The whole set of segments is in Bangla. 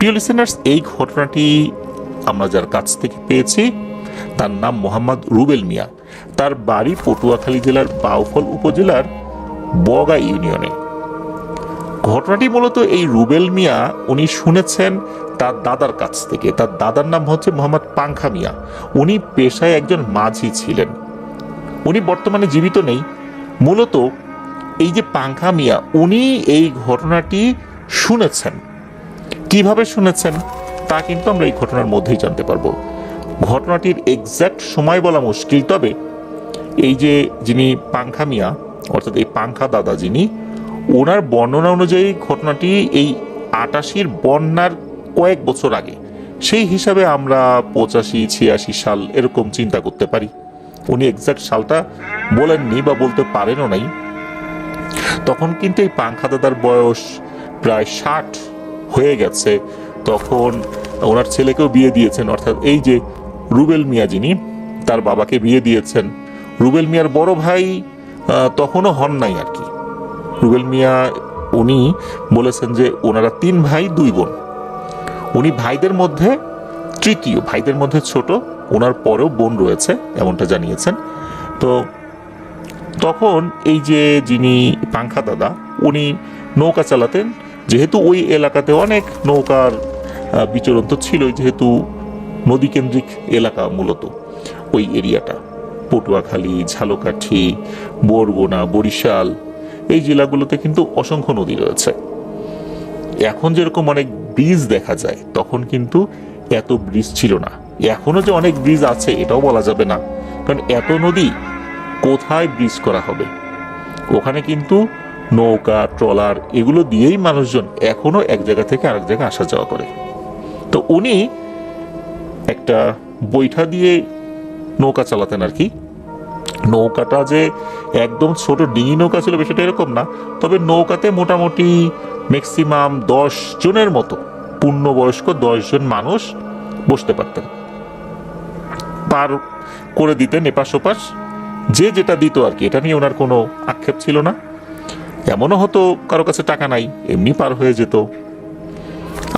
প্রিয় লিসেনার্স, এই ঘটনাটি আমরা যার কাছ থেকে পেয়েছি তার নাম মোহাম্মদ রুবেল মিয়া। তার বাড়ি পটুয়াখালী জেলার বাউফল উপজেলার বগা ইউনিয়নে। ঘটনাটি মূলত এই রুবেল মিয়া উনি শুনেছেন তার দাদার কাছ থেকে। তার দাদার নাম হচ্ছে মোহাম্মদ পাংখা মিয়া। উনি পেশায় একজন মাঝি ছিলেন। উনি বর্তমানে জীবিত নেই। মূলত এই যে পাংখা মিয়া, উনি এই ঘটনাটি শুনেছেন। কিভাবে শুনেছেন তা কিন্তু আমরা এই ঘটনার মধ্যেই জানতে পারবো। ঘটনাটির এক্সাক্ট সময় বলা মুশকিল, তবে এই যে যিনি পাংখা মিয়া অর্থাৎ এই পাংখা দাদা যিনি, ওনার বর্ণনা অনুযায়ী ঘটনাটি এই 88-র বন্যার কয়েক বছর আগে, সেই হিসাবে আমরা 85-86 সাল এরকম চিন্তা করতে পারি। উনি এক্সাক্ট সালটা বলেননি বা বলতে পারেনও নাই। তখন কিন্তু এই পাংখা দাদার বয়স প্রায় 60 হয়ে গেছে। তখন ওনার ছেলেকেও বিয়ে দিয়েছেন, অর্থাৎ এই যে রুবেল মিয়া যিনি, তার বাবাকে বিয়ে দিয়েছেন। রুবেল মিয়ার বড় ভাই তখনও হন নাই আর কি। রুবেল মিয়া উনি বলেছেন যে ওনারা 3 ভাই 2 বোন। উনি ভাইদের মধ্যে তৃতীয়, ভাইদের মধ্যে ছোট। ওনার পরেও বোন রয়েছে এমনটা জানিয়েছেন। তো তখন এই যে যিনি পাংখা দাদা, উনি নৌকা চালাতেন। যেহেতু ওই এলাকাতে অনেক নৌকার বিচরণ তো ছিলই, যেহেতু নদীকেন্দ্রিক এলাকা মূলত ওই এরিয়াটা, পটুয়াখালী, ঝালকাঠি, বরগুনা, বরিশাল, এই জেলাগুলোতে কিন্তু অসংখ্য নদী রয়েছে। এখন যেরকম অনেক ব্রিজ দেখা যায়, তখন কিন্তু এত ব্রিজ ছিল না। এখনো যে অনেক ব্রিজ আছে এটাও বলা যাবে না, কারণ এত নদী কোথায় ব্রিজ করা হবে। ওখানে কিন্তু নৌকা, ট্রলার এগুলো দিয়েই মানুষজন এখনো এক জায়গা থেকে আরেক জায়গায় আসা যাওয়া করে। তো উনি একটা বৈঠা দিয়ে নৌকা চালাতেন আর কি। নৌকাটা যে একদম ছোট ডিঙি নৌকা ছিল বিষয়টা এরকম না, তবে নৌকাতে মোটামুটি ম্যাক্সিমাম 10 জনের মতো পূর্ণবয়স্ক 10 জন মানুষ বসতে পারতেন। পার করে দিতেন এপাশ ওপাশ, যে যেটা দিত আর কি। এটা নিয়ে ওনার কোনো আক্ষেপ ছিল না। এমনও হতো কারো কাছে টাকা নাই, এমনি পার হয়ে যেত।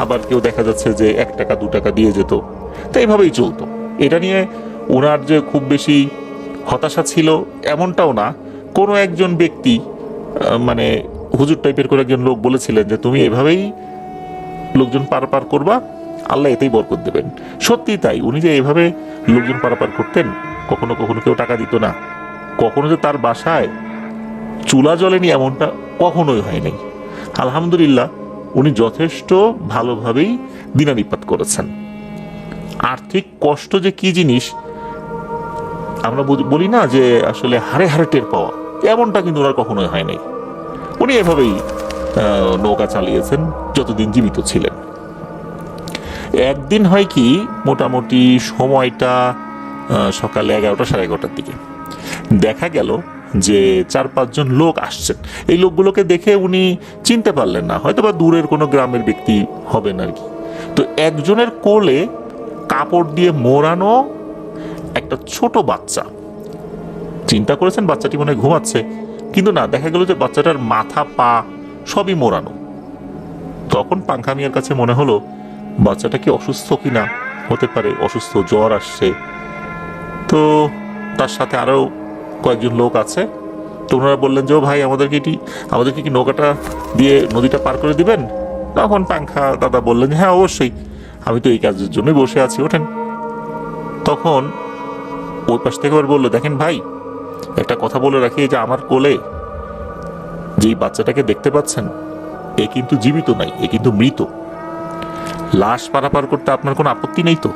আবার কেউ দেখা যাচ্ছে যে 1 টাকা 2 টাকা দিয়ে যেত। তো এইভাবেই চলতো। এটা নিয়ে ওনার যে খুব বেশি হতাশা ছিল এমনটাও না। কোনো একজন ব্যক্তি মানে হুজুর টাইপের করে একজন লোক বলেছিলেন যে তুমি এভাবেই লোকজন পারাপার করবা, আল্লাহ এতেই বরকত দেবেন। সত্যি তাই, উনি যে এভাবে লোকজন পারাপার করতেন, কখনো কখনো কেউ টাকা দিত না। কখনো যে তার বাসায় চুলা জ্বলেনি এমনটা কখনোই হয়নি। আলহামদুলিল্লাহ, উনি যথেষ্ট ভালোভাবেই দিনানিপাত করেছেন। আর্থিক কষ্ট যে কি জিনিস আমরা বলি না যে আসলে হাড়ে হাড়ে টের পাওয়া, এমনটা কিন্তু ওনার কখনোই হয় নাই। উনি এভাবেই নৌকা চালিয়েছেন যতদিন জীবিত ছিলেন। একদিন হয় কি, মোটামুটি সময়টা সকাল 11টা 11:30 দিকে দেখা গেল যে 4-5 জন লোক আসছেন। এই লোকগুলোকে দেখে উনি চিনতে পারলেন না, হয়তো বা দূরের কোনো গ্রামের ব্যক্তি হবেন আর কি। তো একজনের কোলে কাপড় দিয়ে মোড়ানো একটা ছোট বাচ্চা। চিন্তা করেছেন বাচ্চাটি মনে হয় ঘুমাচ্ছে, কিন্তু না, দেখা গেল যে বাচ্চাটার মাথা পা সবই মোড়ানো। তখন পাংখা মিয়ার কাছে মনে হলো বাচ্চাটা কি অসুস্থ কিনা, হতে পারে অসুস্থ, জ্বর আসছে। তো তার সাথে আরো কয়েকজন লোক আছে। তো ওনারা বললেন যে ও ভাই, আমাদেরকে কি নৌকাটা দিয়ে নদীটা পার করে দিবেন? তখন পাংখা দাদা বললেন হ্যাঁ অবশ্যই, আমি তো এই কাজের জন্যই বসে আছি, ওঠেন। তখন ওই পাশ থেকে আবার বললো, দেখেন ভাই, একটা কথা বলে রাখি, যে আমার কোলে যেই বাচ্চাটাকে দেখতে পাচ্ছেন, এ কিন্তু জীবিত নাই, এ কিন্তু মৃত। লাশ পারাপার করতে আপনার কোনো আপত্তি নেই তো?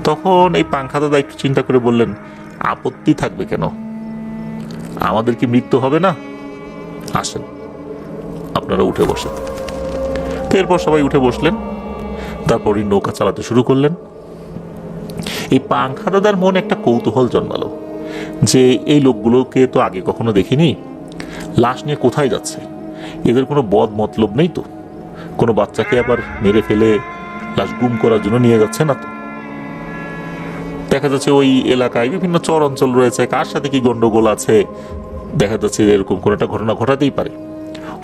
তখন এই পাংখা দাদা একটু চিন্তা করে বললেন, আপত্তি থাকবে কেন, আমাদের কি মৃত্যু হবে না? আসেন আপনারা উঠে বসেন। তো এরপর সবাই উঠে বসলেন। তারপরই নৌকা চালাতে শুরু করলেন। এই পাংখা দাদার মনে একটা কৌতূহল জন্মালো যে এই লোকগুলোকে তো আগে কখনো দেখিনি, লাশ নিয়ে কোথায় যাচ্ছে, এদের কোনো বদ মতলব নেই তো? কোনো বাচ্চাকে আবার মেরে ফেলে লাশ গুম করার জন্য নিয়ে যাচ্ছে না তো? দেখা যাচ্ছে ওই এলাকায় বিভিন্ন চর অঞ্চল রয়েছে, কার সাথে কি গন্ডগোল আছে, দেখা যাচ্ছে এরকম কোনো একটা ঘটনা ঘটাতেই পারে।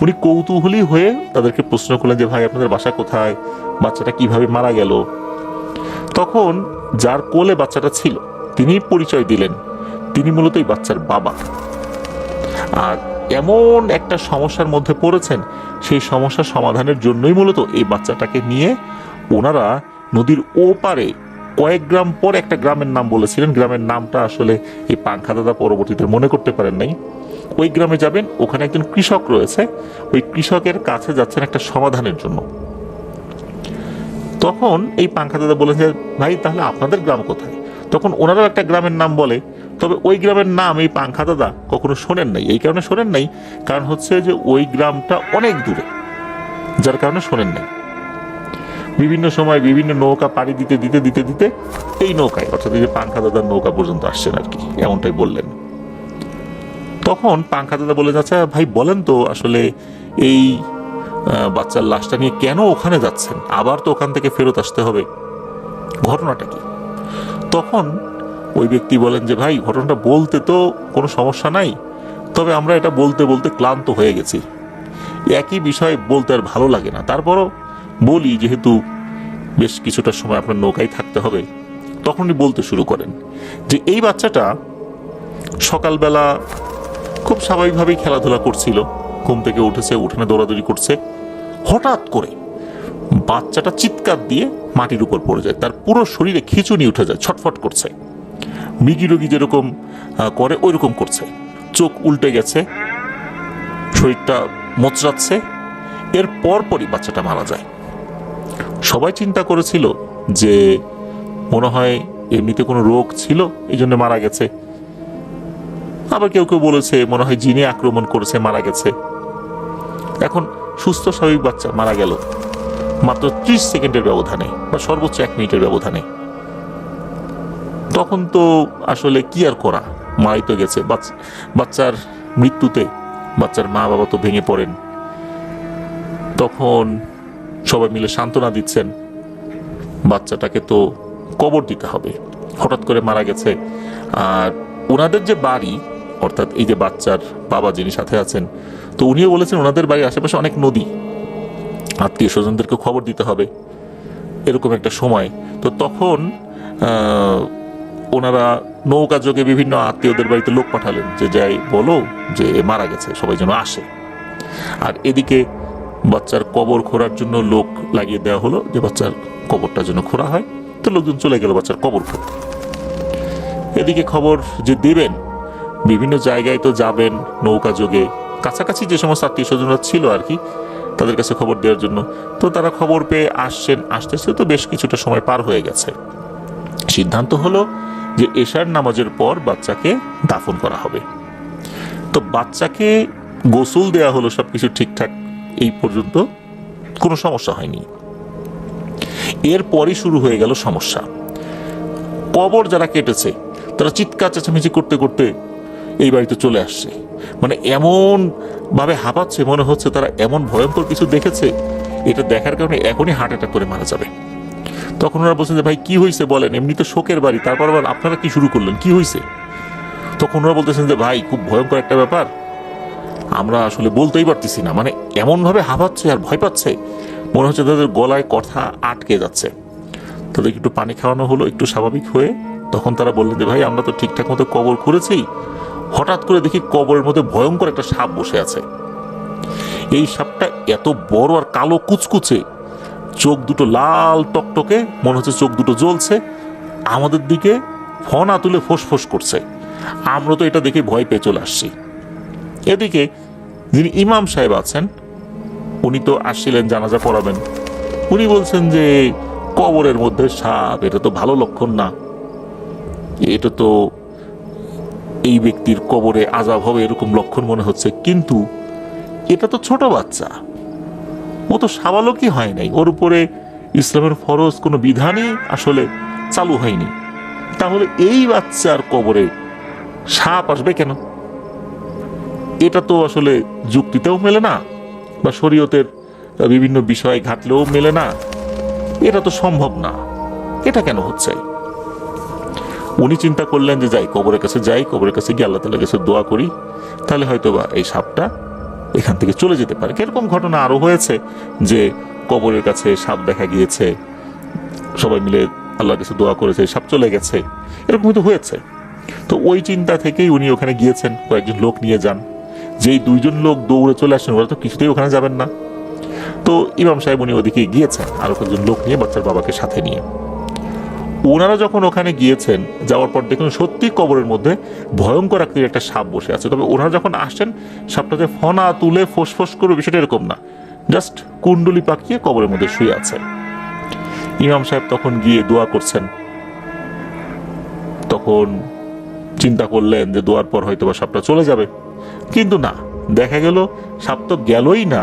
উনি কৌতূহলী হয়ে তাদেরকে প্রশ্ন করলেন যে ভাই আপনাদের বাসা কোথায়, বাচ্চাটা কিভাবে মারা গেল। তখন যার কোলে বাচ্চাটা ছিল তিনি পরিচয় দিলেন তিনি মূলত এই বাচ্চার বাবা। আর এমন একটা সমস্যার মধ্যে পড়েছেন, সেই সমস্যার সমাধানের জন্যই মূলত এই বাচ্চাটাকে নিয়ে ওনারা নদীর ওপারে কয়েক গ্রাম পর একটা গ্রামের নাম বলেছিলেন, গ্রামের নামটা আসলে এই পাংখা দাদা পরবর্তীতে মনে করতে পারেন নাই। ওই গ্রামে যাবেন, ওখানে একজন কৃষক রয়েছে, ওই কৃষকের কাছে যাচ্ছেন একটা সমাধানের জন্য। তখন এই পাংখা দাদা বলেন যে ভাই তাহলে আপনাদের গ্রাম কোথায়? তখন ওনারাও একটা গ্রামের নাম বলে, তবে ওই গ্রামের নাম এই পাংখা দাদা কখনো শোনেন নাই। এই কারণে শোনেন নাই, কারণ হচ্ছে যে ওই গ্রামটা অনেক দূরে, যার কারণে শোনেন নাই। বিভিন্ন সময় বিভিন্ন নৌকা পাড়ি দিতে দিতে দিতে দিতে এই নৌকায়, অর্থাৎ এই যে পাংখা দাদার নৌকা পর্যন্ত আসছেন আর কি, এমনটাই বললেন। তখন পাংখা দাদা বলে যাচ্ছে ভাই বলেন তো আসলে এই বাচ্চার লাশটা নিয়ে কেন ওখানে যাচ্ছেন, আবার তো ওখান থেকে ফেরত আসতে হবে, ঘটনাটা কি? তখন ওই ব্যক্তি বলেন যে ভাই ঘটনাটা বলতে তো কোনো সমস্যা নাই, তবে আমরা এটা বলতে বলতে ক্লান্ত হয়ে গেছি, একই বিষয় বলতে আর ভালো লাগে না, তারপরও বলি যেহেতু বেশ কিছুটা সময় আপনার নৌকায় থাকতে হবে। তখনই বলতে শুরু করেন যে এই বাচ্চাটা সকালবেলা খুব স্বাভাবিকভাবেই খেলাধুলা করছিল, ঘুম থেকে উঠেছে, উঠোনে দৌড়াদৌড়ি করছে, হঠাৎ করে বাচ্চাটা চিৎকার দিয়ে মাটির উপর পড়ে যায়, তার পুরো শরীরে খিঁচুনি উঠে যায়, ছটফট করছে, মৃগী রোগী যেরকম করে ওই রকম করছে, চোখ উল্টে গেছে, শরীরটা মোচড়াচ্ছে। এর পরপরই বাচ্চাটা মারা যায়। সবাই চিন্তা করেছিল যে মনে হয় এমনিতে কোনো রোগ ছিল এই জন্য মারা গেছে, আবার কেউ কেউ বলেছে মনে হয় জিনে আক্রমণ করেছে মারা গেছে। এখন সুস্থ স্বাভাবিক বাচ্চা মারা গেল মাত্র 30 সেকেন্ডের ব্যবধানে বা সর্বোচ্চ 1 মিনিটের ব্যবধানে। তখন তো আসলে কি আর করা, মারাই তো গেছে। বাচ্চার মৃত্যুতে বাচ্চার মা বাবা তো ভেঙে পড়েন। তখন সবাই মিলে সান্ত্বনা দিচ্ছেন, বাচ্চাটাকে তো কবর দিতে হবে, হঠাৎ করে মারা গেছে। আর ওনাদের যে বাড়ি, অর্থাৎ এই যে বাচ্চার বাবা যিনি সাথে আছেন, তো উনিও বলেছেন ওনাদের বাড়ির আশেপাশে অনেক নদী, আত্মীয় স্বজনদেরকে খবর দিতে হবে এরকম একটা সময়। তো তখন ওনারা নৌকা যোগে বিভিন্ন আত্মীয়দের বাড়িতে লোক পাঠালেন যে যাই বলো যে মারা গেছে, সবাই যেন আসে। আর এদিকে বাচ্চার কবর খোঁড়ার জন্য লোক লাগিয়ে দেওয়া হলো যে বাচ্চার কবরটা যেন খোঁড়া হয়। তো লোকজন চলে গেল বাচ্চার কবর খুঁড়তে। এদিকে খবর যে দেবেন, বিভিন্ন জায়গায় তো যাবেন নৌকা যোগে, কাছাকাছি যে সমস্ত আত্মীয় স্বজনরা ছিল আর কি তাদের কাছে খবর দেওয়ার জন্য। তো তারা খবর পেয়ে আসছেন, আসতেছে তো বেশ কিছুটা সময় পার হয়ে গেছে। সিদ্ধান্ত হলো যে এশার নামাজের পর বাচ্চাকে দাফন করা হবে। তো বাচ্চাকে গোসল দেয়া হলো, সবকিছু ঠিকঠাক, এই পর্যন্ত কোনো সমস্যা হয়নি। এরপরই শুরু হয়ে গেল সমস্যা। কবর যারা কেটেছে তারা চিৎকার চেঁচামেচি করতে করতে এই বাড়িতে চলে আসছে, মানে এমন ভাবে হাঁপাচ্ছে, মনে হচ্ছে তারা এমন ভয়ঙ্কর কিছু দেখেছে, এটা দেখার কারণে এখনই হার্ট অ্যাটাক করে মারা যাবে। তখন ওরা বলছেন যে ভাই কি হয়েছে বলেন, এমনি তো শোকের বাড়ি, তারপর আবার আপনারা কি শুরু করলেন, কি হয়েছে? তখন ওরা বলতেছেন যে ভাই খুব ভয়ঙ্কর একটা ব্যাপার, আমরা আসলে বলতেই পারতেছি না, মানে এমন ভাবে হাঁপাচ্ছে আর ভয় পাচ্ছে, মনে হচ্ছে তাদের গলায় কথা আটকে যাচ্ছে। তাদেরকে একটু পানি খাওয়ানো হলো, একটু স্বাভাবিক হয়ে তখন তারা বললেন যে ভাই আমরা তো ঠিকঠাক মতো কবর খুঁড়েছি, হঠাৎ করে দেখি কবরের মধ্যে ভয়ঙ্কর একটা সাপ বসে আছে। এই সাপটা এত বড় আর কালো কুচকুচে, চোখ দুটো লাল টকটকে, মনে হচ্ছে চোখ দুটো জ্বলছে, আমাদের দিকে ফনা তুলে ফোঁস করছে। আমরা তো এটা দেখে ভয় পেয়ে চলে আসছি। এদিকে যিনি ইমাম সাহেব আছেন উনি তো আসছিলেন জানাজা পড়াবেন, উনি বলছেন যে কবরের মধ্যে সাপ, এটা তো ভালো লক্ষণ না, এটা তো এই ব্যক্তির কবরে আযাব হবে এরকম লক্ষণ মনে হচ্ছে, কিন্তু এটা তো ছোট বাচ্চা, ও তো সাবালকই হয় নাই, ওর উপরে ইসলামের ফরজ কোনো বিধানই আসলে চালু হয়নি, তাহলে এই বাচ্চার কবরে সাপ আসবে কেন? এটা তো আসলে যুক্তিতেও মেলে না, বা শরীয়তের বিভিন্ন বিষয় ঘাটলেও মেলে না, এটা তো সম্ভব না, এটা কেন হচ্ছে? উনি চিন্তা করলেন যে যাই কবরের কাছে যাই, কবরের কাছে গিয়ে আল্লাহ তাআলার কাছে দোয়া করি, তাহলে হয়তো বা এই সাপটা এখান থেকে চলে যেতে পারে। এরকম ঘটনা আরো হয়েছে যে কবরের কাছে সাপ দেখা গিয়েছে, সবাই মিলে আল্লাহর কাছে দোয়া করেছে, সাপ চলে গেছে, এরকম তো হয়েছে। তো ওই চিন্তা থেকেই উনি ওখানে গিয়েছেন, কয়েকজন লোক নিয়ে যান। যেই 2জন লোক দৌড়ে চলে আসছেন, ওরা তো কিছুতেই ওখানে যাবেন না। তো ইমাম সাহেব উনি ওদিকে গিয়েছেন আরো কয়েকজন লোক নিয়ে, বাচ্চার বাবাকে সাথে নিয়ে। ওনারা যখন ওখানে গিয়েছেন, যাওয়ার পর দেখুন সত্যি কবরের মধ্যে ভয়ঙ্কর আকৃতির একটা সাপ বসে আছে। তবে ওনারা যখন আসছেন, সাপটাতে ফনা তুলে ফোঁস করবে বিষয়টা এরকম না, জাস্ট কুণ্ডলি পাকিয়ে কবরের মধ্যে শুয়ে আছে। ইমাম সাহেব তখন গিয়ে দোয়া করছেন। তখন চিন্তা করলেন যে দোয়ার পর হয়তো বা সাপটা চলে যাবে, কিন্তু না, দেখা গেল সাপ তো গেলই না।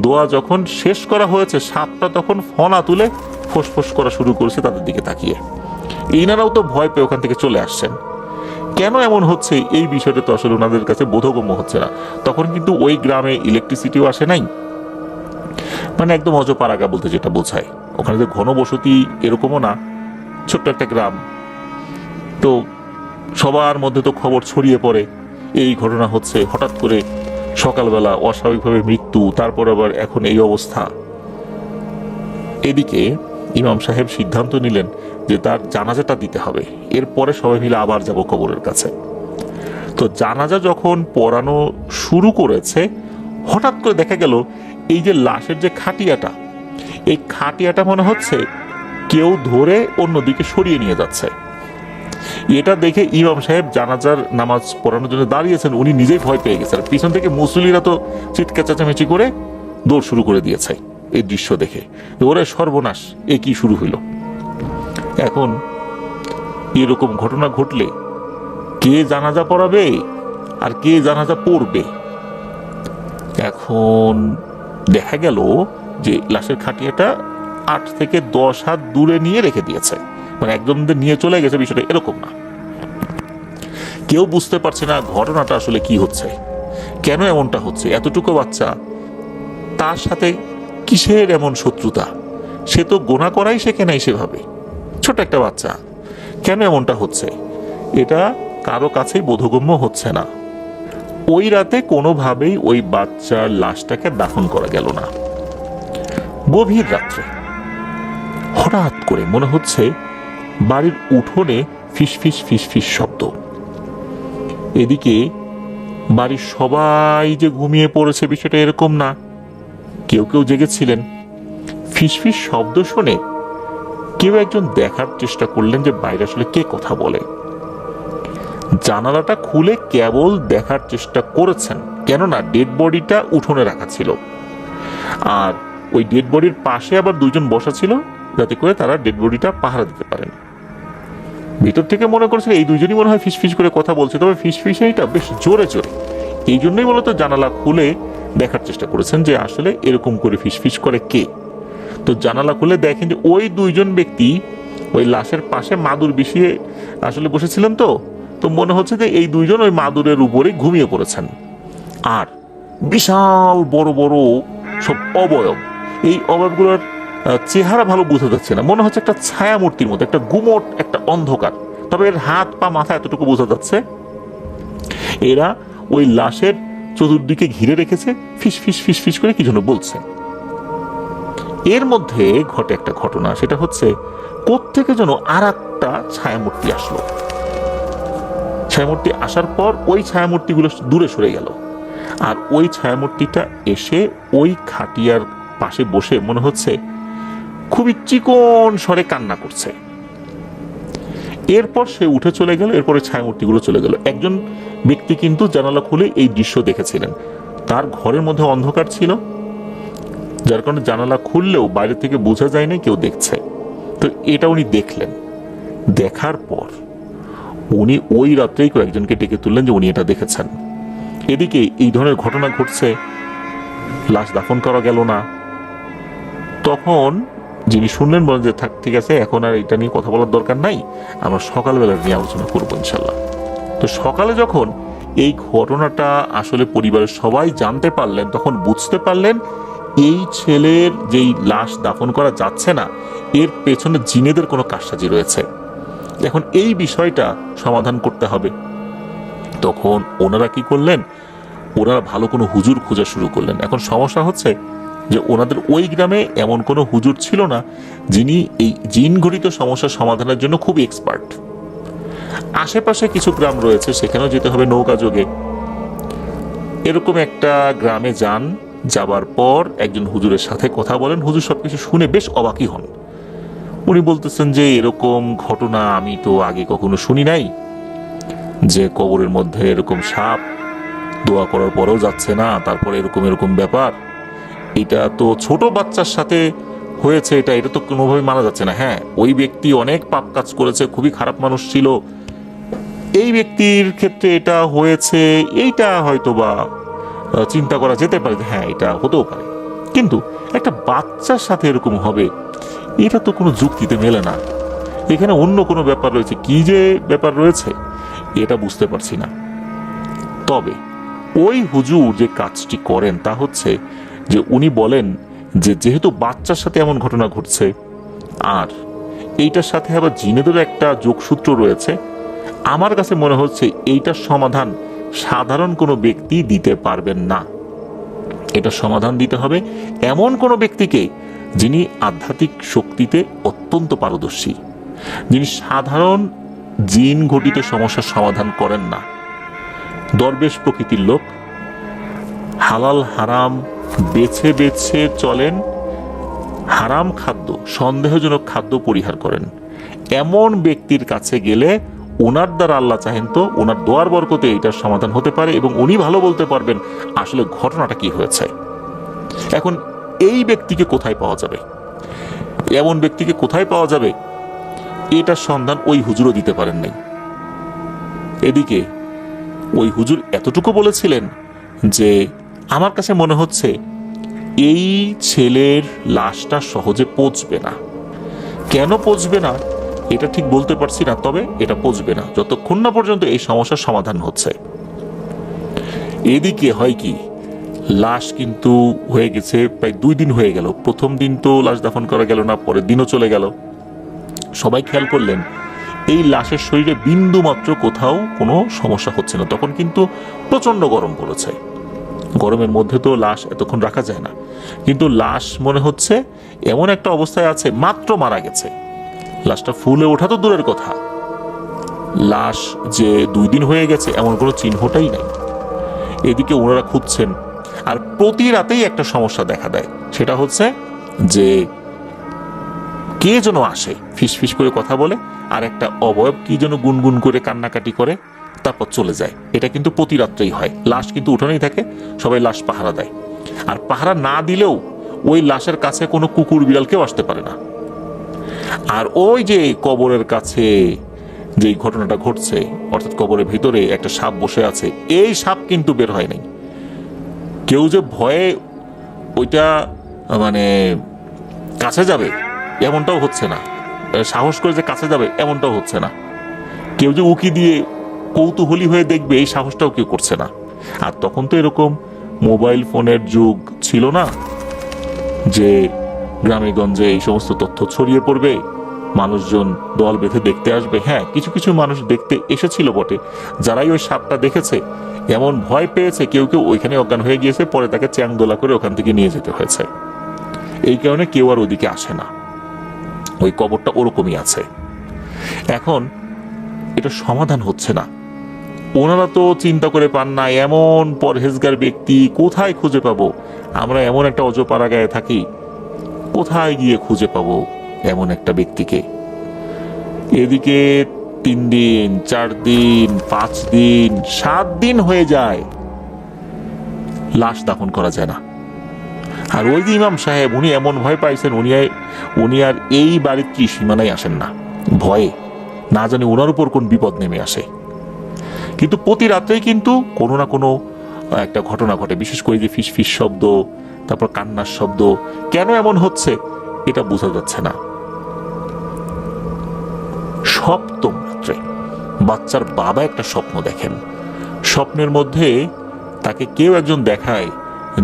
দোয়া যখন শেষ করা হয়েছে, সাপটা তখন ফনা তুলে ফোঁস করা শুরু করেছে তাদের দিকে তাকিয়ে। ইনারাও তো ভয় পেয়ে ওখান থেকে চলে আসছেন। কেন এমন হচ্ছে এই বিষয়টা তো আসলে ওনাদের কাছে বোধগম্য হচ্ছে না। তখন কিন্তু ওই গ্রামে ইলেকট্রিসিটিও আসে নাই, মানে একদম অজপাড়াগা বলতে যেটা বোঝায়। ওখানে যে ঘনবসতি এরকমও না, ছোট্ট একটা গ্রাম। তো সবার মধ্যে তো খবর ছড়িয়ে পড়ে এই ঘটনা হচ্ছে। হঠাৎ করে সকালবেলা অস্বাভাবিকভাবে মৃত্যু, তারপর আবার এখন এই অবস্থা। এদিকে ইমাম সাহেব সিদ্ধান্ত নিলেন যে তার জানাজাটা দিতে হবে, এরপরে সবাই মিলে আবার যাব কবরের কাছে। তো জানাজা যখন পড়ানো শুরু করেছে, হঠাৎ করে দেখা গেল এই যে লাশের যে খাটিয়াটা, এই খাটিয়াটা মনে হচ্ছে কেউ ধরে অন্যদিকে সরিয়ে নিয়ে যাচ্ছে। এটা দেখে ইমাম সাহেব জানাজার নামাজ পড়ানোর জন্য দাঁড়িয়েছেন, উনি নিজেই ভয় পেয়ে গেছেন। পিছন থেকে মুসল্লিরা তো চিৎকার চেঁচামেচি করে দৌড় শুরু করে দিয়েছে এই দৃশ্য দেখে। ওরে সর্বনাশ, এ কি শুরু হইল! এখন এরকম ঘটনা ঘটলে কে জানাজা পড়াবে আর কে জানাজা পড়বে? এখন দেখা গেল যে লাশের খাটিয়াটা 8 থেকে 10 হাত দূরে নিয়ে রেখে দিয়েছে, মানে একদম নিয়ে চলে গেছে, বিষয়টা এরকম না। কেউ বুঝতে পারছে না ঘটনাটা আসলে কি হচ্ছে, কেন এমনটা হচ্ছে। এতটুকু বাচ্চা, তার সাথে কিসের এমন শত্রুতা? সে তো গোনা করাই শেখে নাই সেভাবে, ছোট একটা বাচ্চা, কেন এমনটা হচ্ছে? এটা কারো কাছেই বোধগম্য হচ্ছে না। ওই রাতে কোনোভাবেই ওই বাচ্চার লাশটাকে দাফন করা গেল না। গভীর রাত্রে হঠাৎ করে মনে হচ্ছে বাড়ির উঠোনে ফিস শব্দ। এদিকে বাড়ির সবাই যে ঘুমিয়ে পড়েছে বিষয়টা এরকম না, কেউ জেগেছিলেন। ফিস শব্দ শুনে কেউ একজন দেখার চেষ্টা করলেন যে বাইরে আসলে কে কথা বলে। জানালাটা খুলে কেবল দেখার চেষ্টা করেছেন, কেননা ডেড বডিটা উঠোনে রাখা ছিল, আর ওই ডেড বডির পাশে আবার 2জন বসা ছিল, যাতে করে তারা ডেড বডিটা পাহারা দিতে পারেন। ভিতর থেকে মনে করছিল এই 2জনই মনে হয় ফিস করে কথা বলছে, তবে ফিসফিসাইটা বেশ জোরে। এই জন্যই মূলত জানালা খুলে দেখার চেষ্টা করেছেন যে আসলে এরকম করে ফিস করে কে। তো জানালা খুলে দেখেন যে ওই 2জন ব্যক্তি ওই লাশের পাশে মাদুর বিছিয়ে আসলে বসেছিলেন। তো মনে হচ্ছে যে এই 2জন ওই মাদুরের উপরে ঘুমিয়ে পড়েছেন। আর বিশাল বড় বড় সব অবয়ব, এই অবয়বগুলোর চেহারা ভালো বোঝা যাচ্ছে না, মনে হচ্ছে একটা ছায়া মূর্তির মতো, একটা গুমট, একটা অন্ধকার। তবে এর হাত পা মাথা এতটুকু বোঝা যাচ্ছে। এরা ওই লাশের চতুর্দিকে ঘিরে রেখেছে, ফিস করে কি জন্য বলছে। এর মধ্যে ঘটে একটা ঘটনা, সেটা হচ্ছে কোত্থেকে যেন আর একটা ছায়ামূর্তি আসলো। ছায়ামূর্তি আসার পর ওই ছায়ামূর্তিগুলো দূরে সরে গেল, আর ওই ছায়ামূর্তিটা এসে ওই খাটিয়ার পাশে বসে মনে হচ্ছে খুবই চিকন স্বরে কান্না করছে। এরপর সে উঠে চলে গেল, এরপরে ছায়ামূর্তিগুলো চলে গেল। একজন ব্যক্তি কিন্তু জানালা খুলে এই দৃশ্য দেখেছিলেন, তার ঘরের মধ্যে অন্ধকার ছিল, যার কারণে জানালা খুললেও বাইরে থেকে বোঝা যায় না কেউ দেখছে। তো এটা উনি দেখলেন। দেখার পর উনি ওই রাত্রেই কয়েকজনকে ডেকে তুললেন যে উনি এটা দেখেছেন। এদিকে এই ধরনের ঘটনা ঘটছে, লাশ দাফন করা গেল না। তখন যিনি শুনলেন বলেন যে থাক, ঠিক আছে, এখন আর এটা নিয়ে কথা বলার দরকার নাই, আমরা সকালবেলা নিয়ে আলোচনা করবো ইনশাল্লাহ। তো সকালে যখন এই ঘটনাটা আসলে পরিবারের সবাই জানতে পারলেন, তখন বুঝতে পারলেন এই ছেলের যেই লাশ দাফন করা যাচ্ছে না, এর পেছনে জিনেদের কোনো কারসাজি রয়েছে। এখন এই বিষয়টা সমাধান করতে হবে। তখন ওনারা কি করলেন, ওনারা ভালো কোনো হুজুর খোঁজা শুরু করলেন। এখন সমস্যা হচ্ছে যে ওনাদের ওই গ্রামে এমন কোনো হুজুর ছিল না যিনি এই জিন ঘটিত সমস্যার সমাধানের জন্য খুব এক্সপার্ট। আশেপাশে কিছু গ্রাম রয়েছে, সেখানেও যেতে হবে নৌকা যোগে। এরকম একটা গ্রামে যান, যাবার পর একজন হুজুরের সাথে কথা বলেন। হুজুর সবকিছু শুনে বেশ অবাকই হন। উনি বলতেছেন যে এরকম ঘটনা আমি তো আগে কখনো শুনি নাই, যে কবরের মধ্যে এরকম সাপ দোয়া করার পরেও যাচ্ছে না, তারপরে এরকম এরকম ব্যাপার। এটা তো ছোট বাচ্চার সাথে হয়েছে, এটা তো কোনোভাবে মানা যাচ্ছে না। হ্যাঁ, ওই ব্যক্তি অনেক পাপ কাজ করেছে, খুবই খারাপ মানুষ ছিল, এই ব্যক্তির ক্ষেত্রে এটা হয়েছে, এইটা হয়তো বা চিন্তা করা যেতে পারে, হ্যাঁ এটা হতেও পারে। কিন্তু একটা বাচ্চার সাথে এরকম হবে, এটা তো কোনো যুক্তিতে মেলে না। এখানে অন্য কোনো ব্যাপার রয়েছে, কি যে ব্যাপার রয়েছে এটা বুঝতে পারছি না। তবে ওই হুজুর যে কাজটি করেন তা হচ্ছে যে উনি বলেন যে যেহেতু বাচ্চার সাথে এমন ঘটনা ঘটছে, আর এইটার সাথে আবার জিনেদেরও একটা যোগসূত্র রয়েছে, আমার কাছে মনে হচ্ছে এইটার সমাধান সাধারণ কোনো ব্যক্তি দিতে পারবেন না। এটা সমাধান দিতে হবে এমন কোনো ব্যক্তিকে যিনি আধ্যাত্মিক শক্তিতে অত্যন্ত পারদর্শী, যিনি সাধারণ জিন ঘটিত সমস্যার সমাধান করেন না, দরবেশ প্রকৃতির লোক, হালাল হারাম বেছে বেছে চলেন, হারাম খাদ্য সন্দেহজনক খাদ্য পরিহার করেন। এমন ব্যক্তির কাছে গেলে ওনার দ্বারা আল্লাহ চাহেন তো ওনার দোয়ার বরকতে এটার সমাধান হতে পারে, এবং উনি ভালো বলতে পারবেন আসলে ঘটনাটা কি হয়েছে। এখন এই ব্যক্তিকে কোথায় পাওয়া যাবে, এমন ব্যক্তিকে কোথায় পাওয়া যাবে, এটার সন্ধান ওই হুজুরও দিতে পারেন নাই। এদিকে ওই হুজুর এতটুকু বলেছিলেন যে আমার কাছে মনে হচ্ছে এই ছেলের লাশটা সহজে পচবে না। কেন পচবে না এটা ঠিক বলতে পারছি না, তবে এটা পচবে না যতক্ষণ না পর্যন্ত এই সমস্যার সমাধান হচ্ছে। এদিকে হয় কি, লাশ কিন্তু হয়ে গেছে প্রায় 2 দিন হয়ে গেল। প্রথম দিন তো লাশ দাফন করা গেল না, পরের দিনও চলে গেল। সবাই খেয়াল করলেন এই লাশের শরীরে বিন্দু মাত্র কোথাও কোনো সমস্যা হচ্ছে না। তখন কিন্তু প্রচন্ড গরম পড়েছে, গরমের মধ্যে তো লাশ এতক্ষণ রাখা যায় না, কিন্তু লাশ মনে হচ্ছে এমন একটা অবস্থায় আছে মাত্র মারা গেছে। লাশটা ফুলে ওঠা তো দূরের কথা, লাশ যে 2 দিন হয়ে গেছে এমন কোনো চিহ্নটাই নাই। এদিকে ওনারা খুঁজছেন, আর প্রতি রাতেই একটা সমস্যা দেখা দেয়, সেটা হচ্ছে যে কে যেন আসে ফিস ফিস করে কথা বলে, আর একটা অবয়ব কি যেন গুনগুন করে কান্নাকাটি করে তারপর চলে যায়। এটা কিন্তু প্রতি রাত্রেই হয়। লাশ কিন্তু উঠানেই থাকে, সবাই লাশ পাহারা দেয়, আর পাহারা না দিলেও ওই লাশের কাছে কোনো কুকুর বিড়াল কেউ আসতে পারে না। আর ওই যে কবরের কাছে যে ঘটনাটা ঘটছে, অর্থাৎ কবরের ভিতরে একটা সাপ বসে আছে, এই সাপ কিন্তু বের হয় নাই। কেউ যে ভয়ে ওইটা মানে কাছে যাবে এমনটাও হচ্ছে না, সাহস করে যে কাছে যাবে এমনটাও হচ্ছে না, কেউ যে উকি দিয়ে কৌতূহলী হয়ে দেখবে এই সাহসটাও কেউ করছে না। আর তখন তো এরকম মোবাইল ফোনের যুগ ছিল না যে গ্রামে গঞ্জে এই সমস্ত তথ্য ছড়িয়ে পড়বে, মানুষজন দল বেঁধে দেখতে আসবে। হ্যাঁ, কিছু কিছু মানুষ দেখতে এসেছিল বটে, যারাই ওই সাপটা দেখেছে এমন ভয় পেয়েছে, কেউ কেউ ওইখানে অজ্ঞান হয়ে গিয়েছে, পরে তাকে চ্যাংদোলা করে ওখান থেকে নিয়ে যেতে হয়েছে। এই কারণে কেউ আর ওদিকে আসে না, ওই কবরটা ওরকমই আছে। এখন এটা সমাধান হচ্ছে না। ওনারা তো চিন্তা করে পান না এমন পরহেজগার ব্যক্তি কোথায় খুঁজে পাবো। আমরা এমন একটা অজপাড়া গায়ে থাকি, কোথায় গিয়ে খুঁজে পাবো এমন একটা ব্যক্তিকে। এদিকে 3 দিন 4 দিন 5 দিন 7 দিন হয়ে যায়, লাশ দাফন করা যায় না। আর ওই যে ইমাম সাহেব, উনি এমন ভয় পাইছেন, উনি আর এই বাড়ির সীমানায় আসেন না, ভয়ে না জানি ওনার উপর কোন বিপদ নেমে আসে। কিন্তু প্রতি রাত্রেই কিন্তু কোনো না কোনো একটা ঘটনা ঘটে, বিশেষ করে যে ফিস ফিস শব্দ, তারপর কান্নার শব্দ। কেন এমন হচ্ছে এটা বোঝা যাচ্ছে না। 7ম রাত্রে বাচ্চার বাবা একটা স্বপ্ন দেখেন। স্বপ্নের মধ্যে তাকে কেউ একজন দেখায়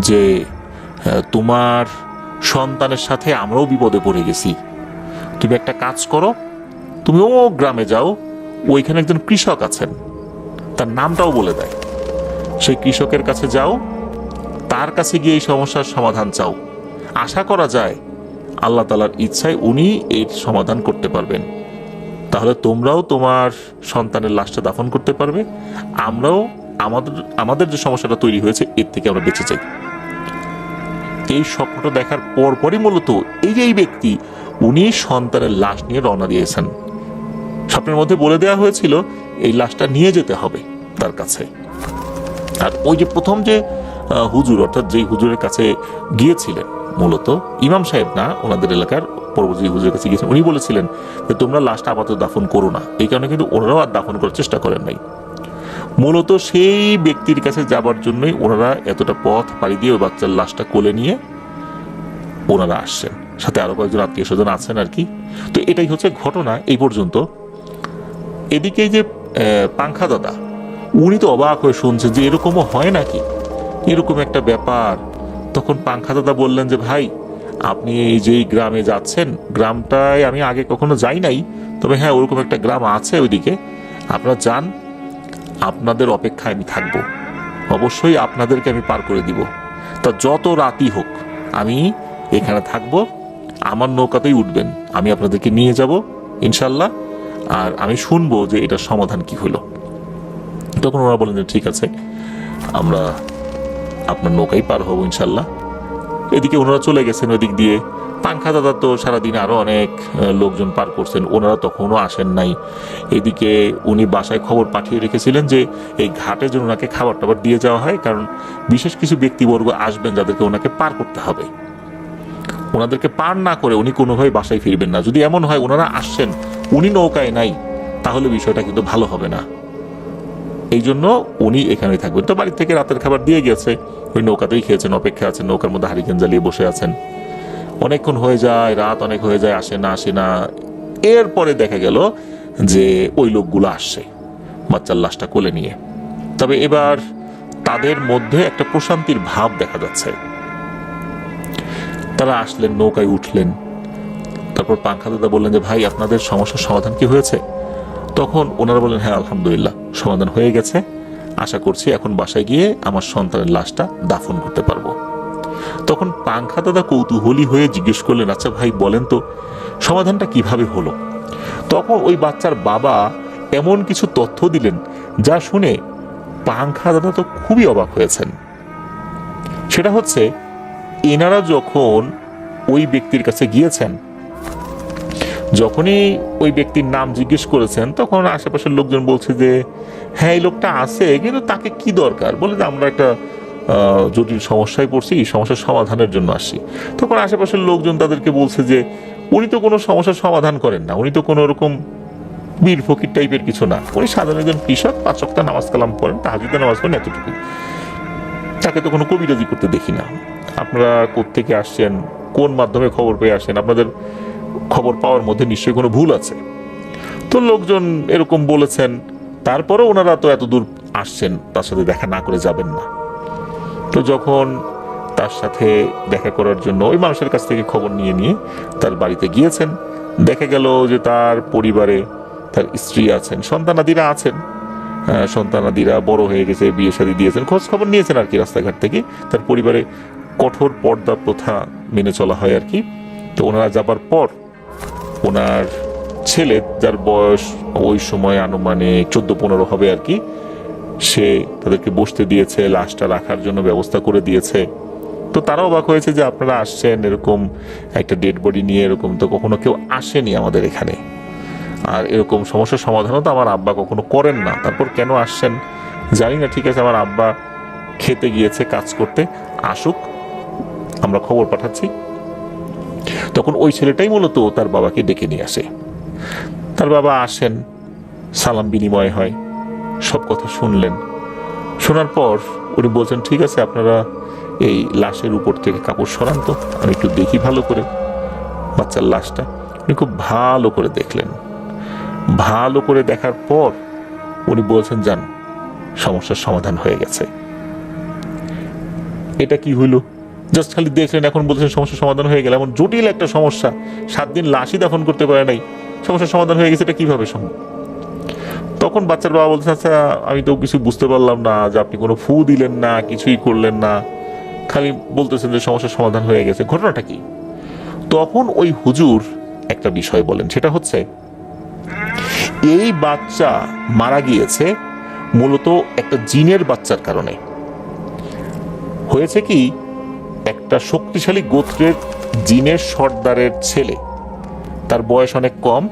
যে তোমার সন্তানের সাথে আমরাও বিপদে পড়ে গেছি, তুমি একটা কাজ করো, তুমি ও গ্রামে যাও, ওইখানে একজন কৃষক আছেন, তার নামটাও বলে দেয়। সেই কৃষকের কাছে যাও, তার কাছে গিয়ে এই সমস্যার সমাধান চাও। আশা করা যায় আল্লাহ তাআলার ইচ্ছায় উনি এর সমাধান করতে পারবেন। তাহলে তোমরাও তোমার সন্তানের লাশটা দাফন করতে পারবে, আমরাও আমাদের যে সমস্যাটা তৈরি হয়েছে এর থেকে আমরা বেঁচে যাই। এই স্বপ্নটা দেখার পরপরই মূলত এই ব্যক্তি উনি সন্তানের লাশ নিয়ে রওনা দিয়েছেন। স্বপ্নের মধ্যে বলে দেওয়া হয়েছিল এই লাশটা নিয়ে যেতে হবে তার কাছে। আর ওই যে প্রথম যে হুজুর, অর্থাৎ যেই হুজুরের কাছে গিয়েছিলেন, মূলত ইমাম সাহেব না, ওনাদের এলাকার পরবর্তী হুজুরের কাছে গিয়েছেন, উনি বলেছিলেন যে তোমরা লাশটা আপাতত দাফন করো না। এই কারণে কিন্তু ওনারাও আর দাফন করার চেষ্টা করেন নাই। মূলত সেই ব্যক্তির কাছে যাবার জন্যই ওনারা এতটা পথ পাড়ি দিয়ে ওই বাচ্চার লাশটা কোলে নিয়ে ওনারা আসছেন, সাথে আরো কয়েকজন আত্মীয় স্বজন আছেন আর কি। তো এটাই হচ্ছে ঘটনা এই পর্যন্ত। এদিকে যে পাংখা দাদা, উনি তো অবাক হয়ে শুনছেন যে এরকমও হয় নাকি, এরকম একটা ব্যাপার। তখন পাংখা দাদা বললেন যে ভাই, আপনি এই যে গ্রামে যাচ্ছেন, গ্রামটায় আমি আগে কখনো যাই নাই, তবে হ্যাঁ ওরকম একটা গ্রাম আছে ওইদিকে, আপনারা যান, আপনাদের অপেক্ষায় আমি থাকবো, অবশ্যই আপনাদেরকে আমি পার করে দিব। তা যত রাতই হোক আমি এখানে থাকবো, আমার নৌকাতেই উঠবেন, আমি আপনাদেরকে নিয়ে যাব ইনশাল্লাহ, আর আমি শুনবো যে এটার সমাধান কি হলো। তখন ওরা বলেন যে ঠিক আছে, আমরা আপনার নৌকাই পার হবো ইনশাল্লাহ। এদিকে ওনারা চলে গেছেন ওই দিক দিয়ে। পাংখা দাদা তো সারাদিন আরো অনেক লোকজন পার করছেন, ওনারা তখনও আসেন নাই। এদিকে উনি বাসায় খবর পাঠিয়ে রেখেছিলেন যে এই ঘাটে যেন ওনাকে খাবার টাবার দিয়ে যাওয়া হয়, কারণ বিশেষ কিছু ব্যক্তিবর্গ আসবেন যাদেরকে ওনাকে পার করতে হবে। ওনাদেরকে পার না করে উনি কোনোভাবে বাসায় ফিরবেন না। যদি এমন হয় ওনারা আসছেন, উনি নৌকায় নাই, তাহলে বিষয়টা কিন্তু ভালো হবে না। এই জন্য উনি এখানে থাকবেন। তো বাড়ি থেকে রাতের খাবার দিয়ে গেছে, ওই নৌকাতেই খেয়েছেন, অপেক্ষা আছেন, নৌকার মধ্যে হারিকেন জ্বালিয়ে বসে আছেন। অনেকক্ষণ হয়ে যায়, রাত অনেক হয়ে যায়, আসে না। এরপরে দেখা গেল যে ওই লোকগুলো আসছে বাচ্চার লাশটা কোলে নিয়ে। তবে এবার তাদের মধ্যে একটা প্রশান্তির ভাব দেখা যাচ্ছে। তারা আসলেন, নৌকায় উঠলেন। তারপর পাংখা দাদা বললেন যে ভাই, আপনাদের সমস্যার সমাধান কি হয়েছে? তখন ওনারা বললেন হ্যাঁ আলহামদুলিল্লাহ, সমাধান হয়ে গেছে, আশা করছি এখন বাসায় গিয়ে আমার সন্তানের লাশটা দাফন করতে পারবো। তখন পাংখা দাদা কৌতূহলী হয়ে জিজ্ঞেস করলেন, আচ্ছা ভাই বলেন তো সমাধানটা কিভাবে হলো? তখন ওই বাচ্চার বাবা এমন কিছু তথ্য দিলেন যা শুনে পাংখা দাদা তো খুবই অবাক হয়েছেন। সেটা হচ্ছে, এনারা যখন ওই ব্যক্তির কাছে গিয়েছেন, যখনই ওই ব্যক্তির নাম জিজ্ঞেস করেছেন, তখন আশেপাশের লোকজন বলছে যে হ্যাঁ এই লোকটা আছে, কিন্তু তাকে কি দরকার? বলে যে আমরা একটা জটিল সমস্যায় পড়ছি, এই সমস্যার সমাধানের জন্য আসছি। তখন আশেপাশের লোকজন তাদেরকে বলছে যে উনি তো কোনো সমস্যার সমাধান করেন না, উনি তো কোনো রকম বীর ফকির টাইপের কিছু না, উনি সাধারণ একজন কৃষক, 5 ওয়াক্ত নামাজ কালাম পড়েন, তাহাজ্জুদের নামাজ পড়েন, এতটুকু। তাকে তো কোনো কবিরাজি করতে দেখি না। আপনারা কোত্থেকে আসছেন, কোন মাধ্যমে খবর পেয়ে আসেন, আপনাদের খবর পাওয়ার মধ্যে নিশ্চয়ই কোনো ভুল আছে। তো লোকজন এরকম বলেছেন, তারপরে ওনারা তো এত দূর আসছেন, তার সাথে দেখা না করে যাবেন না। তো যখন তার সাথে দেখা করার জন্য ওই মানুষের কাছ থেকে খবর নিয়ে তার বাড়িতে গিয়েছেন, দেখা গেল যে তার পরিবারে তার স্ত্রী আছেন, সন্তানাদিরা আছেন। সন্তানাদিরা বড় হয়ে গেছে, বিয়ে শাদী দিয়েছেন, খোঁজ খবর নিয়েছেন আর কি রাস্তাঘাট থেকে। তার পরিবারে কঠোর পর্দা প্রথা মেনে চলা হয় আর কি। তো ওনারা যাবার পর ওনার ছেলে, যার বয়স ওই সময় আনুমানিক 14-15 হবে আর কি, সে তাদেরকে বসতে দিয়েছে, লাশটা রাখার জন্য ব্যবস্থা করে দিয়েছে। তো তারা অবাক হয়েছে যে আপনারা আসছেন এরকম একটা ডেড বডি নিয়ে, এরকম তো কখনো কেউ আসেনি আমাদের এখানে, আর এরকম সমস্যার সমাধানও তো আমার আব্বা কখনো করেন না, তারপর কেন আসছেন জানি না। ঠিক আছে, আমার আব্বা খেতে গিয়েছে কাজ করতে, আসুক, আমরা খবর পাঠাচ্ছি। তখন ওই ছেলেটাই মূলত তার বাবাকে ডেকে নিয়ে আসে। তার বাবা আসেন, সালাম বিনিময় হয়, সব কথা শুনলেন। শোনার পর উনি বলছেন ঠিক আছে, আপনারা এই লাশের উপর থেকে কাপড় সরান তো, আমি একটু দেখি ভালো করে বাচ্চার লাশটা। উনি খুব ভালো করে দেখলেন। ভালো করে দেখার পর উনি বলছেন যান, সমস্যার সমাধান হয়ে গেছে। এটা কি হইল? জাস্ট খালি দেখলেন, এখন বলছেন সমস্যার সমাধান হয়ে গেল। এমন জটিল একটা সমস্যা, 7 দিন লাশই দাফন করতে পারে নাই, সমস্যার সমাধান হয়ে গেছে, এটা কিভাবে সম্ভব? তখন বাচ্চার বাবা বলছে, আচ্ছা আমি তো কিছু বুঝতে পারলাম না, যে আপনি কোনো ফু দিলেন না, কিছুই করলেন না, খালি বলতেছেন যে সমস্যার সমাধান হয়ে গেছে, ঘটনাটা কি? তখন ওই হুজুর একটা বিষয় বলেন, সেটা হচ্ছে এই বাচ্চা মারা গিয়েছে মূলত একটা জিনের বাচ্চার কারণে। হয়েছে কি, একটা শক্তিশালী গোত্রের জিনের সর্দারের ছেলে, তার বয়স অনেক কম,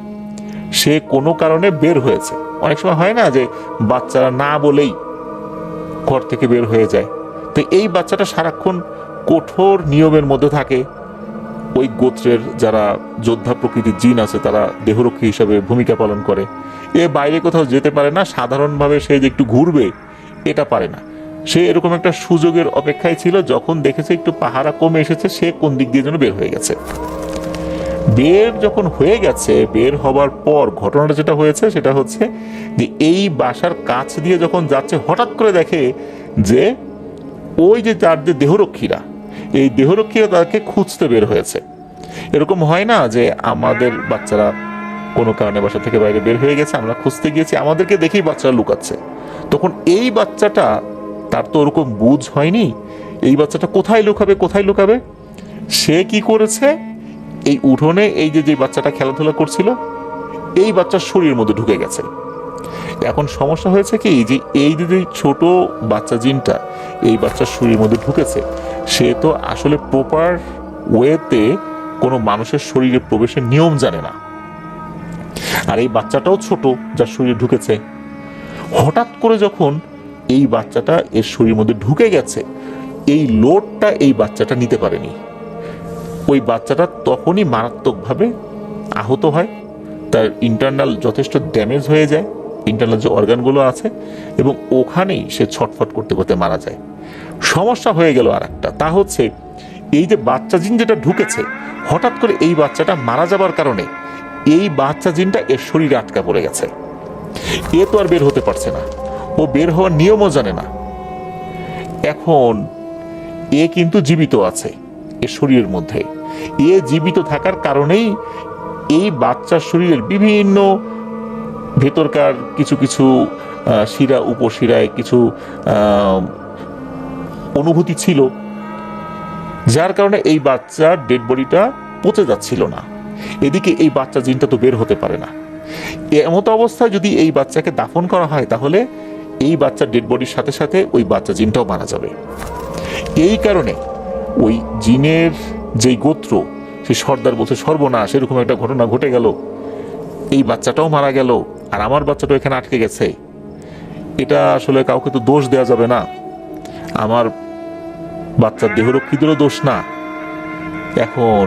সে কোনো কারণে বের হয়েছে। অনেক সময় হয় না যে বাচ্চারা না বলেই ঘর থেকে বের হয়ে যায়, তো এই বাচ্চাটা সারাক্ষণ কঠোর নিয়মের মধ্যে থাকে। ওই গোত্রের যারা যোদ্ধা প্রকৃতির জিন আছে তারা দেহরক্ষী হিসাবে ভূমিকা পালন করে। এ বাইরে কোথাও যেতে পারে না, সাধারণভাবে সে যে একটু ঘুরবে এটা পারে না। সে এরকম একটা সুযোগের অপেক্ষায় ছিল, যখন দেখেছে একটু পাহারা কমে এসেছে, সে কোন দিক দিয়ে যেন বের হয়ে গেছে। বের যখন হয়ে গেছে, বের হবার পর ঘটনাটা যেটা হয়েছে সেটা হচ্ছে যে এই বাসার কাছ দিয়ে যখন যাচ্ছে, হঠাৎ করে দেখে যে ওই যে তার যে দেহরক্ষীরা, এই দেহরক্ষীরা তাকে খুঁজতে বের হয়েছে। এরকম হয় না যে আমাদের বাচ্চারা কোনো কারণে বাসা থেকে বাইরে বের হয়ে গেছে, আমরা খুঁজতে গিয়েছি, আমাদেরকে দেখেই বাচ্চারা লুকাচ্ছে। তখন এই বাচ্চাটা, তার তো ওরকম বুঝ হয়নি, এই বাচ্চাটা কোথায় লুকাবে, কোথায় লুকাবে? সে কি করেছে, এই উঠোনে এই যে বাচ্চাটা খেলাধুলা করছিল, এই বাচ্চার শরীরের মধ্যে ঢুকে গেছে। এখন সমস্যা হয়েছে কি, যে এই যে ছোট বাচ্চা জিনটা এই বাচ্চার শরীরের মধ্যে ঢুকেছে, সে তো আসলে প্রপার ওয়েতে কোনো মানুষের শরীরে প্রবেশের নিয়ম জানে না। আর এই বাচ্চাটাও ছোট, যার শরীরে ঢুকেছে। হঠাৎ করে যখন এই বাচ্চাটা এর শরীরের মধ্যে ঢুকে গেছে, এই লোডটা এই বাচ্চাটা নিতে পারেনি। ওই বাচ্চাটা তখনই মারাত্মকভাবে আহত হয়, তার ইন্টারনাল যথেষ্ট ড্যামেজ হয়ে যায়, ইন্টারনাল যে অর্গানগুলো আছে, এবং ওখানেই সে ছটফট করতে করতে মারা যায়। সমস্যা হয়ে গেল আর একটা, তা হচ্ছে এই যে বাচ্চা জিন যেটা ঢুকেছে, হঠাৎ করে এই বাচ্চাটা মারা যাবার কারণে এই বাচ্চা জিনটা এর শরীরে আটকা পড়ে গেছে। এ তো আর বের হতে পারছে না, ও বের হওয়ার নিয়মও জানে না। এখন এ কিন্তু জীবিত আছে এর শরীরের মধ্যে। এ জীবিত থাকার কারণেই এই বাচ্চার শরীরের বিভিন্ন ভেতরকার কিছু কিছু শিরা উপশিরায় কিছু অনুভূতি ছিল, যার কারণে এই বাচ্চার ডেড বডিটা পচে যাচ্ছিল না। এদিকে এই বাচ্চা জিনটা তো বের হতে পারে না। এমত অবস্থায় যদি এই বাচ্চাকে দাফন করা হয়, তাহলে এই বাচ্চার ডেড বডির সাথে সাথে ওই বাচ্চা জিনটাও মারা যাবে। এই কারণে ওই জিনের যেই গোত্র, সেই সর্দার বলছে, সর্বনাশ, এরকম একটা ঘটনা ঘটে গেল, এই বাচ্চাটাও মারা গেল, আর আমার বাচ্চাটাও এখানে আটকে গেছে। এটা আসলে কাউকে তো দোষ দেওয়া যাবে না, আমার বাচ্চার দেহরক্ষীদেরও দোষ না। এখন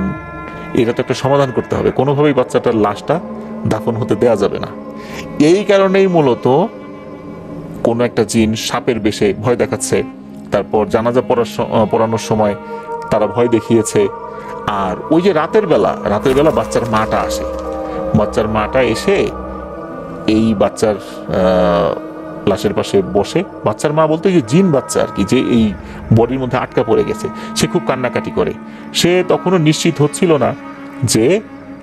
এটা তো একটা সমাধান করতে হবে, কোনোভাবেই বাচ্চাটার লাশটা দাফন হতে দেওয়া যাবে না। এই কারণেই মূলত কোনো একটা জিন সাপের বেশে ভয় দেখাচ্ছে, তারপর জানাজা পড়ানোর সময় তারা ভয় দেখিয়েছে। আর ওই যে রাতের বেলা বাচ্চার মাটা আসে, বাচ্চার মাটা এসে এই বাচ্চার লাশের পাশে বসে, বাচ্চার মা বলতে যে জিন বাচ্চা আর কি, যে এই বডির মধ্যে আটকা পড়ে গেছে, সে খুব কান্নাকাটি করে। সে তখনও নিশ্চিত হচ্ছিল না যে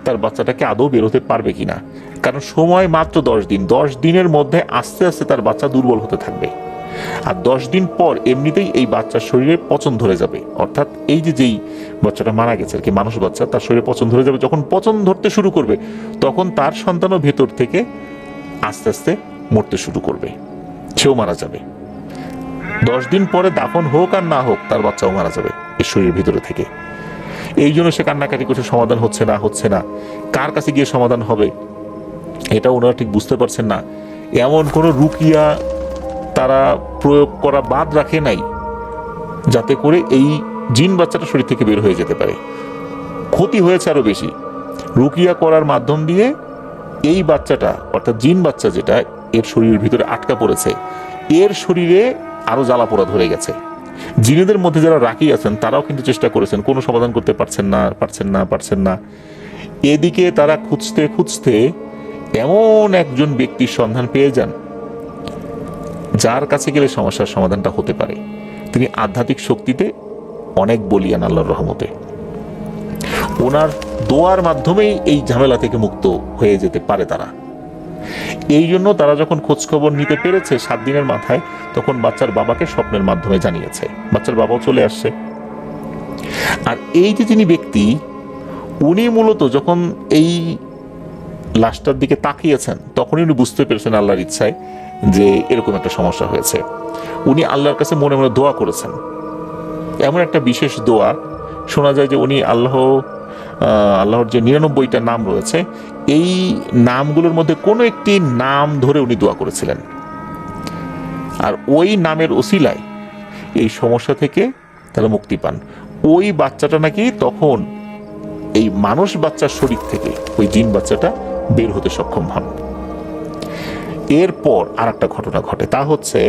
তার বাচ্চাটাকে আদৌ বেরোতে পারবে কিনা, কারণ সময় মাত্র 10 দিন। 10 দিনের মধ্যে আস্তে আস্তে তার বাচ্চা দুর্বল হতে থাকবে, আর 10 দিন পর এমনিতেই এই বাচ্চার শরীরে পচন ধরে যাবে। অর্থাৎ এই যেই বাচ্চাটা মারা গেছে আর কি, মানুষ বাচ্চা, তার শরীরে পচন ধরে যাবে। যখন পচন ধরতে শুরু করবে, তখন তার সন্তানও ভেতর থেকে আস্তে আস্তে মরতে শুরু করবে, সেও মারা যাবে। 10 দিন পরে দাফন হোক আর না হোক, তার বাচ্চাও মারা যাবে এর শরীরের ভিতরে থেকে। এই জন্য সে কান্নাকাটি করছে, সমাধান হচ্ছে না। কার কাছে গিয়ে সমাধান হবে এটা ওনারা ঠিক বুঝতে পারছেন না। এমন কোনো রুকিয়া তারা প্রয়োগ করা বাদ রাখে নাই যাতে করে এই জিন বাচ্চাটা শরীর থেকে বের হয়ে যেতে পারে। ক্ষতি হয়েছে আরো বেশি। রুকিয়া করার মাধ্যম দিয়ে এই বাচ্চাটা, অর্থাৎ জিন বাচ্চা যেটা এর শরীরের ভিতরে আটকা পড়েছে, এর শরীরে আরো জ্বালা পোড়া ধরে গেছে। জিনেদের মধ্যে যারা রাখি আছেন তারাও কিন্তু চেষ্টা করেছেন, কোনো সমাধান করতে পারছেন না। এদিকে তারা খুঁজতে এমন একজন ব্যক্তির সন্ধান পেয়ে যান, যার কাছে গেলে সমস্যার সমাধানটা হতে পারে। তিনি আধ্যাত্মিক শক্তিতে অনেক বলিয়ান, আল্লাহর রহমতে। ওনার দোয়ার মাধ্যমেই এই ঝামেলা থেকে মুক্ত হয়ে যেতে পারে তারা। এই জন্য তারা যখন খোঁজখবর নিতে পেরেছে 7 দিনের মাথায়, তখন বাচ্চার বাবাকে স্বপ্নের মাধ্যমে জানিয়েছে। বাচ্চার বাবাও চলে আসছে। আর এই যে যিনি ব্যক্তি, উনি মূলত যখন এই লাশটার দিকে তাকিয়েছেন, তখনই উনি বুঝতে পেরেছেন আল্লাহর ইচ্ছায় যে এরকম একটা সমস্যা হয়েছে। উনি আল্লাহর কাছে মনে মনে দোয়া করেছেন। এমন একটা বিশেষ দোয়া শোনা যায় যে উনি আল্লাহর যে 99টা নাম রয়েছে, এই নামগুলোর মধ্যে কোনো একটি নাম ধরে উনি দোয়া করেছিলেন। আর ওই নামের ওসিলায় এই সমস্যা থেকে তারা মুক্তি পান। ওই বাচ্চাটা নাকি তখন এই মানুষ বাচ্চার শরীর থেকে ওই জিন বাচ্চাটা বের হতে সক্ষম হন। এরপর আর একটা ঘটনা ঘটে, তা হচ্ছে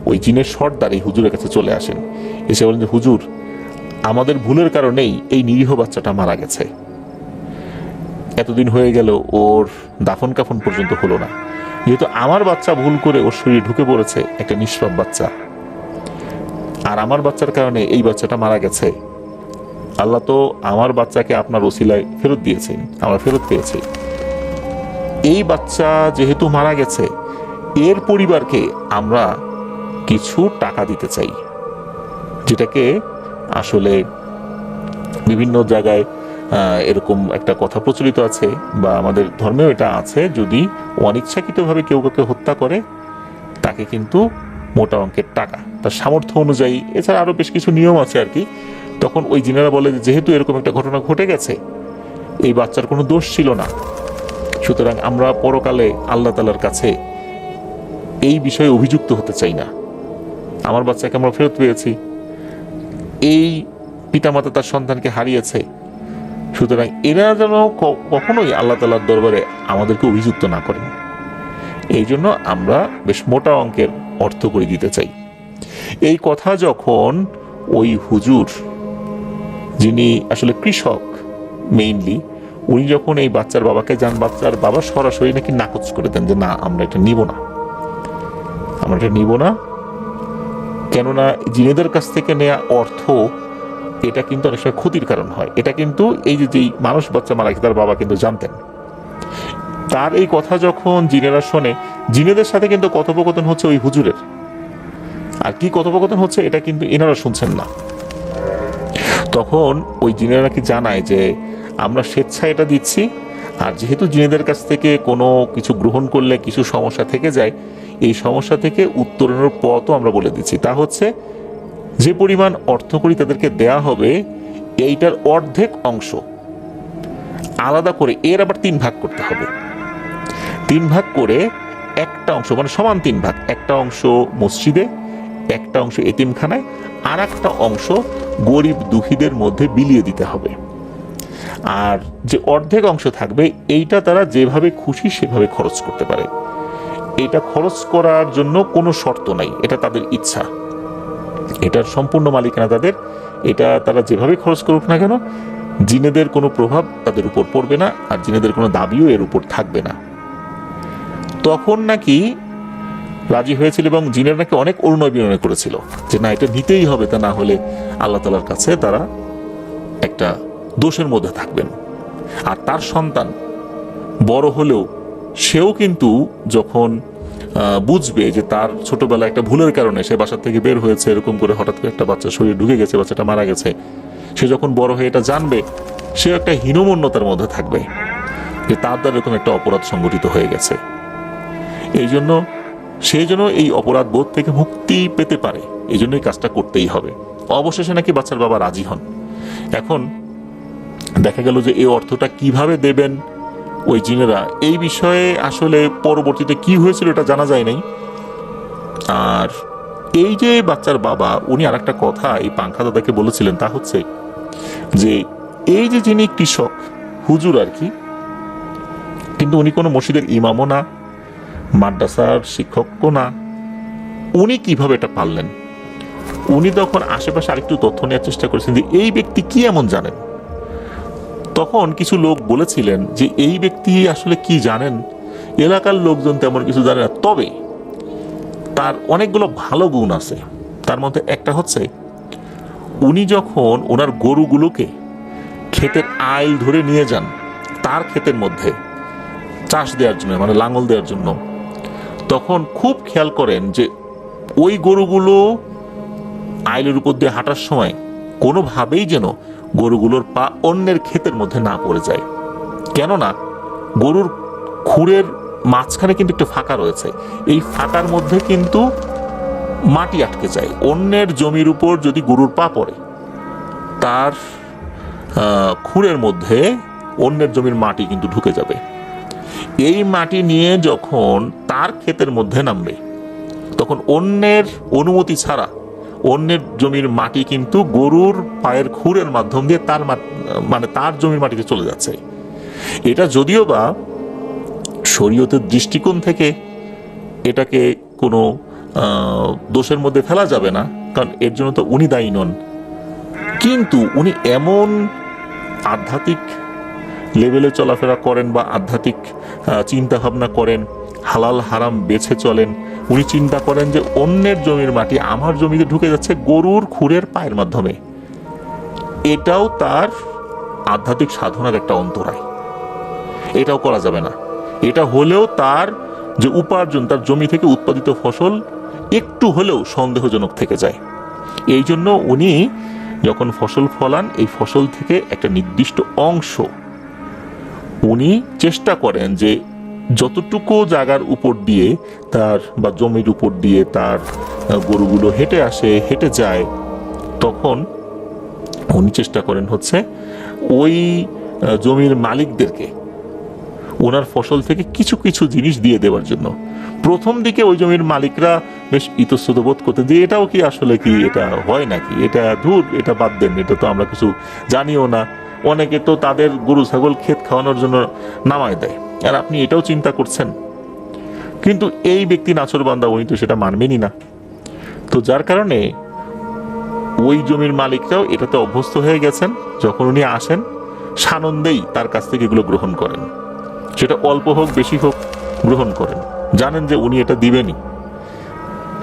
ওই জিনের সর্দার এই হুজুরের কাছে চলে আসেন, এসে বলেন যে হুজুর, আমাদের ভুলের কারণেই এই নিরীহ বাচ্চাটা মারা গেছে। এতদিন হয়ে গেল, ওর দাফন কাফন পর্যন্ত হলো না। যেহেতু আমার বাচ্চা ভুল করে ওর শরীরে ঢুকে পড়েছে, একটা নিষ্পাপ বাচ্চা, আর আমার বাচ্চার কারণে এই বাচ্চাটা মারা গেছে। আল্লাহ তো আমার বাচ্চাকে আপনার ওসিলায় ফেরত দিয়েছেন, আমরা ফেরত পেয়েছি। এই বাচ্চা যেহেতু মারা গেছে, এর পরিবারকে আমরা কিছু টাকা দিতে চাই, যেটাকে আসলে বিভিন্ন জায়গায় এরকম একটা কথা প্রচলিত আছে, বা আমাদের ধর্মেও এটা আছে, যদি অনিচ্ছাকৃতভাবে কেউ কাউকে হত্যা করে, তাকে কিন্তু মোটা অঙ্কের টাকা, তার সামর্থ্য অনুযায়ী, এছাড়া আরো বেশ কিছু নিয়ম আছে আর কি। তখন ওই জিনেরা বলে যে যেহেতু এরকম একটা ঘটনা ঘটে গেছে, এই বাচ্চার কোনো দোষ ছিল না, সুতরাং আমরা পরকালে আল্লাহ তাআলার কাছে এই বিষয়ে অভিযুক্ত হতে চাই না। আমার বাচ্চাকে আমরা ফেরত পেয়েছি, এই পিতামাতা তার সন্তানকে হারিয়েছে, সুতরাং এরা যেন কখনোই আল্লাহ তাআলার দরবারে আমাদেরকে অভিযুক্ত না করেন। এই জন্য আমরা বেশ মোটা অঙ্কের অর্থ করে দিতে চাই। এই কথা যখন ওই হুজুর, যিনি আসলে কৃষক মেইনলি, উনি যখন এই বাচ্চার বাবাকে যান, বাচ্চার বাবা সরাসরি নাকি নাকচ করে দেন যে না, আমরা এটা নিব না, আমরা এটা নিব না। কেননা জিনেদের কাছ থেকে নেওয়া অর্থ, এটা কিন্তু অনেক সময় ক্ষতির কারণ হয়। এটা কিন্তু এই যে মানুষ বাচ্চা মারা গেছে, তার বাবা কিন্তু জানতেন। তার এই কথা যখন জিনেরা শোনে, জিনেদের সাথে কিন্তু কথোপকথন হচ্ছে ওই হুজুরের, আর কি কথোপকথন হচ্ছে এটা কিন্তু এনারা শুনছেন না। তখন ওই জিনেরা নাকি জানায় যে আমরা স্বেচ্ছায় এটা দিচ্ছি, আর যেহেতু জিনেদের কাছ থেকে কোনো কিছু গ্রহণ করলে কিছু সমস্যা থেকে যায়, এই সমস্যা থেকে উত্তরণের পথও আমরা বলে দিচ্ছি। তা হচ্ছে যে পরিমাণ অর্থকড়ি তাদেরকে দেয়া হবে, এইটার অর্ধেক অংশ আলাদা করে এর আবার 3 ভাগ করতে হবে। 3 ভাগ করে একটা অংশ, মানে সমান 3 ভাগ, একটা অংশ মসজিদে, একটা অংশ এতিমখানায়, আর একটা অংশ গরিব দুঃখীদের মধ্যে বিলিয়ে দিতে হবে। আর যে অর্ধেক অংশ থাকবে, এইটা তারা যেভাবে খুশি সেভাবে খরচ করতে পারে। এটা খরচ করার জন্য কোনো শর্ত নাই, এটা তাদের ইচ্ছা, এটার সম্পূর্ণ মালিকানা তাদের। এটা তারা যেভাবে খরচ করুক না কেন, জিনেদের কোনো প্রভাব তাদের উপর পড়বে না, আর জিনেদের কোনো দাবিও এর উপর থাকবে না। তখন নাকি রাজি হয়েছিল, এবং জিনের নাকি অনেক অনুনয় বিনয় করেছিল যে না, এটা নিতেই হবে, তা না হলে আল্লাহ তাআলার কাছে তারা একটা দোষের মধ্যে থাকবেন। আর তার সন্তান বড় হলেও সেও কিন্তু যখন বুঝবে যে তার ছোটবেলায় একটা ভুলের কারণে সে বাসা থেকে বের হয়েছে, এরকম করে হঠাৎ করে একটা বাচ্চা শরীরে ঢুকে গেছে, বাচ্চাটা মারা গেছে, সে যখন বড় হয়ে এটা জানবে, সে একটা হীনমন্যতার মধ্যে থাকবে যে তার দ্বারা এরকম একটা অপরাধ সংগঠিত হয়ে গেছে। এই জন্য সে যেন এই অপরাধ বোধ থেকে মুক্তি পেতে পারে, এই জন্য এই কাজটা করতেই হবে। অবশেষে নাকি বাচ্চার বাবা রাজি হন। এখন দেখা গেল যে এই অর্থটা কিভাবে দেবেন ওই জিনেরা, এই বিষয়ে আসলে পরবর্তীতে কি হয়েছিল এটা জানা যায় নাই। আর এই যে বাচ্চার বাবা, উনি আর একটা কথা এই পাংখা দাদাকে বলেছিলেন, তা হচ্ছে যে এই যে যিনি কৃষক হুজুর আর কি, কিন্তু উনি কোনো মসজিদের ইমামও না, মাদ্রাসার শিক্ষকও না, উনি কিভাবে এটা পারলেন? উনি তখন আশেপাশে আরেকটু তথ্য নেওয়ার চেষ্টা করেছেন যে এই ব্যক্তি কি এমন জানেন। তখন কিছু লোক বলেছিলেন যে এই ব্যক্তি আসলে কি জানেন, এলাকার লোকজন তেমন কিছু জানে না, তবে তার অনেকগুলো ভালো গুণ আছে। তার মধ্যে একটা হচ্ছে, উনি যখন ওনার গরুগুলোকে ক্ষেতের আইল ধরে নিয়ে যান, তার ক্ষেতের মধ্যে চাষ দেওয়ার জন্য, মানে লাঙল দেওয়ার জন্য, তখন খুব খেয়াল করেন যে ওই গরুগুলো আইলের উপর দিয়ে হাঁটার সময় কোনোভাবেই যেন গরুগুলোর পা অন্যের ক্ষেতের মধ্যে না পড়ে যায়। কেননা গরুর খুরের মাঝখানে কিন্তু একটা ফাঁকা রয়েছে, এই ফাঁকার মধ্যে কিন্তু মাটি আটকে যায়। অন্যের জমির উপর যদি গরুর পা পড়ে, তার খুরের মধ্যে অন্যের জমির মাটি কিন্তু ঢুকে যাবে। এই মাটি নিয়ে যখন তার ক্ষেতের মধ্যে নামবে, তখন অন্যের অনুমতি ছাড়া অন্যের জমির মাটি কিন্তু গরুর পায়ের খুরের মাধ্যম দিয়ে তার জমির মাটিতে চলে যাচ্ছে। এটা যদিও বা শরীয়তের দৃষ্টিকোণ থেকে এটাকে কোনো দোষের মধ্যে ফেলা যাবে না, কারণ এর জন্য তো উনি দায়ী নন। কিন্তু উনি এমন আধ্যাত্মিক লেভেলে চলাফেরা করেন বা আধ্যাত্মিক চিন্তা ভাবনা করেন, হালাল হারাম বেছে চলেন। উনি চিন্তা করেন যে অন্যের জমির মাটি আমার জমিতে ঢুকে যাচ্ছে গরুর খুরের পায়ের মাধ্যমে। এটাও তার আধ্যাত্মিক সাধনার একটা অন্তরায়, এটাও করা যাবে না। এটা হলেও তার যে উপার্জন, তার জমি থেকে উৎপাদিত ফসল একটু হলেও সন্দেহজনক থেকে যায়। এই জন্য উনি যখন ফসল ফলান, এই ফসল থেকে একটা নির্দিষ্ট অংশ উনি চেষ্টা করেন যে যতটুকু জায়গার উপর দিয়ে তার বা জমির উপর দিয়ে তার গরুগুলো হেঁটে যায়, তখন উনি চেষ্টা করেন হচ্ছে ওই জমির মালিকদেরকে ওনার ফসল থেকে কিছু কিছু জিনিস দিয়ে দেওয়ার জন্য। প্রথম দিকে ওই জমির মালিকরা বেশ ইতস্তত বোধ করতেন যে এটাও কি আসলে কি, এটা হয় নাকি, এটা ধুর, এটা বাদ দেন, এটা তো আমরা কিছু জানিও না। অনেকে তো তাদের গরু ছাগল ক্ষেত খাওয়ানোর জন্য নামায় দেয়, আর আপনি এটাও চিন্তা করছেন। কিন্তু এই ব্যক্তি নাছোড়বান্দা, উনি তো সেটা মানবেনই না। তো যার কারণে ওই জমির মালিকরাও এটাতে অভ্যস্ত হয়ে গেছেন। যখন উনি আসেন, সানন্দেই তার কাছ থেকে এগুলো গ্রহণ করেন, সেটা অল্প হোক বেশি হোক গ্রহণ করেন, জানেন যে উনি এটা দিবেনই।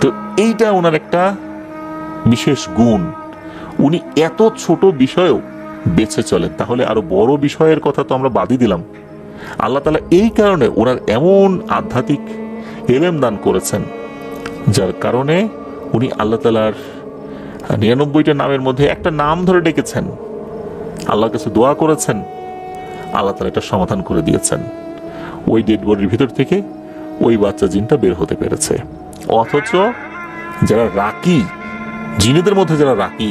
তো এইটা ওনার একটা বিশেষ গুণ। উনি এত ছোট বিষয়েও বেঁচে চলেন, তাহলে আরো বড় বিষয়ের কথা তো আমরা বাদই দিলাম। আল্লাহ তাআলা এই কারণে ওনার এমন আধ্যাত্মিক এলেম দান করেছেন, যার কারণে উনি আল্লাহ তাআলার 99টা নামের মধ্যে একটা নাম ধরে ডেকেছেন, আল্লাহর কাছে দোয়া করেছেন, আল্লাহ তাআলা এটা সমাধান করে দিয়েছেন। ওই ডেড বডির ভিতর থেকে ওই বাচ্চা জিনটা বের হতে পেরেছে। অথচ যারা রাকি, জিনেদের মধ্যে যারা রাকি,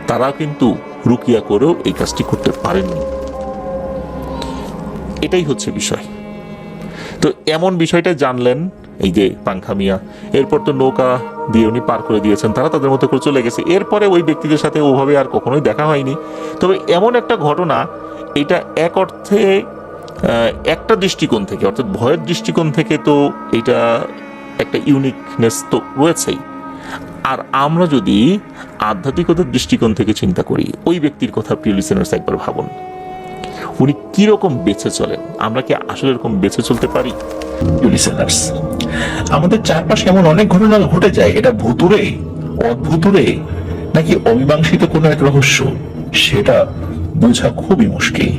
তারা কিন্তু রুকিয়া করেও এই কাজটি করতে পারেননি। এটাই হচ্ছে বিষয়। তো এমন বিষয়টা জানলেন এই যে পাংখা মিয়া। এরপর তো নৌকা দিয়ে উনি পার করে দিয়েছেন, তারা তাদের মতো করে চলে গেছে। এরপরে ওই ব্যক্তিদের সাথে ওভাবে আর কখনোই দেখা হয়নি। তবে এমন একটা ঘটনা, এটা এক অর্থে একটা দৃষ্টিকোণ থেকে, অর্থাৎ ভয়ের দৃষ্টিকোণ থেকে তো এটা একটা ইউনিকনেস তো রয়েছেই। আর আমরা যদি আধ্যাত্মিকতার দৃষ্টিকোণ থেকে চিন্তা করি, ওই ব্যক্তির কথা প্রিয় লিসেনার্স একবার ভাবুন, উনি কিরকম বেঁচে চলেন। আমরা কি আসলে এরকম বেঁচে চলতে পারি? লিসেনার্স, আমাদের চারপাশে এমন অনেক ঘটনা ঘটে যায়, এটা ভুতুরে, অদ্ভুতুরে নাকি অমীমাংসিত কোনো এক রহস্য, সেটা বোঝা খুবই মুশকিল।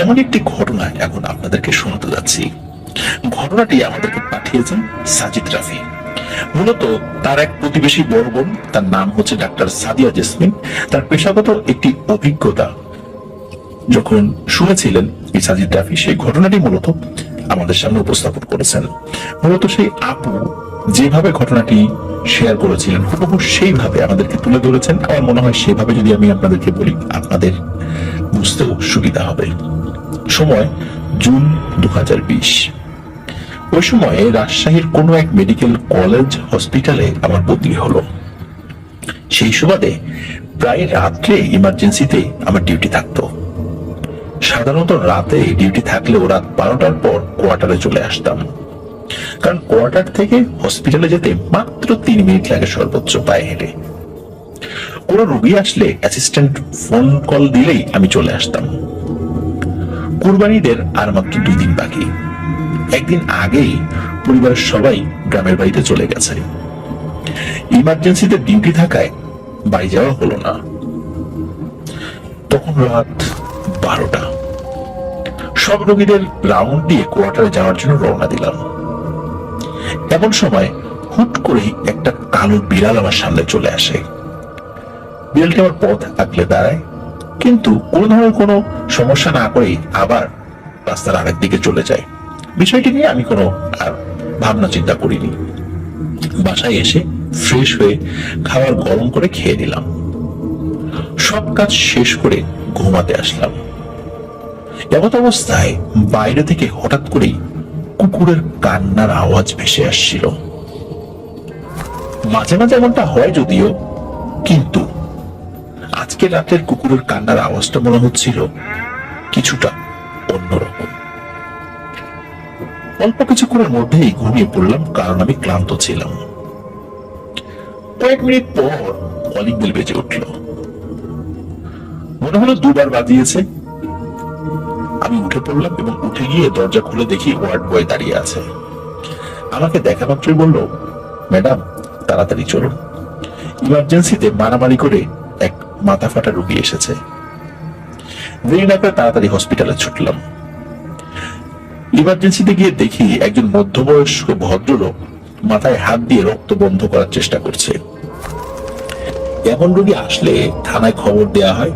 এমন একটি ঘটনা এখন আপনাদেরকে শোনাতে যাচ্ছি। ঘটনাটি আমাদেরকে পাঠিয়েছেন সাজিদ রাফি। মূলত তার এক প্রতিবেশী বড় বোন, তার নাম হচ্ছে ডাক্তার সাদিয়া জেসমিন, তার পেশাগত একটি অভিজ্ঞতা যখন শুনেছিলেন, এই সাজিদ রাফি সেই ঘটনাটি মূলত আমাদের সামনে উপস্থাপন করেছেন। মূলত সেই আপু যেভাবে ঘটনাটি শেয়ার করেছিলেন, হুবহু সেইভাবে আমাদেরকে তুলে ধরেছেন। আমার মনে হয় সেভাবে যদি আমি আপনাদেরকে বলি, আপনাদের বুঝতেও সুবিধা হবে। সময় জুন 2020। ওই সময়ে রাজশাহীর কোনো এক মেডিকেল কলেজ হসপিটালে আমার বদলি হলো। সেই সুবাদে প্রায় রাত্রে ইমার্জেন্সিতে আমার ডিউটি থাকতো। সাধারণত রাতে ডিউটি থাকলেও রাত 12টার পর কোয়ার্টারে চলে আসতাম, কারণ কোয়ার্টার থেকে হসপিটালে যেতে মাত্র 3 মিনিট লাগে সর্বোচ্চ পায়ে হেঁটে। কোনো রোগী আসলে অ্যাসিস্ট্যান্ট ফোন কল দিলেই আমি চলে আসতাম। কুরবানিদের আর মাত্র 2 দিন বাকি। একদিন আগেই পরিবারের সবাই গ্রামের বাড়িতে চলে গেছে। ইমার্জেন্সিতে ডিউটি থাকায় বাড়ি যাওয়া হলো না। তখন রাত 12টা। সব রোগীদের রাউন্ড দিয়ে কোয়ার্টারে যাওয়ার জন্য রওনা দিলাম। এমন সময় হুট করেই একটা কালো বিড়াল আমার সামনে চলে আসে। বিড়ালটি আমার পথ আগলে দাঁড়ায়, কিন্তু কোনো ধরনের কোনো সমস্যা না করেই আবার রাস্তার আরেক দিকে চলে যায়। বিষয়টি নিয়ে আমি কোনো আর ভাবনা চিন্তা করিনি। বাসায় এসে ফ্রেশ হয়ে খাবার গরম করে খেয়ে নিলাম। সব কাজ শেষ করে ঘুমাতে আসলাম। এমত অবস্থায় বাইরে থেকে হঠাৎ করেই কুকুরের কান্নার আওয়াজ ভেসে আসছিল। মাঝে মাঝে এমনটা হয় যদিও, কিন্তু আজকে রাতের কুকুরের কান্নার আওয়াজটা মনে হচ্ছিল কিছুটা অন্যরকম। অল্প কিছুক্ষণের মধ্যেই ঘুমিয়ে পড়লাম, কারণ আমি ক্লান্ত ছিলাম। কয়েক মিনিট পর কলিং বেল বেজে উঠল। মনে হলো দুবার বাজিয়েছে। আমি উঠে পড়লাম এবং উঠে গিয়ে দরজা খুলে দেখি ওয়ার্ড বয় দাঁড়িয়ে আছে। আমাকে দেখা মাত্রই বলল, ম্যাডাম তাড়াতাড়ি চলুন, ইমার্জেন্সিতে মারামারি করে এক মাথা ফাটা রোগী এসেছে। দেরি না করে তাড়াতাড়ি হসপিটালে ছুটলাম। ইমার্জেন্সিতে গিয়ে দেখি একজন মধ্যবয়স্ক ভদ্রলোক মাথায় হাত দিয়ে রক্ত বন্ধ করার চেষ্টা করছে। এমন রোগী আসলে থানায় খবর দেয়া হয়,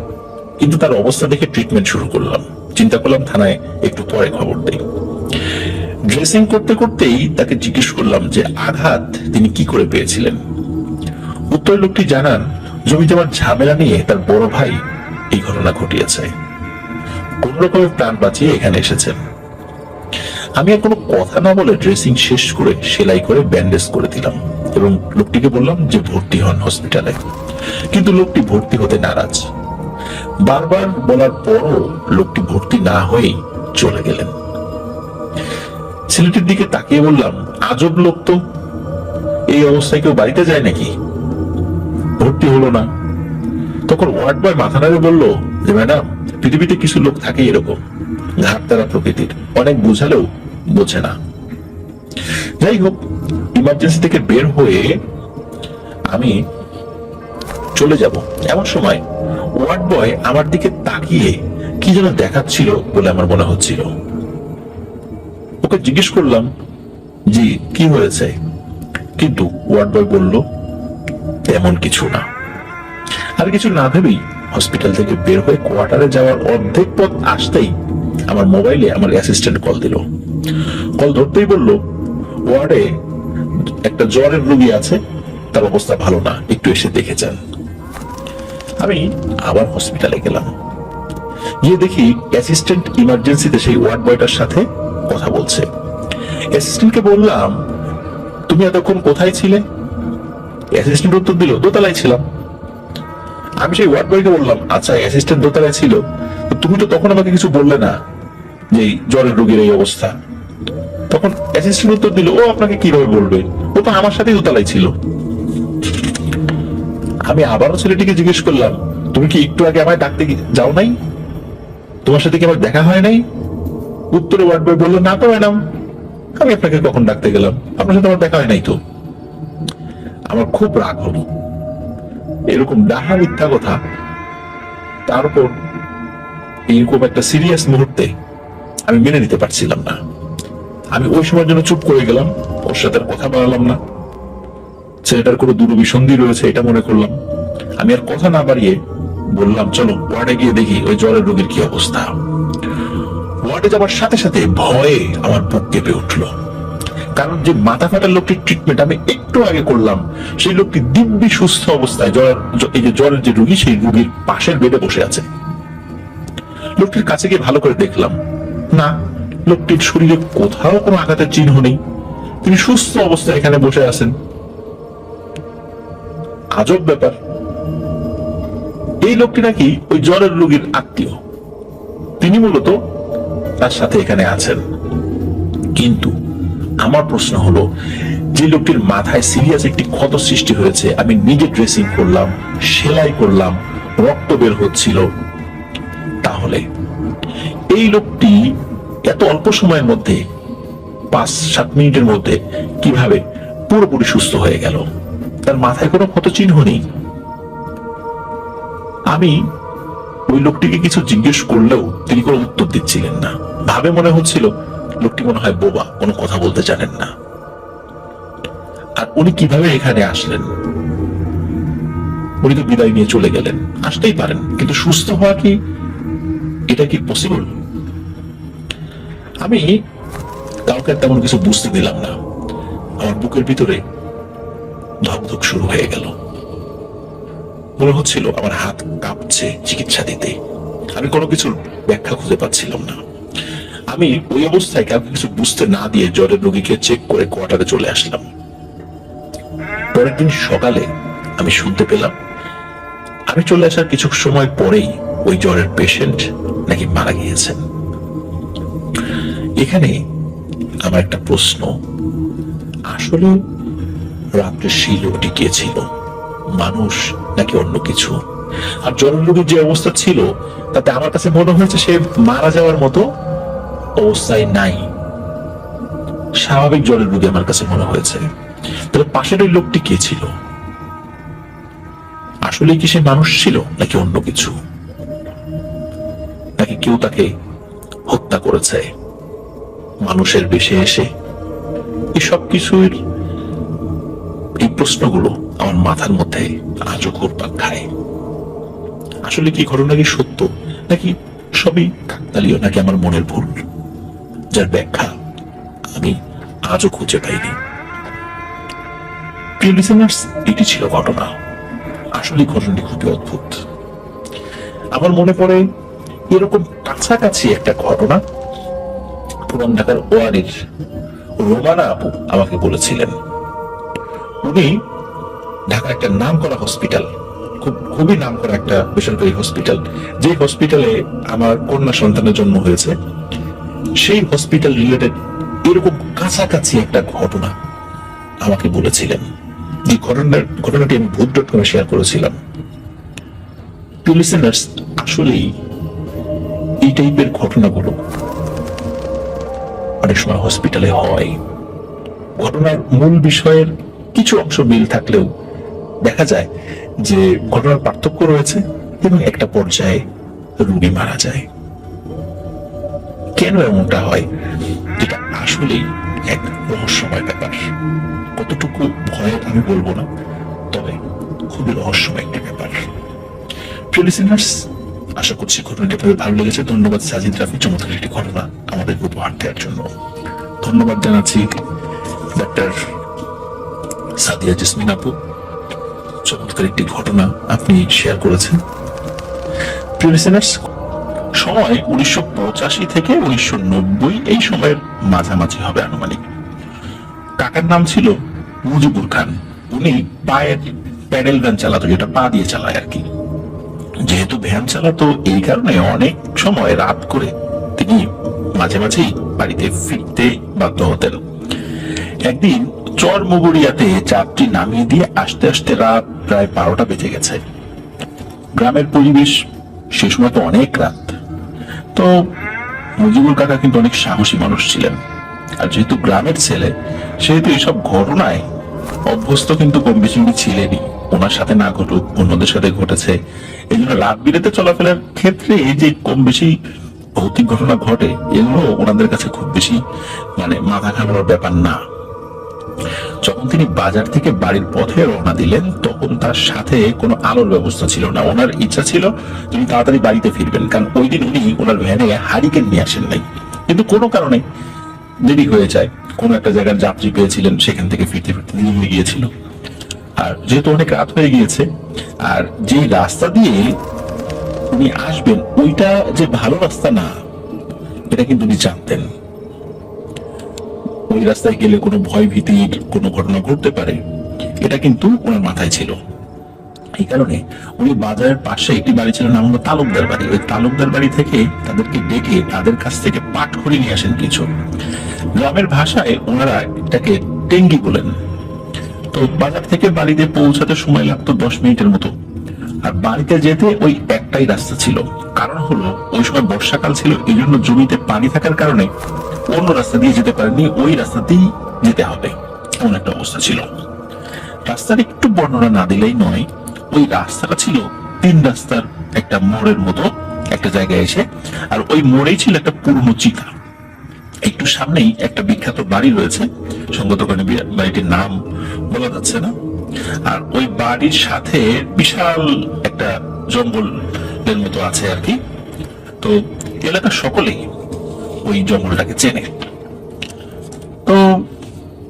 কিন্তু তার অবস্থা দেখে ট্রিটমেন্ট শুরু করলাম। চিন্তা করলাম থানায় একটু পরে খবর দেই। ড্রেসিং করতে করতেই তাকে জিজ্ঞেস করলাম যে আঘাত তিনি কি করে পেয়েছিলেন। উত্তর লোকটি জানান, জমি জমার ঝামেলা নিয়ে তার বড় ভাই এই ঘটনা ঘটিয়েছে। কোন রকমের প্রাণ বাঁচিয়ে এখানে এসেছেন। আমি আর কোনো কথা না বলে ড্রেসিং শেষ করে সেলাই করে ব্যান্ডেজ করে দিলাম এবং লোকটিকে বললাম যে ভর্তি হন হসপিটালে। কিন্তু লোকটি ভর্তি হতে নারাজ। বারবার বলার পরও লোকটি ভর্তি না হয়েই চলে গেলেন। ছেলেটির দিকে তাকিয়ে বললাম, আজব লোক তো, এই অবস্থায় কেউ বাড়িতে যায় নাকি? ভর্তি হলো না। তখন ওয়ার্ড বয় মাথা নাড়ে বলল যে ম্যাডাম, পৃথিবীতে কিছু লোক থাকে এরকম, ঘাটতারা প্রকৃতির, অনেক বুঝালেও বোঝে না। যাই হোক, ইমার্জেন্সি থেকে বের হয়ে আমি চলে যাব, এমন সময় ওয়ার্ড বয় আমার দিকে তাকিয়ে কি যেন দেখাচ্ছিল বলে আমার মনে হচ্ছিল। ওকে জিজ্ঞেস করলাম, জি কি হয়েছে? কিন্তু ওয়ার্ড বয় বলল, তেমন কিছু না। আর কিছু না ভেবেই হসপিটাল থেকে বের হয়ে কোয়ার্টারে যাওয়ার অর্ধেক পথ আসতেই আমার মোবাইলে আমার অ্যাসিস্ট্যান্ট কল দিল। কল ধরতেই বলল, ওয়ার্ডে একটা জ্বরের রোগী আছে, তার অবস্থা ভালো না, একটু এসে দেখে যান। আমি আবার হসপিটালে গেলাম। গিয়ে দেখি অ্যাসিস্ট্যান্ট ইমার্জেন্সিতে সেই ওয়ার্ড বয়টার সাথে কথা বলছে। অ্যাসিস্ট্যান্টকে বললাম, তুমি এতক্ষণ কোথায় ছিলে? অ্যাসিস্ট্যান্ট উত্তর দিল, দোতলায় ছিলাম। আমি সেই ওয়ার্ড বয়কে বললাম, আচ্ছা অ্যাসিস্ট্যান্ট দোতলায় ছিল, তুমি তো তখন আমাকে কিছু বললে না যে জ্বরের রোগীর এই অবস্থা। তখন অ্যাসিস্ট্যান্ট উত্তর দিল, ও আপনাকে কিভাবে বলবে, ও তো আমার সাথেই দোতলায় ছিল। আমি আবারও ছেলেটিকে জিজ্ঞেস করলাম, তুমি কি একটু আগে আমায় ডাকতে যাও নাই? তোমার সাথে কি আমার দেখা হয় নাই? উত্তরে ওয়ার্ড বয় বললো, না তো ম্যাডাম, আমি আপনাকে কখন ডাকতে গেলাম, আপনার সাথে আমার দেখা হয় নাই তো। আমার খুব রাগ হলো। এরকম ডাহা মিথ্যা কথা, তার উপর এইরকম একটা সিরিয়াস মুহূর্তে আমি মেনে নিতে পারছিলাম না। আমি ওই সময়ের জন্য চুপ করে গেলাম, ওর সাথে কথা বাড়ালাম না। ছেলেটার কোনো দুরভিসন্ধি রয়েছে এটা মনে করলাম। আমি আর কথা না বাড়িয়ে বললাম, চলো ওয়ার্ডে গিয়ে দেখি ওই জ্বরের রোগীর কি অবস্থা। ওয়ার্ডে যাওয়ার সাথে সাথে ভয়ে আমার বুক কেঁপে উঠলো, কারণ যে মাথা ফাটার লোকটির ট্রিটমেন্ট আমি একটু আগে করলাম, সেই লোকটি দিব্যি সুস্থ অবস্থায় এই যে জ্বরের যে রোগী, সেই রোগীর পাশের বেডে বসে আছে। লোকটির কাছে গিয়ে ভালো করে দেখলাম, না, লোকটির শরীরে কোথাও কোনো আঘাতের চিহ্ন নেই, তিনি সুস্থ অবস্থায় এখানে বসে আছেন। আজব ব্যাপার, এই লোকটি নাকি ওই জ্বরের রোগীর আত্মীয়, তিনি মূলত তার সাথে এখানে আছেন। কিন্তু আমার প্রশ্ন হলো, যে লোকটির মাথায় সিরিয়াস একটি ক্ষত সৃষ্টি হয়েছে, আমি নিজে ড্রেসিং করলাম, সেলাই করলাম, রক্ত বের হচ্ছিল, তাহলে এই লোকটি এত অল্প সময়ের মধ্যে 5-7 মিনিটের মধ্যে কিভাবে পুরোপুরি সুস্থ হয়ে গেল? তার মাথায় কোনো ক্ষত চিহ্ন নেই। আমি ওই লোকটিকে কিছু জিজ্ঞেস করলেও তিনি কোনো উত্তর দিচ্ছিলেন না। ভাবে মনে হচ্ছিল লোকটি মনে হয় বোবা, কোনো কথা বলতে জানেন না। আর উনি কিভাবে এখানে আসলেন? উনি তো বিদায় নিয়ে চলে গেলেন, আসতেই পারেন, কিন্তু সুস্থ হওয়া কি, এটা কি পসিবল? আমি কাউকে তেমন কিছু বুঝতে দিলাম না। আমার বুকের ভিতরে ধকধক শুরু হয়ে গেল। মনে হচ্ছিল আমার হাত কাঁপছে চিকিৎসা দিতে। আমি কোনো কিছুর ব্যাখ্যা খুঁজে পাচ্ছিলাম না। আমি ওই অবস্থায় কাউকে কিছু বুঝতে না দিয়ে জ্বরের রোগীকে চেক করে কোয়ার্টারে চলে আসলাম। পরের দিন সকালে আমি শুনতে পেলাম আমি চলে আসার কিছু সময় পরেই ওই জ্বরের পেশেন্ট নাকি মারা গিয়েছেন। এখানে আমার একটা প্রশ্ন, আসলে রাত্রে সেই লোকটি কে ছিল? মানুষ নাকি অন্য কিছু? আর জ্বরের রোগীর যে অবস্থা ছিল তাতে আমার কাছে মনে হয়েছে সে মারা যাওয়ার মতো অবস্থায় নাই, স্বাভাবিক জ্বরের রোগী আমার কাছে মনে হয়েছে। তবে পাশের ওই লোকটি কে ছিল? আসলে কি সে মানুষ ছিল নাকি অন্য কিছু? নাকি কেউ তাকে হত্যা করেছে মানুষের বেশে এসে? এসব কিছুর এই প্রশ্নগুলো আমার মাথার মধ্যে আজও ঘুরপাক খায়। আসলে কি ঘটনা কি সত্য, নাকি সবই কাকতালীয়, নাকি আমার মনের ভুল, যার ব্যাখ্যা আমি আজও খুঁজে পাইনি। প্রিয় লিসেনার্স, এটি ছিল ঘটনা। আসলে ঘটনাটি খুবই অদ্ভুত। আমার মনে পড়ে এরকম কাছাকাছি একটা ঘটনা পুরান ঢাকার ওয়ারির রোমানা আপু আমাকে বলেছিলেন। উনি ঢাকা একটা নামকরা হসপিটাল, খুবই নামকরা একটা বেসরকারি হসপিটাল, যে হসপিটালে আমার কন্যা সন্তানের জন্ম হয়েছে, সেই হসপিটাল রিলেটেড এরকম কাছাকাছি একটা ঘটনা আমাকে বলেছিলেন। যে ঘটনাটি আমি ভূত.com শেয়ার করেছিলাম। লিসেনার্স, আসলেই এই টাইপের ঘটনাগুলো অনেক সময় হসপিটালে হয়। ঘটনার মূল বিষয়ের কিছু অংশ মিল থাকলেও দেখা যায় যে ঘটনার পার্থক্য রয়েছে এবং একটা পর্যায়ে রোগী মারা যায়। কেন এমনটা হয়, যেটা আসলেই এক রহস্যময় ব্যাপার। কতটুকু ভয়ের আমি বলবো না, তবে খুবই রহস্যময় একটা ব্যাপার। প্রিয় লিসেনার্স, আশা করছি ঘটনাটি আপনাদের ভালো লেগেছে। ধন্যবাদ সাজিদ রাফি চমৎকার একটি ঘটনা আমাদের উপহার দেওয়ার জন্য। ধন্যবাদ জানাচ্ছি ডাক্তার সাদিয়া জেসমিন আপু, চমৎকার একটি ঘটনা আপনি শেয়ার করেছেন। প্রিয় লিসেনার্স, সময় 1985 থেকে 1990 এই সময়ের মাঝামাঝি হবে আনুমানিক। কাকার নাম ছিল মুজিবুর খান। উনি পায়ের প্যাডেল ভ্যান চালাতো, যেটা পা দিয়ে চালায় আর কি। যেহেতু ভ্যান চালাতো, এই কারণে অনেক সময় রাত করে তিনি মাঝে মাঝেই বাড়িতে ফিরতে বাধ্য হতেন। একদিন চরমুগুরিয়াতে যাত্রী নামিয়ে দিয়ে আসতে আসতে রাত প্রায় 12টা বেজে গেছে। গ্রামের পরিবেশ সে সময় তো অনেক রাত। তো মুজিবুর কাকা কিন্তু অনেক সাহসী মানুষ ছিলেন, আর যেহেতু গ্রামের ছেলে সেহেতু এইসব ঘটনায় অভ্যস্ত কিন্তু কম বেশি উনি ছিলেনই। ওনার সাথে না ঘটুক, অন্যদের সাথে ঘটেছে, এই জন্য রাত বিরেতে চলাফেরার ক্ষেত্রে এই যে কম বেশি ভৌতিক ঘটনা ঘটে, এগুলো ওনাদের কাছে খুব বেশি মাথা ঘামানোর ব্যাপার না। যখন তিনি বাজার থেকে বাড়ির পথে রওনা দিলেন, তখন তার সাথে কোনো আলোর ব্যবস্থা ছিল না। ওনার ইচ্ছা ছিল তিনি তাড়াতাড়ি বাড়িতে ফিরবেন, কারণ ওই দিন উনি ওনার ভ্যানে হারিকেন নিয়ে আসেন নাই, কিন্তু কোনো কারণে দেরি হয়ে যায়। কোনো একটা জায়গার যাত্রী পেয়েছিলেন, সেখান থেকে ফিরতে ফিরতে দেরি হয়ে গিয়েছিল। আর যেহেতু অনেক রাত হয়ে গিয়েছে, আর যে রাস্তা দিয়ে উনি আসবেন ওইটা যে ভালো রাস্তা না, এটা কিন্তু উনি জানতেন। ওই রাস্তায় গেলে কোনো ভয় ভীতির কোনো ঘটনা ঘটতে পারে, এটা কিন্তু ওনার মাথায় ছিল। এই কারণে উনি বাজারের পাশে একটি বাড়ি ছিল, নাম হলো তালুকদার বাড়ি। ওই তালুকদার বাড়ি থেকে তাদেরকে ডেকে তাদের কাছ থেকে পাট করে নিয়ে আসেন কিছু। গ্রামের ভাষায় ওনারা এটাকে টেঙ্গি বলেন। তো বাজার থেকে বাড়িতে পৌঁছাতে সময় লাগতো 10 মিনিটের মতো। আর বাড়িতে যেতে ওই একটাই রাস্তা ছিল, কারণ হলো ওই সময় বর্ষাকাল ছিল, এই জন্য জমিতে পানি থাকার কারণে অন্য রাস্তা দিয়ে যেতে পারেনি, ওই রাস্তাতেই যেতে হবে এমন একটা অবস্থা ছিল। রাস্তার একটু বর্ণনা না দিলেই নয়, ওই রাস্তাটা ছিল 3 রাস্তার একটা মোড়ের মতো একটা জায়গায় এসে, আর ওই মোড়েই ছিল একটা পুরনো চিতা। একটু সামনেই একটা বিখ্যাত বাড়ি রয়েছে, সঙ্গত কারণে বাড়িটির নাম বলা যাচ্ছে না। আর ওই বাড়ির সাথে বিশাল একটা জঙ্গলের মতো আছে আর কি। তো এলাকার সকলেই ওই জঙ্গলটাকে চেনে। তো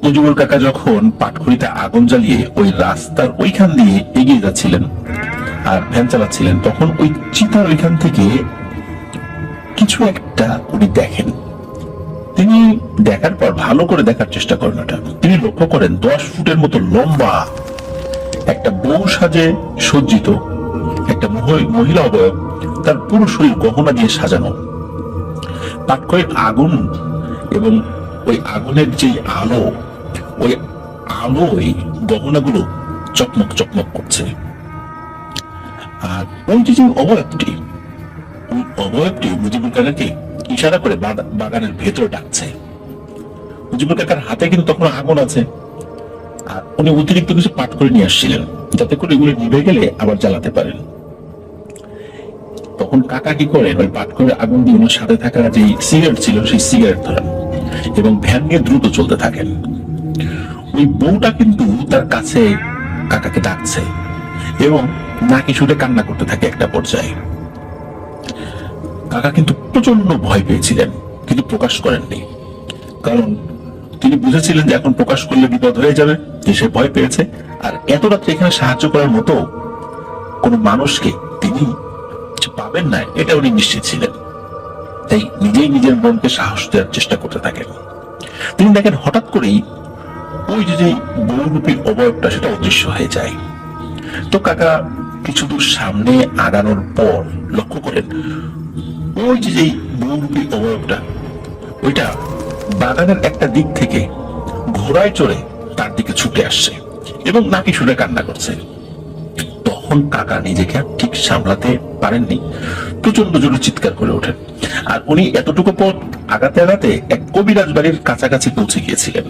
মুজিবুর কাকা যখন পাটখড়িতে আগুন জ্বালিয়ে ওই রাস্তার ওইখান দিয়ে এগিয়ে যাচ্ছিলেন আর ভ্যান চালাচ্ছিলেন, তখন ওই চিতার ওইখান থেকে কিছু একটা উনি দেখেন। তিনি দেখার পর ভালো করে দেখার চেষ্টা করেন ওটা। তিনি লক্ষ্য করেন 10 ফুটের মতো লম্বা একটা বউ সাজে সজ্জিত একটা মহিলা অবয়ব, তার পুরো শরীর গহনা দিয়ে সাজানো। পাটখড়ির আগুন এবং ওই আগুনের যে আলো, ওই আলোয় গহনাগুলো চকমক চকমক করছে। আর ওই যে অবয়বটি, ওই অবয়বটি মুজিবুর কাকাকে ইশারা করে বাগানের ভেতরে ডাকছে। মুজিবুর কাকার হাতে কিন্তু তখন আগুন আছে, আর উনি অতিরিক্ত কিছু পাট করে নিয়ে আসছিলেন যাতে করে এগুলো নিভে গেলে আবার জ্বালাতে পারেন। তখন কাকা কি করেন, ওই পাট করে আগুন দিয়ে ওনার সাথে থাকা যে সিগারেট ছিল সেই সিগারেট ধরেন এবং ভ্যান নিয়ে দ্রুত চলতে থাকেন। ওই বউটা কিন্তু তার কাছে কাকাকে ডাকছে এবং নাকি শুনে কান্না করতে থাকে একটা পর্যায়ে। কাকা কিন্তু প্রচন্ড ভয় পেয়েছিলেন, কিন্তু প্রকাশ করেননি, কারণ তিনি বুঝেছিলেন যে এখন প্রকাশ করলে বিপদ হয়ে যাবে, যে সে ভয় পেয়েছে। আর এত রাত্রে এখানে সাহায্য করার মতো কোন মানুষকে তিনি পাবেন না, এটা উনি নিশ্চিত ছিলেন। তাই নিজেই নিজের মনকে সাহস দেওয়ার চেষ্টা করতে থাকেন। তিনি দেখেন হঠাৎ করেই ওই যে বহুরূপী অবয়বটা সেটা অদৃশ্য হয়ে যায়। তো কাকা কিছু দূর সামনে আগানোর পর লক্ষ্য করেন ওই যে বহুরূপী অবয়বটা, ওইটা বাগানের একটা দিক থেকে ঘোড়ায় চড়ে তার দিকে ছুটে আসছে এবং নাকি শুনে কান্না করছে। তখন কাকা নিজেকে আর ঠিক সামলাতে পারেননি, প্রচন্ড জোরে চিৎকার করে ওঠেন। আর উনি এতটুকু পথ আগাতে আগাতে এক কবিরাজ বাড়ির কাছাকাছি পৌঁছে গিয়েছিলেন।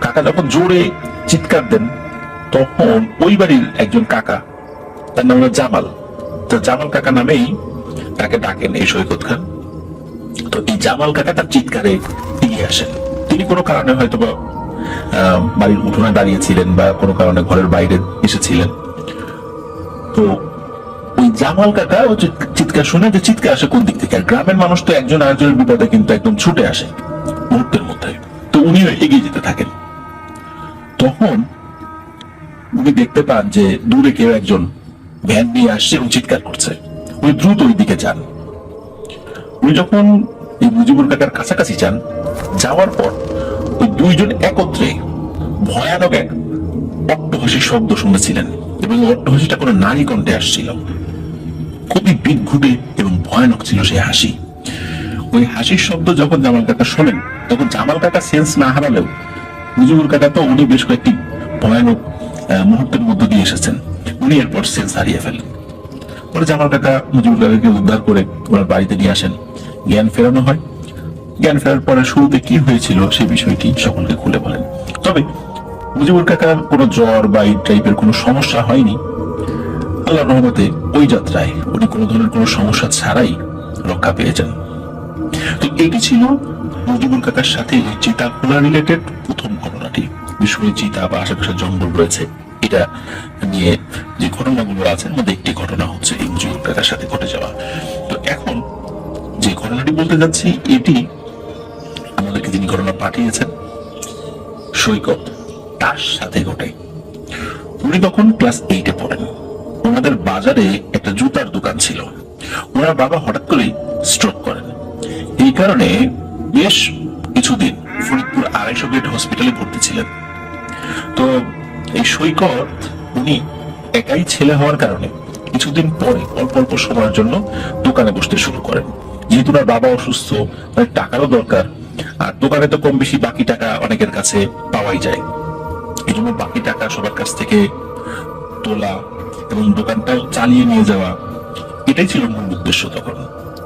কাকা যখন জোরে চিৎকার দেন, তখন ওই বাড়ির একজন কাকা, তার নাম হলো জামাল, তো জামাল কাকা নামেই তাকে ডাকেন এই সৈকত খান। তো এই জামাল কাকা তার চিৎকারে এগিয়ে আসেন। তিনি কোনো কারণে হয়তো বা বাড়ির উঠোনে দাঁড়িয়েছিলেন বা কোনো কারণে ঘরের বাইরে এসেছিলেন। তো ওই জামাল কাকা ও চিৎকার শুনে যে চিৎকার আসে কোন দিক থেকে, আর গ্রামের মানুষ তো একজন আরেকজনের বিপদে কিন্তু একদম ছুটে আসে মুহূর্তের মধ্যে। তো উনি এগিয়ে যেতে থাকেন। তখন উনি দেখতে পান যে দূরে কেউ একজন ভ্যান নিয়ে আসছে এবং চিৎকার করছে। উনি দ্রুত ওই দিকে যান। উনি যখন এই মুজিবুর কাকার কাছাকাছি যান, যাওয়ার পর ওই দুইজন একত্রে ভয়ানক এক অট্টহাসির শব্দ শুনেছিলেন এবং অট্টহাসিটা কোনো নারী কণ্ঠে আসছিল। খুবই বিদঘুটে এবং ভয়ানক ছিল সেই হাসি। ওই হাসির শব্দ যখন জামাল কাকা শোনেন, তখন জামাল কাকা সেন্স না হারালেও মুজিবুর কাকা তো উনি বেশ কয়েকটি ভয়ানক মুহূর্তের মধ্য দিয়ে এসেছেন, উনি এরপর সেন্স হারিয়ে ফেলেন। পরে জামাল কাকা মুজিবুর কাকাকে উদ্ধার করে ওনার বাড়িতে নিয়ে আসেন, জ্ঞান ফেরানো হয়। জ্ঞান ফেরার পরে শুরুতে কি হয়েছিল সেই বিষয়টি সকলকে খুলে বলেন। তবে মুজিবুর কাকার কোনো জ্বর বা এই টাইপের কোনো সমস্যা হয়নি। আল্লাহর রহমতে ওই যাত্রায় উনি কোনো ধরনের কোনো সমস্যা ছাড়াই রক্ষা পেয়ে যান। তো এটি ছিল মুজিবুর কাকার সাথে চিতাখোলা রিলেটেড প্রথম ঘটনাটি। বিশেষ করে চিতা বা আশেপাশে জঙ্গল রয়েছে এটা নিয়ে যে ঘটনাগুলো আছে, মধ্যে একটি ঘটনা হচ্ছে এই মুজিবুর কাকার সাথে ঘটে যাওয়া। তো এখন যে ঘটনাটি বলতে যাচ্ছি, এটি আমাদেরকে যিনি ঘটনা পাঠিয়েছেন সৈকত, তার সাথে ঘটে। উনি তখন ক্লাস 8-এ পড়েন। ওনাদের বাজারে একটা জুতার দোকান ছিল। ওনার বাবা হঠাৎ করে স্ট্রোক করেন। এই কারণে বেশ কিছুদিন ফরিদপুর 250 বেড হসপিটালে ভর্তি ছিলেন। তো এই সৈকত উনি একাই ছেলে হওয়ার কারণে কিছুদিন পরে অল্প অল্প সময়ের জন্য দোকানে বসতে শুরু করেন। যেহেতু ওনার বাবা অসুস্থ, তার টাকারও দরকার, আর দোকানে তো কম বেশি বাকি টাকা অনেকের কাছে পাওয়াই যায়। এই জন্য বাকি টাকা সবার কাছ থেকে তোলা এবং দোকানটাও চালিয়ে নিয়ে যাওয়া, এটাই ছিল মূল উদ্দেশ্য। তখন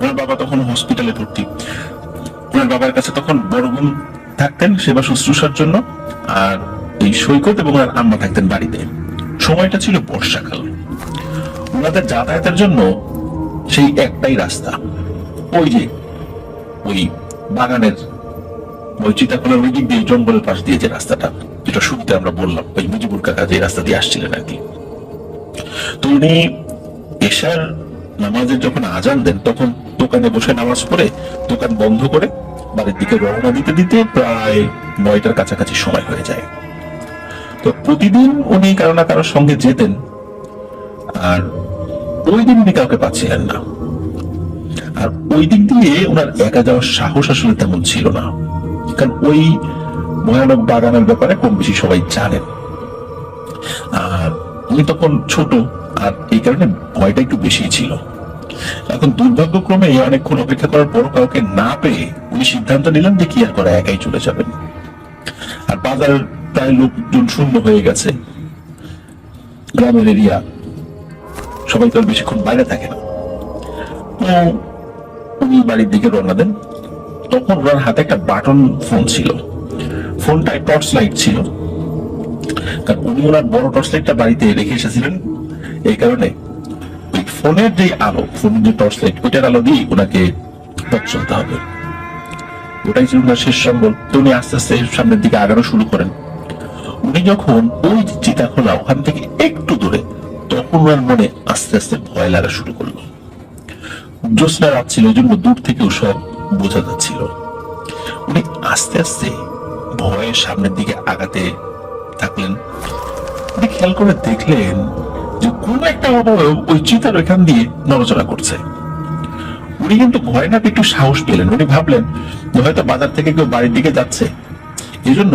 ওনার বাবা তখন হসপিটালে ভর্তি। ওনার বাবার কাছে তখন বড় বোন থাকতেন সেবা শুশ্রূষার জন্য, আর এই সৈকত এবং ওনার আম্মা থাকতেন বাড়িতে। সময়টা ছিল বর্ষাকাল। ওনাদের যাতায়াতের জন্য সেই একটাই রাস্তা, ওই যে ওই বাগানের ওই চিতাখোলার ওই দিক দিয়ে জঙ্গলের পাশ দিয়ে যে রাস্তাটা, যেটা শুনতে আমরা বললাম ওই মুজিবুর কাকা যে রাস্তা দিয়ে আসছিলেন আর কি। তো উনি এশার নামাজের যখন আজান দেন তখন দোকানে বসে নামাজ পড়ে দোকান বন্ধ করে বাড়ির দিকে রওনা দিতে দিতে প্রায় 9টার কাছাকাছি সময় হয়ে যায়। তো প্রতিদিন উনি কারো না কারোর সঙ্গে যেতেন, আর ওই দিন উনি কাউকে পাচ্ছিলেন না। আর ওই দিক দিয়ে ওনার একা যাওয়ার সাহস আসলে তেমন ছিল না, কারণ ওই ভয়ানক বাগানের ব্যাপারে কম বেশি সবাই জানেন। আর উনি তখন ছোট, আর এই কারণে ভয়টা একটু বেশি ছিল। এখন দুর্ভাগ্যক্রমে অনেকক্ষণ অপেক্ষা করার পর কাউকে না পেয়ে উনি সিদ্ধান্ত নিলেন যে কি আর করা, একাই চলে যাবেন। আর বাজার প্রায় লোকজন শূন্য হয়ে গেছে, গ্রামের এরিয়া, সবাই তো আর বেশিক্ষণ বাইরে থাকে না। তো উনি বাড়ির দিকে রওনা দেন। তখন ওনার হাতে একটা বাটন ফোন ছিল, ফোনটায় টর্চ লাইট ছিল, কারণ উনি ওনার বড় টর্চ লাইটটা বাড়িতে রেখে এসেছিলেন। এই কারণে ওই ফোনের যে আলো, ফোনের যে টর্চ লাইট, ওইটার আলো দিয়ে ওনাকে পথ চলতে হবে, ওটাই ছিল ওনার শেষ সম্বল। তো উনি আস্তে আস্তে সামনের দিকে আগানো শুরু করেন। উনি যখন ওই চিতাখোলা ওখান থেকে একটু দূরে, তখন ওনার মনে আস্তে আস্তে ভয় লাগা শুরু করলো। জ্যোৎস্না রাত ছিল, ওই জন্য দূর থেকেও সব বোঝা যাচ্ছিল। উনি আস্তে আস্তে ভয়ে সামনের দিকে আগাতে থাকলেন। উনি খেয়াল করে দেখলেন যে কোন একটা অবয়ব ওই চিতার ওইখান দিয়ে নড়াচড়া করছে। উনি কিন্তু ভয় না পেয়ে একটু সাহস পেলেন। উনি ভাবলেন যে হয়তো বাজার থেকে কেউ বাড়ির দিকে যাচ্ছে, এই জন্য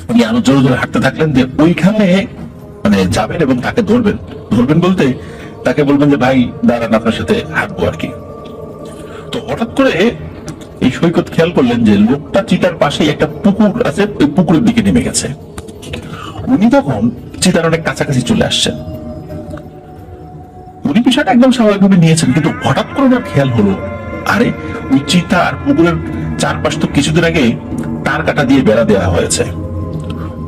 উনি আরো জোরে জোরে হাঁটতে থাকলেন যে ওইখানে মানে যাবেন এবং তাকে ধরবেন। ধরবেন বলতে তাকে বলবেন যে ভাই দাঁড়ান, আপনার সাথে হাঁটবো আর কি। তো হঠাৎ করে এই সৈকত খেয়াল করলেন যে লোকটা চিতার পাশেই একটা পুকুর আছে, ওই পুকুরের দিকে নেমে গেছে। উনি তখন চিতার অনেক কাছাকাছি চলে আসছেন। উনি বিষয়টা একদম স্বাভাবিকভাবে নিয়েছেন, কিন্তু হঠাৎ করে ওনার খেয়াল হলো, আরে ওই চিতা আর পুকুরের চারপাশ তো কিছুদিন আগে তার কাটা দিয়ে বেড়া দেওয়া হয়েছে,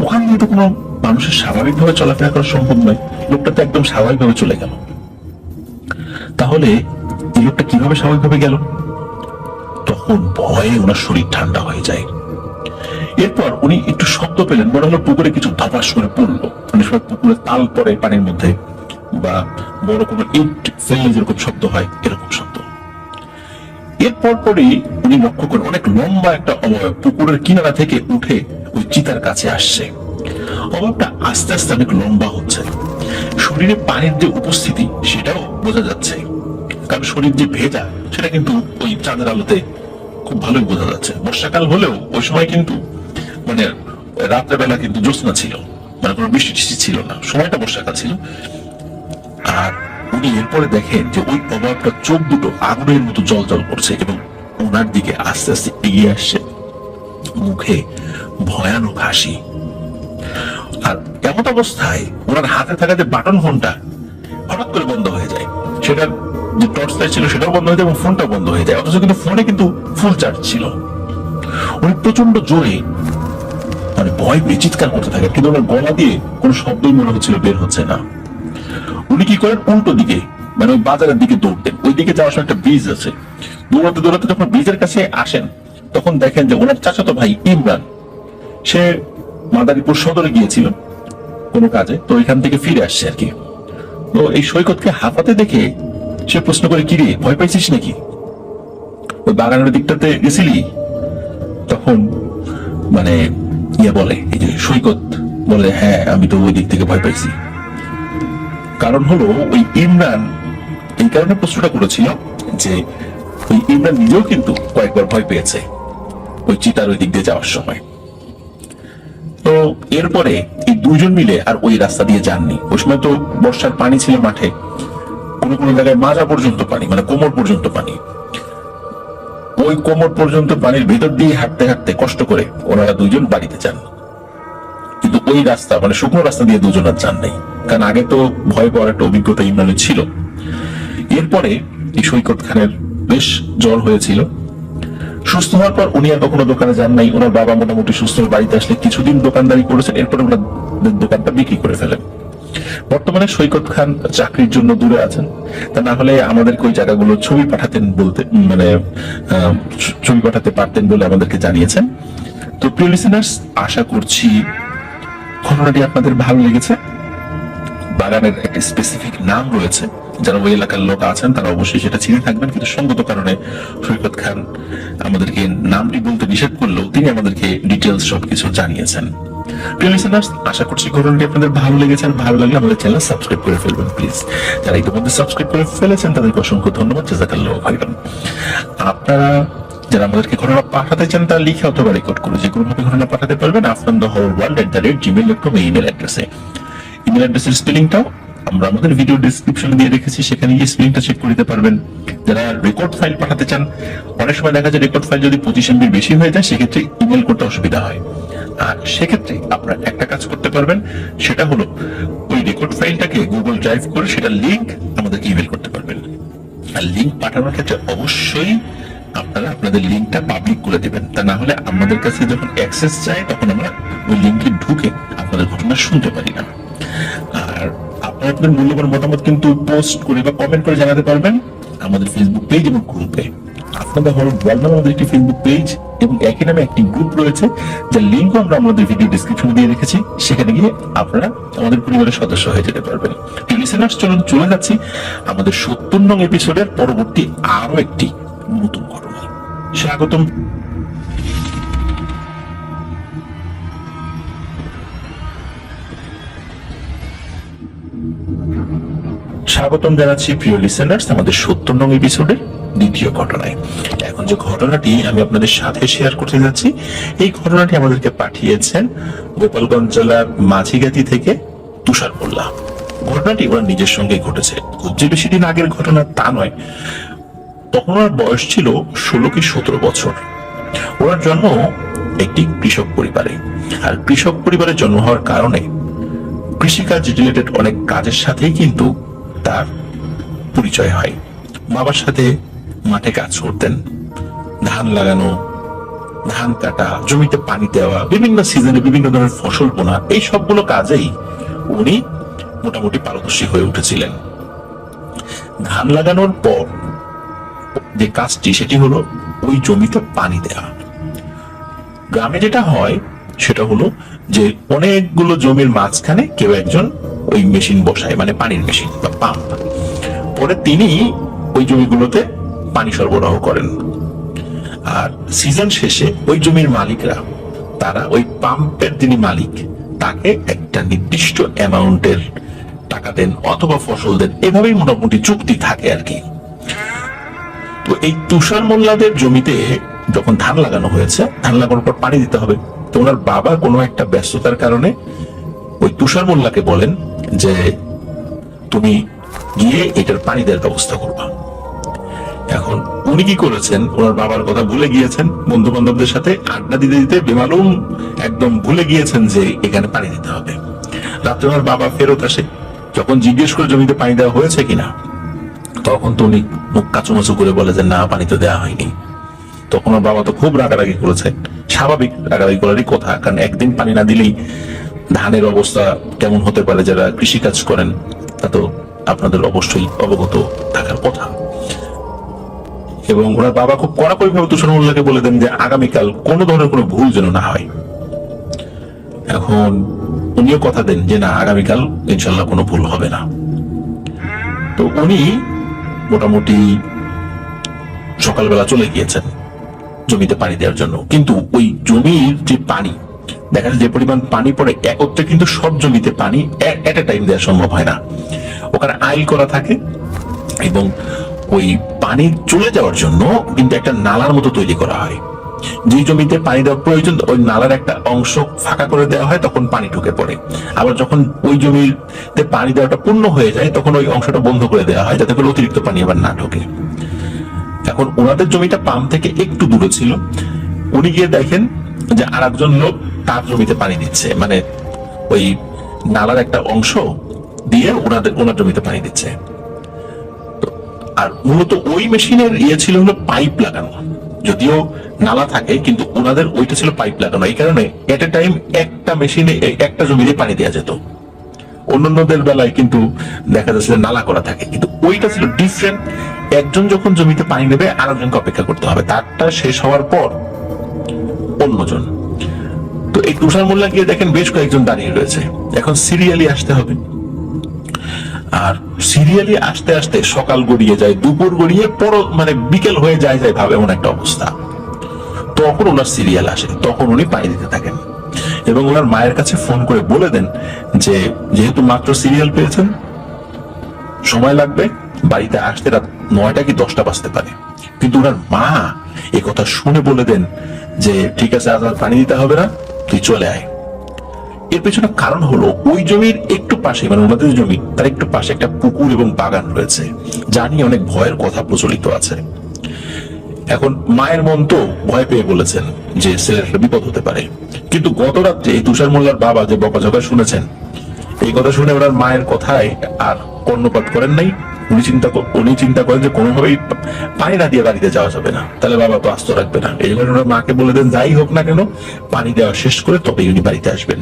ওখান দিয়ে তো কোনো মানুষের স্বাভাবিকভাবে চলাফেরা করা সম্ভব নয়। লোকটা তো একদম স্বাভাবিকভাবে চলে গেল। তাহলে এই লোকটা কিভাবে স্বাভাবিকভাবে গেল? তখন ভয়ে ওনার শরীর ঠান্ডা হয়ে যায়। এরপর উনি একটু শব্দ পেলেন, মনে হলো পুকুরে কিছু ধপাস করে পড়লো। অনেক সময় পুকুরে তাল পড়ে পানির মধ্যে, বা বড় কোনো ইট ফেললে যেরকম শব্দ হয়, এরকম শব্দ। এরপর পরই উনি লক্ষ্য করেন অনেক লম্বা একটা অবয়ব পুকুরের কিনারা থেকে উঠে ওই চিতার কাছে আসছে। অবয়বটা আস্তে আস্তে অনেক লম্বা হচ্ছে। শরীরে পানির যে উপস্থিতি সেটাও বোঝা যাচ্ছে, কারণ শরীর যে ভেজা সেটা কিন্তু ওই চাঁদের আলোতে খুব ভালোই বোঝা যাচ্ছে। বর্ষাকাল হলেও ওই সময় কিন্তু মানে রাত্রেবেলা কিন্তু জ্যোৎস্না ছিল, মানে কোনো বৃষ্টি টিষ্টি ছিল না, সময়টা বর্ষাকাল ছিল। আর উনি এরপরে দেখেন যে ওই অবয়বটা চোখ দুটো আগুনের মতো জল জল করছে এবং ওনার দিকে আস্তে আস্তে এগিয়ে আসছে, মুখে ভয়ানক হাসি। আর এমন অবস্থায় ওনার হাতে থাকা যে বাটন ফোনটা হঠাৎ করে বন্ধ হয়ে যায়, সেটার যে টর্চ লাইট ছিল সেটাও বন্ধ হয়ে যায় এবং ফোনটা বন্ধ হয়ে যায়। অথচ কিন্তু ফোনে কিন্তু ফুল চার্জ ছিল। উনি প্রচন্ড জোরে মানে ভয় পেয়ে চিৎকার করতে থাকেন, কিন্তু ওনার গলা দিয়ে কোনো শব্দই মনে হচ্ছিল বের হচ্ছে না। উনি কি করেন, উল্টো দিকে মানে ওই বাজারের দিকে দৌড়তেন। ওই দিকে যাওয়ার সময় একটা ব্রিজ আছে, দৌড়াতে দৌড়াতে যখন ব্রিজের কাছে আসেন তখন দেখেন যে ওনার চাচাতো ভাই ইমরান, সে মাদারীপুর সদরে গিয়েছিল কোনো কাজে, তো ওইখান থেকে ফিরে আসছে আর কি। তো এই সৈকতকে হাঁপাতে দেখে সে প্রশ্ন করে, কিরে ভয় পাইছিস নাকি, ওই বাগানের দিকটাতে গেছিলি? তখন মানে বলে, এই যে সৈকত বলে, হ্যাঁ আমি তো ওই দিক থেকে ভয় পাইছি। কারণ হলো ওই ইমরান এই কারণে প্রশ্নটা করেছিল যে ওই ইমরান নিজেও কিন্তু কয়েকবার ভয় পেয়েছে ওই চিতার ওই দিক দিয়ে যাওয়ার সময়। তো এরপরে এই দুজন মিলে আর ওই রাস্তা দিয়ে যাননি। ওই সময় তো বর্ষার পানি ছিল মাঠে, কোনো কোনো জায়গায় মাজা পর্যন্ত পানি, মানে কোমর পর্যন্ত পানি। ওই কোমর পর্যন্ত পানির ভেতর দিয়ে হাঁটতে হাঁটতে কষ্ট করে ওনারা দুইজন বাড়িতে যান। কিন্তু ওই রাস্তা মানে শুকনো রাস্তা দিয়ে দুজন আর যান নাই, কারণ আগে তো ভয় পাওয়ার একটা অভিজ্ঞতা ইমরানের ছিল। এরপরে এই সৈকত খানের বেশ জ্বর হয়েছিল। সুস্থ হওয়ার পর উনি আর কখনো দোকানে যান নাই। ওনার বাবা মোটামুটি সুস্থ হয়ে বাড়িতে আসলে কিছুদিন দোকানদারি করেছেন, এরপরে ওনার দোকানটা বিক্রি করে ফেলেন। বর্তমানে সৈকত খান চাকরির জন্য দূরে আছেন, তা না হলে আমাদেরকে ওই জায়গাগুলো ছবি পাঠাতেন বলতে মানে ছবি পাঠাতে পারতেন বলে আমাদেরকে জানিয়েছেন। তো প্রিয় লিসেনার্স, আশা করছি ঘটনাটি আপনাদের ভালো লেগেছে। বাগানের একটা স্পেসিফিক নাম রয়েছে, যারা ওই এলাকার লোক আছেন তারা অবশ্যই সেটা চিনে থাকবেন, কিন্তু সঙ্গত কারণে সৈকত খান আমাদেরকে নামটি বলতে নিষেধ করলেও তিনি আমাদেরকে ডিটেলস সবকিছু জানিয়েছেন। প্রিয় লিসেনার্স, আশা করছি ঘটনাটি আপনাদের ভালো লেগেছে, আর ভালো লাগলে আমাদের চ্যানেল সাবস্ক্রাইব করে ফেলবেন প্লিজ। যারা ইতিমধ্যে সাবস্ক্রাইব করে ফেলেছেন তাদেরকে অসংখ্য ধন্যবাদ, জাযাকাল্লাহু খাইরান। আপনারা যারা আমাদেরকে ঘটনা পাঠাতে চান তারা লিখে অথবা রেকর্ড করে যে কোনো ভাবে ঘটনা পাঠাতে পারবেন afnantheholeworld@gmail.com ইমেল অ্যাড্রেসে। ইমেল অ্যাড্রেসের স্পেলিংটাও আমরা আমাদের ভিডিও ডেসক্রিপশনে দিয়ে রেখেছি, সেখানে গিয়ে স্পেলিংটা চেক করে নিতে পারবেন। যারা রেকর্ড ফাইল পাঠাতে চান, অনেক সময় দেখা যায় রেকর্ড ফাইল যদি 25 MB বেশি হয়ে যায়, সেক্ষেত্রে ইমেল করতে অসুবিধা হয়। আর সেক্ষেত্রে আপনারা একটা কাজ করতে পারবেন, সেটা হলো ওই রেকর্ড ফাইলটাকে গুগল ড্রাইভ করে সেটা লিংক আমাদেরকে ইমেল করতে পারবেন। আর লিংক পাঠানোর ক্ষেত্রে অবশ্যই আপনারা আপনাদের লিংকটা পাবলিক করে দেবেন, তা না হলে আমাদের কাছে যখন অ্যাক্সেস চায় তখন আমরা ওই লিংকে ঢুকে আপনাদের ঘটনা শুনতে পারি না। আর আপনারা আপনাদের মূল্যবান মতামত কিন্তু পোস্ট করে বা কমেন্ট করে জানাতে পারবেন আমাদের ফেসবুক পেজ এবং গ্রুপে। আপনাদের ওয়ার্ল্ড নামে আমাদের একটি ফেসবুক পেজ এবং একই নামে একটি গ্রুপ রয়েছে, যার লিঙ্কও আমরা আমাদের ভিডিও ডেসক্রিপশনে দিয়ে রেখেছি, সেখানে গিয়ে আপনারা আমাদের পরিবারের সদস্য হয়ে যেতে পারবেন। লিসেনার্স, চলে যাচ্ছি আমাদের 70 নং এপিসোডের পরবর্তী আরো একটি নতুন ঘটনায়। স্বাগতম। স্বাগতম জানাচ্ছি প্রিয় লিসেনার্স আমাদের 70 নং এপিসোডের দ্বিতীয় ঘটনায়। এখন যে ঘটনাটি আমি আপনাদের সাথে শেয়ার করতে যাচ্ছি, এই ঘটনাটি আমাদেরকে পাঠিয়েছেন গোপালগঞ্জ জেলার মাঝিগাতি থেকে তুষার মোল্লা। ঘটনাটি ওনার নিজের সঙ্গে ঘটেছে, খুব যে বেশি দিন আগের ঘটনা তা নয়। তখন ওনার বয়স ছিল 16 কি 17 বছর। ওনার জন্ম একটি কৃষক পরিবারে, আর কৃষক পরিবারে জন্ম হওয়ার কারণে কৃষিকাজ রিলেটেড অনেক কাজের সাথেই কিন্তু তার পরিচয় হয়। বাবার সাথে মাঠে কাজ করতেন, ধান লাগানো, ধান কাটা, জমিতে পানি দেওয়া, বিভিন্ন সিজনে বিভিন্ন ধরনের ফসল বোনা, এই সবগুলো কাজেই উনি মোটামুটি পারদর্শী হয়ে উঠেছিলেন। ধান লাগানোর পর যে কাজটি, সেটি হলো ওই জমিতে পানি দেওয়া। গ্রামে যেটা হয় সেটা হলো যে অনেকগুলো জমির মাঝখানে কেউ একজন ওই মেশিন বসায়, মানে পানির মেশিন বা পাম্প। পরে তিনি ওই জমিগুলোতে পানি সরবরাহ করেন। আর সিজন শেষে ওই জমির মালিকরা, তারা ওই পাম্পের যিনি মালিক তাকে একটা নির্দিষ্ট অ্যামাউন্টের টাকা দেন অথবা ফসল দেন, এভাবেই মোটামুটি চুক্তি থাকে আর কি। তো এই তুষার মোল্লাদের জমিতে যখন ধান লাগানো হয়েছে, ধান লাগানোর পর পানি দিতে হবে, তো ওনার বাবা কোনো একটা ব্যস্ততার কারণে ওই তুষার মোল্লাকে বলেন যে তুমি গিয়ে এটার পানি দেওয়ার ব্যবস্থা করবা। এখন উনি কি করেছেন, ওনার বাবার কথা ভুলে গিয়েছেন, বন্ধু বান্ধবদের সাথে আড্ডা দিতে দিতে বেমালুম একদম ভুলে গিয়েছেন যে এখানে পানি দিতে হবে। রাত্রে ওনার বাবা ফেরত আসে, যখন জিজ্ঞেস করে জমিতে পানি দেওয়া হয়েছে কিনা, তখন তো উনি মুখ কাচুমাচু করে বলে যে না, পানি তো দেওয়া হয়নি। তখন ওর বাবা তো খুব রাগারাগি করেছে, স্বাভাবিক রাগারাগি করারই কথা, কারণ একদিন পানি না দিলেই ধানের অবস্থা কেমন হতে পারে যারা কৃষিকাজ করেন তা তো আপনাদের অবশ্যই অবগত থাকার কথা। এবং ওনার বাবা খুব কড়াকড়ি ভাবে তুষার মোল্লাকে বলে দেন যে আগামীকাল কোনো ধরনের কোনো ভুল যেন না হয়। এখন উনিও কথা দেন যে না, আগামীকাল ইনশাল্লাহ কোনো ভুল হবে না। তো উনি মোটামুটি সকালবেলা চলে গিয়েছেন জমিতে পানি দেওয়ার জন্য, কিন্তু ওই জমির যে পানি, দেখা যায় যে পরিমাণ পানি পড়ে একত্রে কিন্তু সব জমিতে পানি এট এ টাইম দেওয়া সম্ভব হয় না। ওখানে আইল করা থাকে এবং ওই পানি চলে যাওয়ার জন্য কিন্তু একটা নালার মতো তৈরি করা হয়। যে জমিতে পানি দেওয়া প্রয়োজন ওই নালার একটা অংশ ফাঁকা করে দেওয়া হয়, তখন পানি ঢুকে পড়ে। আবার যখন ওই জমিতে পানি দেওয়াটা পূর্ণ হয়ে যায় তখন ওই অংশটা বন্ধ করে দেওয়া হয়, যাতে করে অতিরিক্ত পানি আবার না ঢোকে। এখন ওনাদের জমিটা পাম্প থেকে একটু দূরে ছিল, উনি গিয়ে দেখেন যে আর একজন লোক তার জমিতে পানি দিচ্ছে, মানে ওই নালার একটা অংশ দিয়ে ওনার জমিতে পানি দিচ্ছে। আর মূলত ওই মেশিনের ছিল হলো পাইপ লাগানো, যদিও নালা থাকে কিন্তু ওনাদের ওইটা ছিল পাইপ লাগানো। এই কারণে এট এ টাইম একটা মেশিনে একটা জমিতে পানি দেওয়া যেত। অন্যান্যদের বেলায় কিন্তু দেখা যাচ্ছে যে নালা করা থাকে, কিন্তু ওইটা ছিল ডিফারেন্ট। একজন যখন জমিতে পানি নেবে আরেকজনকে অপেক্ষা করতে হবে, তারটা শেষ হওয়ার পর অন্যজন। তো এই তুষার মোল্লা গিয়ে দেখেন বেশ কয়েকজন দাঁড়িয়ে রয়েছে, এখন সিরিয়ালি আসতে হবে। আর সিরিয়ালি আসতে আসতে সকাল গড়িয়ে যায়, দুপুর গড়িয়ে মানে বিকেল হয়ে যায় ভাবে এমন একটা অবস্থা। তখন ওনার সিরিয়াল আসে, তখন উনি পানি দিতে থাকেন এবং ওনার মায়ের কাছে ফোন করে বলে দেন যে যেহেতু মাত্র সিরিয়াল পেয়েছেন, সময় লাগবে, বাড়িতে আসতে রাত 9টা কি 10টা বাজতে পারে। কিন্তু ওনার মা এ কথা শুনে বলে দেন যে ঠিক আছে, আজ আর পানি দিতে হবে না, তুই চলে আয়। এর পেছনে কারণ হলো ওই জমির একটু পাশে, মানে ওনাদের জমি তার একটু পাশে একটা পুকুর এবং বাগান রয়েছে, যা নিয়ে অনেক ভয়ের কথা প্রচলিত আছে। এখন মায়ের মন তো ভয় পেয়ে বলেছেন যে ছেলের বিপদ হতে পারে। কিন্তু গত রাত্রে এই তুষার মোল্লার বাবা যে বকাঝকা শুনেছেন, এই কথা শুনে ওনার মায়ের কথায় আর কর্ণপাত করেন নাই। উনি চিন্তা করেন যে কোনোভাবেই পানি না দিয়ে বাড়িতে যাওয়া যাবে না, তাহলে বাবা তো আস্ত রাখবে না। এই জন্য ওনার মাকে বলে দেন যাই হোক না কেন পানি দেওয়া শেষ করে তবেই উনি বাড়িতে আসবেন।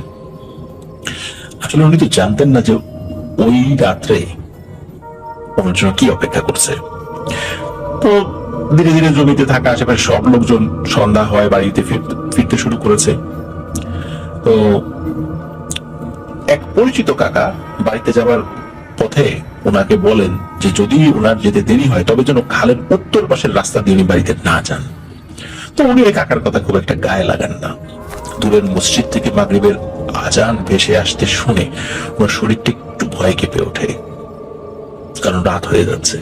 আসলে উনি তো জানতেন না যে ওই রাত্রে ওনার জন্য কি অপেক্ষা করছে। তো ধীরে ধীরে জমিতে থাকা আশেপাশে সব লোকজন সন্ধ্যা হয় বাড়িতে ফিরতে শুরু করেছে। তো এক পরিচিত কাকা বাড়িতে যাবার পথে ওনাকে বলেন যে যদি ওনার যেতে দেরি হয় তবে যেন খালের উত্তর পাশের রাস্তা দিয়ে উনি বাড়িতে না যান। তো উনি ওই কাকার কথা খুব একটা গায়ে লাগান না। দূরের মসজিদ থেকে মাগরিবের আজান ভেসে আসতে শুনে ওনার শরীরটা একটু ভয় কেঁপে ওঠে, কারণ রাত হয়ে যাচ্ছে।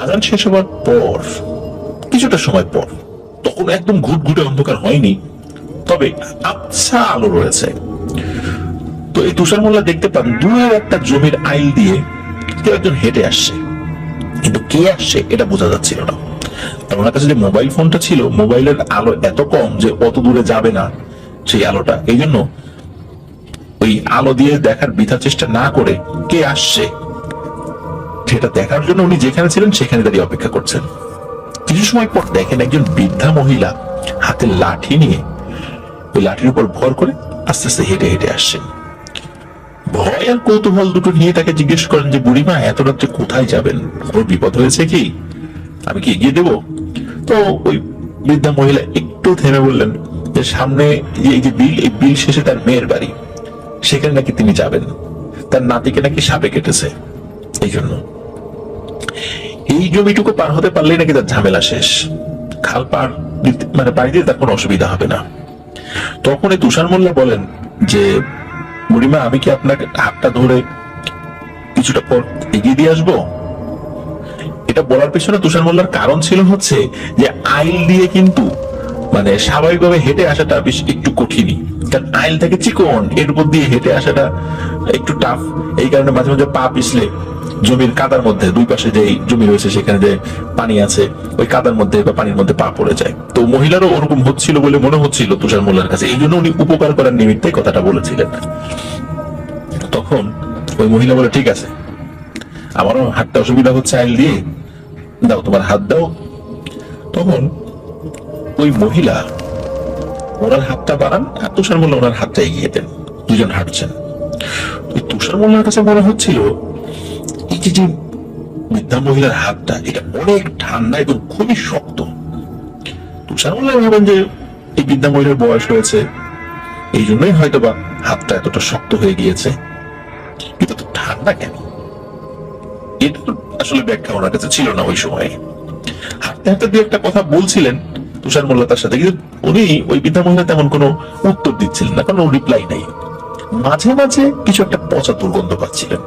আজান শেষ হওয়ার পর কিছুটা সময় পর, তখন একদম ঘুটঘুটে অন্ধকার হয়নি, তবে আবছা আলো রয়েছে। তো এই তুষার মোল্লা দেখতে পান দূরের একটা জমির আইল দিয়ে কেউ একজন হেঁটে আসছে, কিন্তু কে আসছে এটা বোঝা যাচ্ছিল না। আর ওনার কাছে যে মোবাইল ফোনটা ছিল, মোবাইলের আলো এত কম যে অত দূরে যাবে না সেই আলোটা। এই জন্য ওই আলো দিয়ে দেখার বৃথা চেষ্টা না করে কে আসছে সেটা দেখার জন্য উনি যেখানে ছিলেন সেখানে দাঁড়িয়ে অপেক্ষা করছেন। কিছু সময় পর দেখেন একজন বৃদ্ধা মহিলা হাতে লাঠি নিয়ে ওই লাঠির উপর ভর করে আস্তে আস্তে হেঁটে হেঁটে আসছেন। ভয় আর কৌতূহল দুটো নিয়ে তাকে জিজ্ঞেস করেন যে বুড়িমা এত রাত্রে কোথায় যাবেন, কোনো বিপদ হয়েছে কি, আমি কি এগিয়ে দেবো? তো ওই বৃদ্ধা মহিলা একটু থেমে বললেন যে সামনে এই যে বিল, এই বিল শেষে তার মেয়ের বাড়ি, সেখানে নাকি তিনি যাবেন, তার নাতিকে নাকি সাপে কেটেছে, এই জন্য এই জমিটুকু পার হতে পারলেই নাকি তার ঝামেলা শেষ, খাল পার মানে পাড়ি দিয়ে তার কোনো অসুবিধা হবে না। তখন এই তুষার মোল্লা বলেন যে বুড়িমা আমি কি আপনাকে হাতটা ধরে কিছুটা পর এগিয়ে দিয়ে আসবো? এটা বলার পেছনে তুষার মোল্লার কারণ ছিল হচ্ছে যে আইল দিয়ে কিন্তু মানে স্বাভাবিকভাবে হেঁটে আসাটা বেশ একটু কঠিনই, কারণ আইল থেকে চিকন, এর উপর দিয়ে হেঁটে আসাটা একটু টাফ। এই কারণে মাঝে মাঝে পা পিছলে জমির কাদার মধ্যে, দুই পাশে যে জমি রয়েছে সেখানে যে পানি আছে ওই কাদার মধ্যে বা পানির মধ্যে পা পড়ে যায়। তো মহিলারও ওরকম হচ্ছিল বলে মনে হচ্ছিল তুষার মোল্লার কাছে, এই জন্য উনি উপকার করার নিমিত্তে কথাটা বলেছিলেন। তখন ওই মহিলা বলে ঠিক আছে, আমারও হাতটা অসুবিধা হচ্ছে আইল দিয়ে, দাও তোমার হাত দাও। তখন ওই মহিলা ওনার হাতটা বাড়ান আর তুষার মোল্লা ওনার হাতটা এগিয়ে দেন, দুজন হাঁটছেন। ওই তুষার মোল্লার কাছে মনে হচ্ছিল এই যে বৃদ্ধা মহিলার হাতটা এটা অনেক ঠান্ডা এবং খুবই শক্ত। তুষার মোল্লা ভাবেন যে এই বৃদ্ধা মহিলার বয়স হয়েছে, এই জন্যই হয়তো বা হাতটা এতটা শক্ত হয়ে গিয়েছে, কিন্তু তো ঠান্ডা কেন, এটা আসলে ব্যাখ্যা ওনার কাছে ছিল না ওই সময়ে। হাঁটতে হাঁটতে দু একটা কথা বলছিলেন তুষার মোল্লা তার সাথে, কিন্তু উনি ওই বৃদ্ধা মহিলা তেমন কোনো উত্তর দিচ্ছিলেন না, কারণ রিপ্লাই নাই। মাঝে মাঝে কিছু একটা পচা দুর্গন্ধ পাচ্ছিলেন,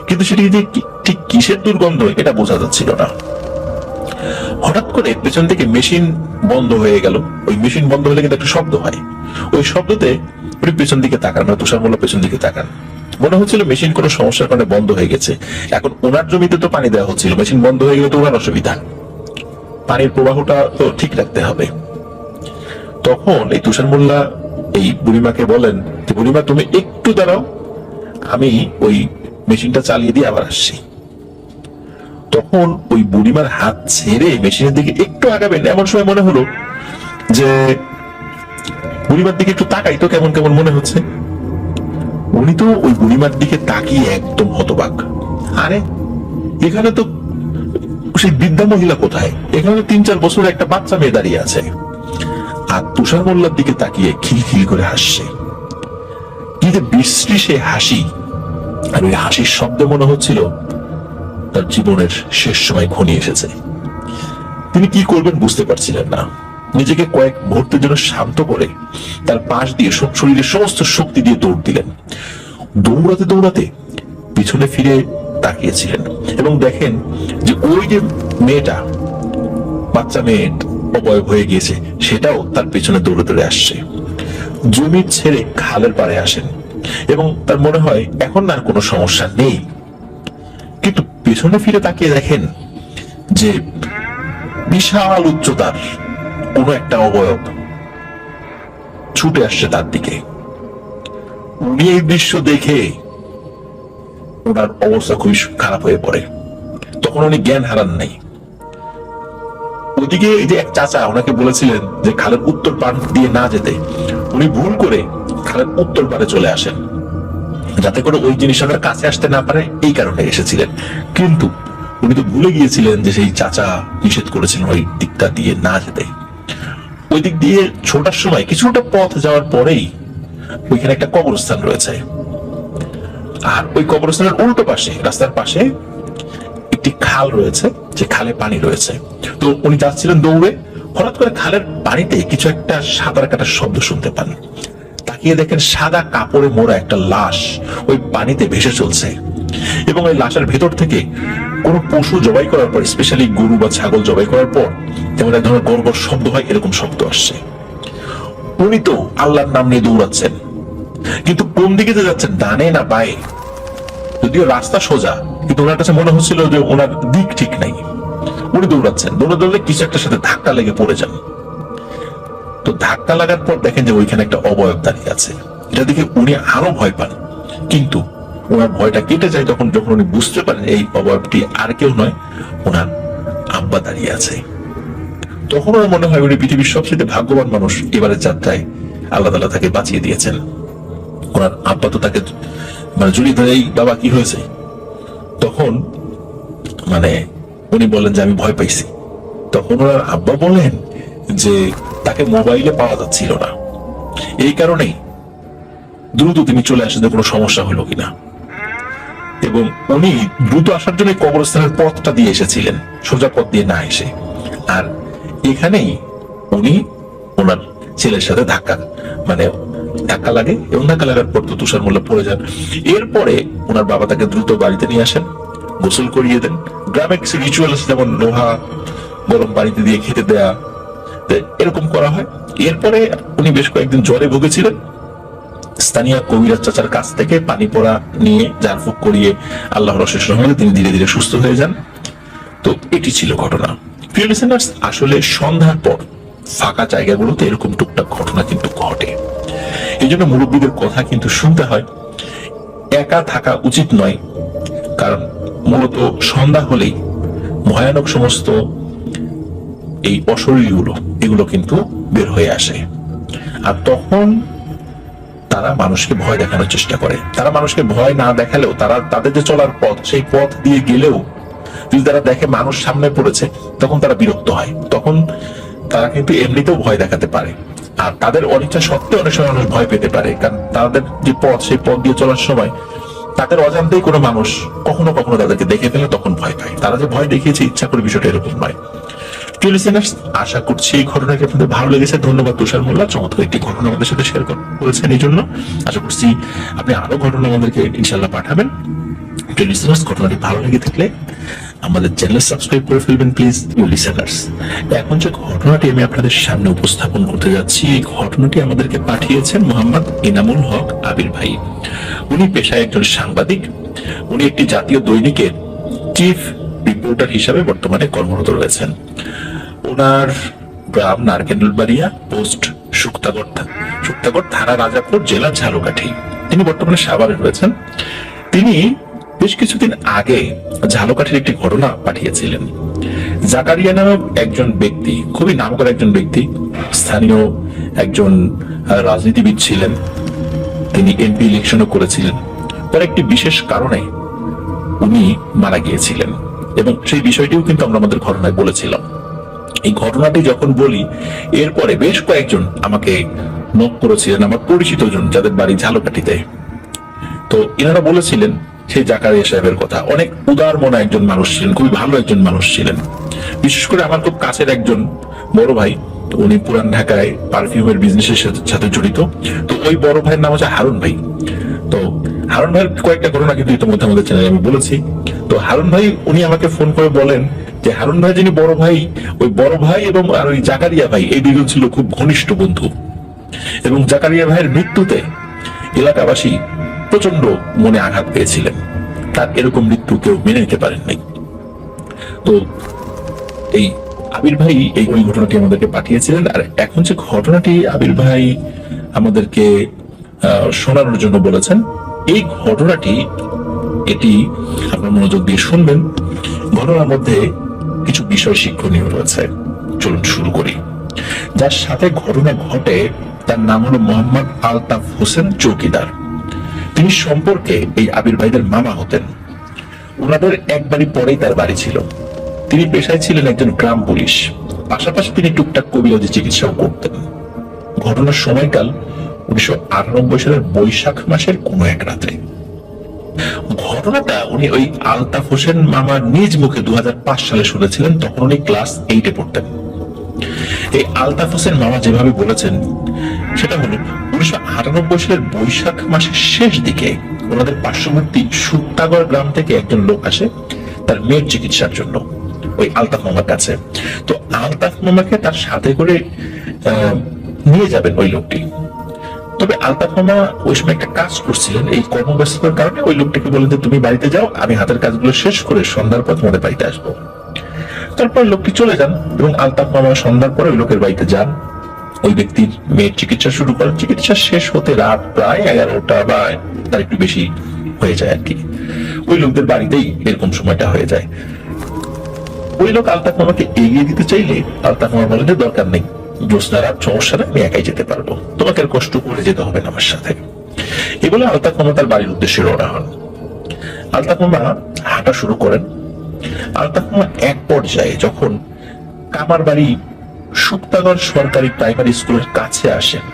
কিন্তু সেটি যে ঠিক কিসের দুর্গন্ধ এটা বোঝা যাচ্ছিল না। হঠাৎ করে পেছন থেকে মেশিন বন্ধ হয়ে গেল। ওই মেশিন বন্ধ হলে কিন্তু একটা শব্দ হয়, ওই শব্দতে উনি পেছন দিকে তাকান, মানে তুষার মোল্লা পেছন দিকে তাকান। মনে হচ্ছিল মেশিন কোনো সমস্যার কারণে বন্ধ হয়ে গেছে। এখন ওনার জমিতে তো পানি দেওয়া হচ্ছিল, মেশিন বন্ধ হয়ে গেলে তো ওনার অসুবিধা, পানির প্রবাহটা তো ঠিক রাখতে হবে। তখন এই তুষার মোল্লা এই বুড়িমাকে বলেন যে বুড়িমা তুমি একটু দাঁড়াও, আমি ওই মেশিনটা চালিয়ে দিয়ে আবার আসছি। তখন ওই বুড়িমার হাত ছেড়ে মেশিনের দিকে একটু আগাবেন, এমন সময় মনে হলো যে বুড়িমার দিকে একটু তাকাই তো কেমন কেমন মনে হচ্ছে। উনি তো ওই বুড়িমার দিকে তাকিয়ে একদম হতবাক। আরে এখানে তো সেই বৃদ্ধা মহিলা কোথায়? এখানে তো 3-4 বছরের একটা বাচ্চা মেয়ে দাঁড়িয়ে আছে। আর তুষার মোল্লার দিকে তাকিয়ে খিলখিল করে হাসছে। কি যে বিশ্রী সে হাসি, আর ওই হাসির শব্দে মনে হচ্ছিল তার জীবনের শেষ সময় ঘনিয়ে এসেছে। তিনি কি করবেন বুঝতে পারছিলেন না। নিজেকে কয়েক মুহূর্তের জন্য শান্ত করে তার পাশ দিয়ে শরীরের সমস্ত শক্তি দিয়ে দৌড় দিলেন। দৌড়াতে দৌড়াতে পিছনে ফিরে তাকিয়েছিলেন এবং দেখেন যে ওই যে মেয়েটা, বাচ্চা মেয়ে অবয়ব হয়ে গিয়েছে, সেটাও তার পেছনে দৌড়ে দৌড়ে আসছে। জমি ছেড়ে খালের পাড়ে আসেন এবং তার মনে হয় এখন আর কোনো সমস্যা নেই। কিন্তু পেছনে ফিরে তাকিয়ে দেখেন যে বিশাল উচ্চতার কোন একটা অবয়ব ছুটে আসছে তার দিকে। উনি এই দৃশ্য দেখে ওনার অবস্থা খুবই খারাপ হয়ে পড়ে। তখন উনি জ্ঞান হারান নাই। ওদিকে এই যে এক চাচা ওনাকে বলেছিলেন যে খালের উত্তর পাড় দিয়ে না যেতে, উনি ভুল করে খালের উত্তর পাড়ে চলে আসেন যাতে করে ওই জিনিস ওনার কাছে আসতে না পারে, এই কারণে এসেছিলেন। কিন্তু উনি তো ভুলে গিয়েছিলেন যে সেই চাচা নিষেধ করেছিলেন ওই দিকটা দিয়ে না যেতে। ওই দিক দিয়ে ছোটার সময় কিছুটা পথ যাওয়ার পরেই ওইখানে একটা কবরস্থান রয়েছে। আর ওই কবরস্থানের উল্টো পাশে, রাস্তার পাশে একটি খাল রয়েছে, যে খালে পানি রয়েছে। তো উনি যাচ্ছিলেন দৌড়ে, হঠাৎ করে খালের পানিতে কিছু একটা সাঁতার কাটার শব্দ শুনতে পান। তাকিয়ে দেখেন সাদা কাপড়ে মোড়া একটা লাশ ওই পানিতে ভেসে চলছে এবং ওই লাশের ভেতর থেকে কোনো পশু জবাই করার পর, স্পেশালি গরু বা ছাগল জবাই করার পর যেমন এক ধরনের গড়গড় শব্দ হয়, এরকম শব্দ আসছে। উনি তো আল্লাহর নাম নিয়ে দৌড়াচ্ছেন, কিন্তু কোন দিকে যে যাচ্ছেন, ডানে না বায়ে? যদিও রাস্তা সোজা, কিন্তু ওনার কাছে মনে হচ্ছিল যে ওনার দিক ঠিক নাই। উনি দৌড়াচ্ছেন, দৌড়ে দৌড়লে কিছু একটা সাথে ধাক্কা লেগে পড়ে যান। তো ধাক্কা লাগার পর দেখেন যে ওইখানে একটা অবয়ব দাঁড়িয়ে আছে। এটা দেখে উনি আরো ভয় পান, কিন্তু ওনার ভয়টা কেটে যায় যখন উনি বুঝতে পারেন এই অবয়বটি আর কেউ নয়, ওনার আব্বা দাঁড়িয়ে আছে। তখন ওনার মনে হয় উনি পৃথিবীর সবচেয়ে ভাগ্যবান মানুষ, এবারের যাত্রায় আল্লাহ তাআলা তাকে বাঁচিয়ে দিয়েছেন। ওনার আব্বা তো তাকে জড়িয়ে ধরে, এই বাবা কি হয়েছে? তখন উনি বলেন যে আমি ভয় পাইছি। তখন ওনার আব্বা বলেন যে তাকে মোবাইলে পাওয়া যাচ্ছিল না, এই কারণেই দ্রুত তিনি চলে আসেন যে কোনো সমস্যা হলো কিনা। এবং উনি দ্রুত আসার জন্য কবরস্থানের পথটা দিয়ে এসেছিলেন, সোজা পথ দিয়ে না এসে। আর এখানেই উনি ওনার ছেলের সাথে ধাক্কা লাগে এবং ধাক্কা লাগার পর তো তুষার মোল্লা পড়ে যান। এরপরে ওনার বাবা তাকে দ্রুত বাড়িতে নিয়ে আসেন, গোসল করিয়ে দেন। গ্রামের কিছু রিচুয়াল আছে, যেমন লোহা গরম পানিতে দিয়ে খেতে দেয়া, এরকম করা হয়। এরপরে উনি বেশ কয়েকদিন জ্বরে ভুগেছিলেন। স্থানীয় কবিরাজ চাচার কাছ থেকে পানি পড়া নিয়ে ঝাড়ফুঁক করিয়ে আল্লাহর অশেষ রহমতে তিনি ধীরে ধীরে সুস্থ হয়ে যান। তো এটি ছিল ঘটনা। প্রিয় লিসেনার্স, আসলে সন্ধ্যার পর ফাঁকা জায়গাগুলোতে এরকম টুকটাক ঘটনা কিন্তু ঘটে। এই জন্য মুরব্বীদের কথা কিন্তু শুনতে হয়, একা থাকা উচিত নয়। কারণ মূলত সন্ধ্যা হলেই ভয়ানক সমস্ত এই অশরীরগুলো এগুলো কিন্তু বের হয়ে আসে। আর তখন তারা মানুষকে ভয় দেখানোর চেষ্টা করে। তারা মানুষকে ভয় না দেখালেও তাদের যে চলার পথ, সেই পথ দিয়ে গেলেও যদি তারা দেখে মানুষ সামনে পড়েছে, তখন তারা বিরক্ত হয়। তখন তারা কিন্তু এমনিতেও ভয় দেখাতে পারে। আর তাদের অনিচ্ছা সত্ত্বেও অনেক সময় মানুষ ভয় পেতে পারে, কারণ তাদের যে পথ, সেই পথ দিয়ে চলার সময় তাদের অজান্তেই কোনো মানুষ কখনো কখনো তাদেরকে দেখে ফেলে, তখন ভয় পায়। তারা যে ভয় দেখিয়েছে ইচ্ছা করে, বিষয়টা এরকম নয়। আশা করছি এই ঘটনাটি আপনাদের ভালো লেগেছে। ধন্যবাদ তুষার মোল্লা, চমৎকার একটি ঘটনা আমাদের সাথে শেয়ার করেছেন। এই জন্য আশা করছি আপনি আরো ঘটনা আমাদেরকে ইনশাল্লাহ পাঠাবেন। ঘটনাটি ভালো লেগে থাকলে আমাদের চ্যানেল সাবস্ক্রাইব করে ফেলবেন প্লিজ। লিসেনার্স, এখন যে ঘটনাটি আমি আপনাদের সামনে উপস্থাপন করতে যাচ্ছি, এই ঘটনাটি আমাদেরকে পাঠিয়েছেন মোহাম্মদ ইনামুল হক আবির ভাই। উনি পেশায় একজন সাংবাদিক। উনি একটি জাতীয় দৈনিকের চিফ রিপোর্টার হিসাবে বর্তমানে কর্মরত রয়েছেন। ওনার গ্রাম নারকেলবাড়িয়া, পোস্ট শুক্তাগড় থানা, রাজাপুর জেলা, ঝালকাঠি। তিনি বর্তমানে সাভারে রয়েছেন। তিনি বেশ কিছুদিন আগে ঝালকাঠির একটি ঘটনা পাঠিয়েছিলেন। জাকারিয়া নামক একজন ব্যক্তি, খুবই নামকরা একজন ব্যক্তি, স্থানীয় একজন রাজনীতিবিদ ছিলেন। তিনি এমপি ইলেকশনও করেছিলেন। তার একটি বিশেষ কারণে উনি মারা গিয়েছিলেন এবং সেই বিষয়টিও কিন্তু আমরা আমাদের ঘটনায় বলেছিলাম। এই ঘটনাটি যখন বলি, এরপরে বেশ কয়েকজন আমাকে নক করেছিলেন, আমার পরিচিত জন যাদের বাড়ি ঝালকাঠিতে। তো এনারা বলেছিলেন সেই জাকারিয়া সাহেবের কথা। অনেক উদার মনা একজন মানুষ ছিলেন, খুবই ভালো একজন মানুষ ছিলেন। বিশেষ করে আমার খুব কাছের একজন বড় ভাই, উনি পুরান ঢাকায় পারফিউমের বিজনেসের সাথে জড়িত। তো ওই বড় ভাইয়ের নাম হচ্ছে হারুন ভাই। তো হারুন ভাইয়ের কয়েকটা ঘটনা কিন্তু ইতিমধ্যে আমাদের চ্যানেলে আমি বলেছি। তো হারুন ভাই উনি আমাকে ফোন করে বলেন যে হারুন ভাই যিনি বড় ভাই, ওই বড় ভাই এবং আর ওই জাকারিয়া ভাই, এই দুজন ছিল খুব ঘনিষ্ঠ বন্ধু। এবং জাকারিয়া ভাইয়ের মৃত্যুতে এলাকাবাসী প্রচন্ড মনে আঘাত পেয়েছিলেন। তার এরকম মৃত্যু কেউ মেনে নিতে পারেন নাই। তো এই আবির ভাই এই ওই ঘটনাটি আমাদেরকে পাঠিয়েছিলেন। আর এখন যে ঘটনাটি আবির ভাই আমাদেরকে শোনানোর জন্য বলেছেন, এই ঘটনাটি এটি আপনার মনোযোগ দিয়ে শুনবেন। ঘটনার মধ্যে কিছু বিষয় শিক্ষণীয় রয়েছে। চলুন শুরু করি। যার সাথে ঘটনা ঘটে তার নাম হলো মোহাম্মদ আলতাফ হোসেন চৌকিদার। তিনি সম্পর্কে এই আবির ভাইদের মামা হতেন। ওনাদের এক বাড়ি পরেই তার বাড়ি ছিল। তিনি পেশায় ছিলেন একজন গ্রাম পুলিশ, পাশাপাশি তিনি টুকটাক কবিরাজি চিকিৎসাও করতেন। ঘটনার সময়কাল 1998 সালের বৈশাখ মাসের কোন এক রাতে। ঘটনাটা উনি ওই আলতাফ হোসেন মামার নিজ মুখে 2005 সালে শুনেছিলেন, তখন উনি ক্লাস 8-এ পড়তেন। এই আলতাফ হোসেন মামা যেভাবে বলেছেন সেটা হলো 1998 সালের বৈশাখ মাসের শেষ দিকে ওনাদের পার্শ্ববর্তী সুক্তাগড় গ্রাম থেকে একজন লোক আসে তার মেয়ের চিকিৎসার জন্য ওই আলতাফ মামার কাছে। তো আলতাফ মামাকে তার সাথে করে নিয়ে যাবেন ওই লোকটি। তবে আলতাফ মামা ওই সময় একটা কাজ করছিলেন, এই কর্মব্যস্ততার কারণে ওই লোকটিকে বলেন যে তুমি বাড়িতে যাও, আমি হাতের কাজগুলো শেষ করে সন্ধ্যার পর তোমাদের বাড়িতে আসবো। তারপর লোকটি চলে যান এবং আলতাফ মামা সন্ধ্যার পরে ওই লোকের বাড়িতে যান। ওই ব্যক্তির মেয়ের চিকিৎসা শুরু করেন। চিকিৎসা শেষ হতে রাত প্রায় 11টা বা তার একটু বেশি হয়ে যায় আর কি। ওই লোকদের বাড়িতেই এরকম সময়টা হয়ে যায়। ওই লোক আলতাফ মামাকে এগিয়ে দিতে চাইলে আলতাফ মামা বলেন যে দরকার নেই, জ্যোৎস্না রাত, সমস্যা নেই, আমি একাই যেতে পারবো, তোমাকে আর কষ্ট করে যেতে হবে না আমার সাথে। এই বলে আলতাফ মামা তার বাড়ির উদ্দেশ্যে রওনা হন। আলতাফ মামা হাঁটা শুরু করেন। আলতাফ মামা এক পর্যায়ে যখন কামার বাড়ি সুক্তাগড় সরকারি প্রাইমারি স্কুলের কাছে আসেন,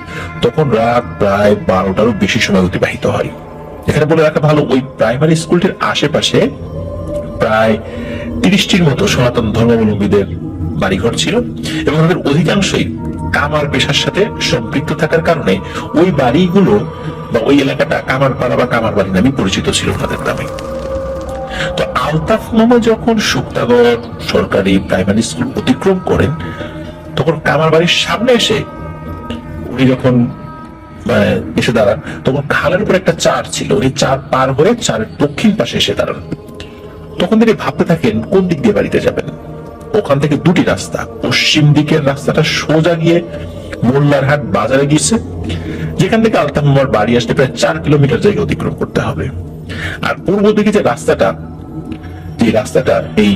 তখন রাত প্রায় 12টারও বেশি সময় অতিবাহিত হয়। এখানে বলে রাখা ভালো, ওই প্রাইমারি স্কুলটির আশেপাশে প্রায় 30টির মতো সনাতন ধর্মাবলম্বীদের বাড়িঘর ছিল এবং তাদের অধিকাংশই কামার পেশার সাথে সম্পৃক্ত থাকার কারণে ওই বাড়িগুলো বা ওই এলাকাটা কামার পাড়া বা কামার বাড়ি নামে পরিচিত ছিল তাদের নামে। তো আলতাফ মামা যখন সুক্তাগড় সরকারি প্রাইমারি স্কুল অতিক্রম করেন, তখন কামার বাড়ির সামনে এসে উনি যখন এসে দাঁড়ান, তখন খালের উপর একটা চার ছিল। উনি চার পার হয়ে চারের দক্ষিণ পাশে এসে দাঁড়ান। তখন তিনি ভাবতে থাকেন কোন দিক দিয়ে বাড়িতে যাবেন। ওখান থেকে দুটি রাস্তা, পশ্চিম দিকের রাস্তাটা সোজা গিয়ে মোল্লারহাট বাজারে গিয়েছে, যেখান থেকে আলতাফ মামার বাড়ি আসতে প্রায় 4 কিলোমিটার জায়গা অতিক্রম করতে হবে। আর পূর্ব দিকে যে রাস্তাটা এই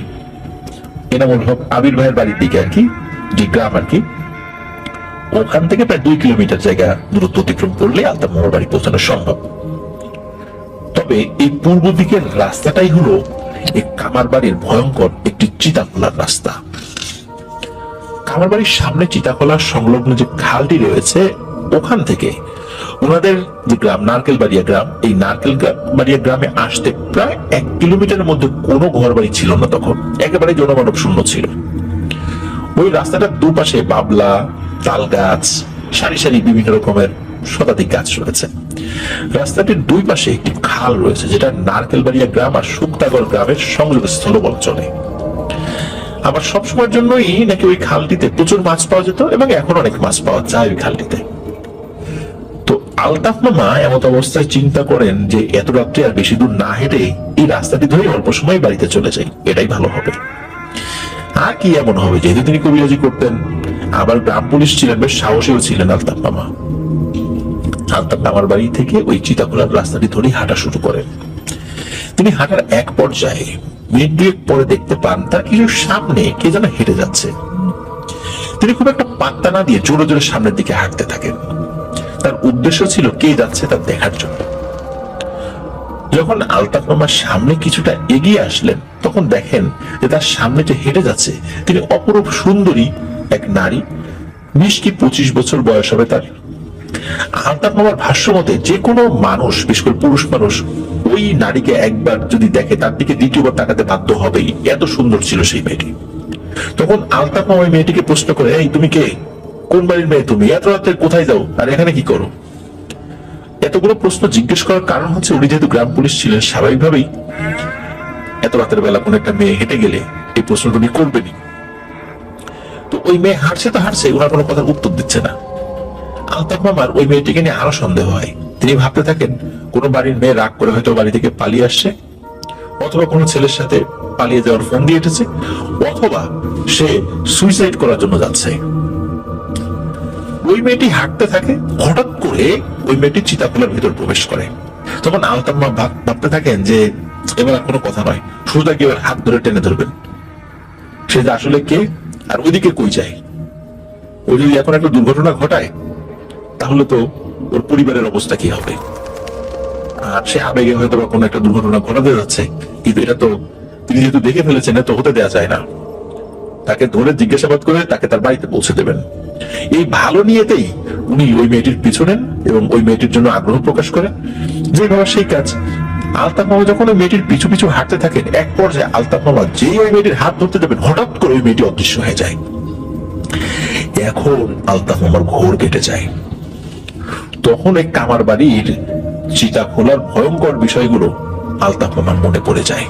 এনামুল হক আবির ভাইয়ের বাড়ির দিকে আর কি, যে গ্রাম আর কি, ওখান থেকে প্রায় 2 কিলোমিটার জায়গা দূরত্ব অতিক্রম করলে আলতাফ মামার বাড়ি পৌঁছানো সম্ভব। তবে এই পূর্ব দিকের রাস্তাটাই হলো এই কামার বাড়ির ভয়ঙ্কর একটি চিতাখোলার রাস্তা। কামার বাড়ির সামনে চিতাখোলার সংলগ্ন যে খালটি রয়েছে, ওখান থেকে ওনাদের যে গ্রাম নারকেলবাড়িয়া গ্রাম, এই নারকেলবাড়িয়া গ্রামে আসতে প্রায় 1 কিলোমিটারের মধ্যে কোনো ঘর বাড়ি ছিল না। তখন একেবারে জনমানব শূন্য ছিল। ওই রাস্তাটার দুপাশে বাবলা, তাল গাছ, সারি সারি বিভিন্ন রকমের শতাধিক গাছ রয়েছে। রাস্তাটির দুই পাশে একটি খাল রয়েছে, যেটা নারকেলবাড়িয়া গ্রাম আর সুক্তাগড় গ্রামের সংযোগস্থল বলা চলে। আবার সবসময়ের জন্যই নাকি ওই খালটিতে প্রচুর মাছ পাওয়া যেত এবং এখন অনেক মাছ পাওয়া যায় ওই খালটিতে। তো আলতাফ মামা এমন অবস্থায় চিন্তা করেন যে এত রাত্রে আর বেশি দূর না হেঁটে এই রাস্তাটি ধরে অল্প সময় বাড়িতে চলে যাই, এটাই ভালো হবে। আর কি এমন হবে, যেহেতু তিনি কবিরাজি করতেন, আবার গ্রাম পুলিশ ছিলেন, বেশ সাহসীও ছিলেন আলতাফ মামা। আলতাফ মামার বাড়ি থেকে ওই চিতাখোলার রাস্তাটি ধরে হাঁটা শুরু করেন। তিনি হাঁটার এক পর্যায়ে মিনিট 2 পরে দেখতে পান তার কিছু সামনে কে যেন হেঁটে যাচ্ছে। তিনি খুব একটা পাত্তা না দিয়ে জোরে জোরে সামনের দিকে হাঁটতে থাকেন। তার উদ্দেশ্য ছিল কে যাচ্ছে তা দেখার জন্য। যখন আলতাফ মামার সামনে কিছুটা এগিয়ে আসলেন তখন দেখেন যে তার সামনে যে হেঁটে যাচ্ছে তিনি অপরূপ সুন্দরী এক নারী, 20 কি 25 বছর বয়স হবে তার। আলতাফ মামার ভাষ্য মতে যে কোনো মানুষ, বিশেষ করে পুরুষ মানুষ, ওই নারীকে একবার যদি দেখে তার দিকে দ্বিতীয়বার তাকাতে বাধ্য হবেই, এত সুন্দর ছিল সেই মেয়েটি। তখন আলতাফ মামা ওই মেয়েটিকে প্রশ্ন করে, এই তুমি কে, কোন বাড়ির মেয়ে তুমি, এত রাতে কোথায় যাও আর এখানে কি করো? এতগুলো প্রশ্ন জিজ্ঞেস করার কারণ হচ্ছে উনি যেহেতু গ্রাম পুলিশ ছিলেন, স্বাভাবিকভাবেই এত রাতের বেলা কোন একটা মেয়ে হেঁটে গেলে এই প্রশ্নটা উনি করবেনই। তো ওই মেয়ে হাঁটছে তো হাঁটছে, ওনার কোনো কথার উত্তর দিচ্ছে না। আলতাফ মামার ওই মেয়েটিকে নিয়ে আরো সন্দেহ হয়। তিনি ভাবতে থাকেন কোনো বাড়ির মেয়ে রাগ করে হয়তো বাড়ি থেকে পালিয়ে আসছে, অথবা কোনো ছেলের সাথে পালিয়ে যাওয়ার ফোন দিয়ে এসেছে, অথবা সে সুইসাইড করার জন্য যাচ্ছে। ওই মেয়েটি হাঁটতে থাকে, হঠাৎ করে ওই মেয়েটি চিতাখোলার ভিতর প্রবেশ করে। তখন আলতাফ মামা ভাবতে থাকেন যে এবার কোনো কথা নয়, সোজা গিয়ে ওর হাত ধরে টেনে ধরবেন, সে যে আসলে কে আর ওইদিকে কই যায়। ও যদি এখন একটা দুর্ঘটনা ঘটায় তাহলে তো ওর পরিবারের অবস্থা কি হবে। আর সে আবেগে হয়তো বা কোনো একটা দুর্ঘটনা ঘটাতে যাচ্ছে, কিন্তু এটা তো তিনি যেহেতু দেখে ফেলেছেন, তো হতে দেওয়া যায় না। তাকে ধরে জিজ্ঞাসাবাদ করে তাকে তার বাড়িতে পৌঁছে দেবেন। এই ভালো নিয়েতেই উনি ওই মেয়েটির পিছু নেন এবং ওই মেয়েটির জন্য আগ্রহ প্রকাশ করে, যে ভাবা সেই কাজ। আলতাফ মামা যখন ওই মেয়েটির পিছু পিছু হাঁটতে থাকেন, এক পর্যায়ে আলতাফ মামা যে ওই মেয়েটির হাত ধরতে যাবেন, হঠাৎ করে ওই মেয়েটি অদৃশ্য হয়ে যায়। এখন আলতাফ মামার ঘোর কেটে যায়। তখন এই কামার বাড়ির চিতা খোলার ভয়ঙ্কর বিষয়গুলো আলতাফ মামার মনে পড়ে যায়।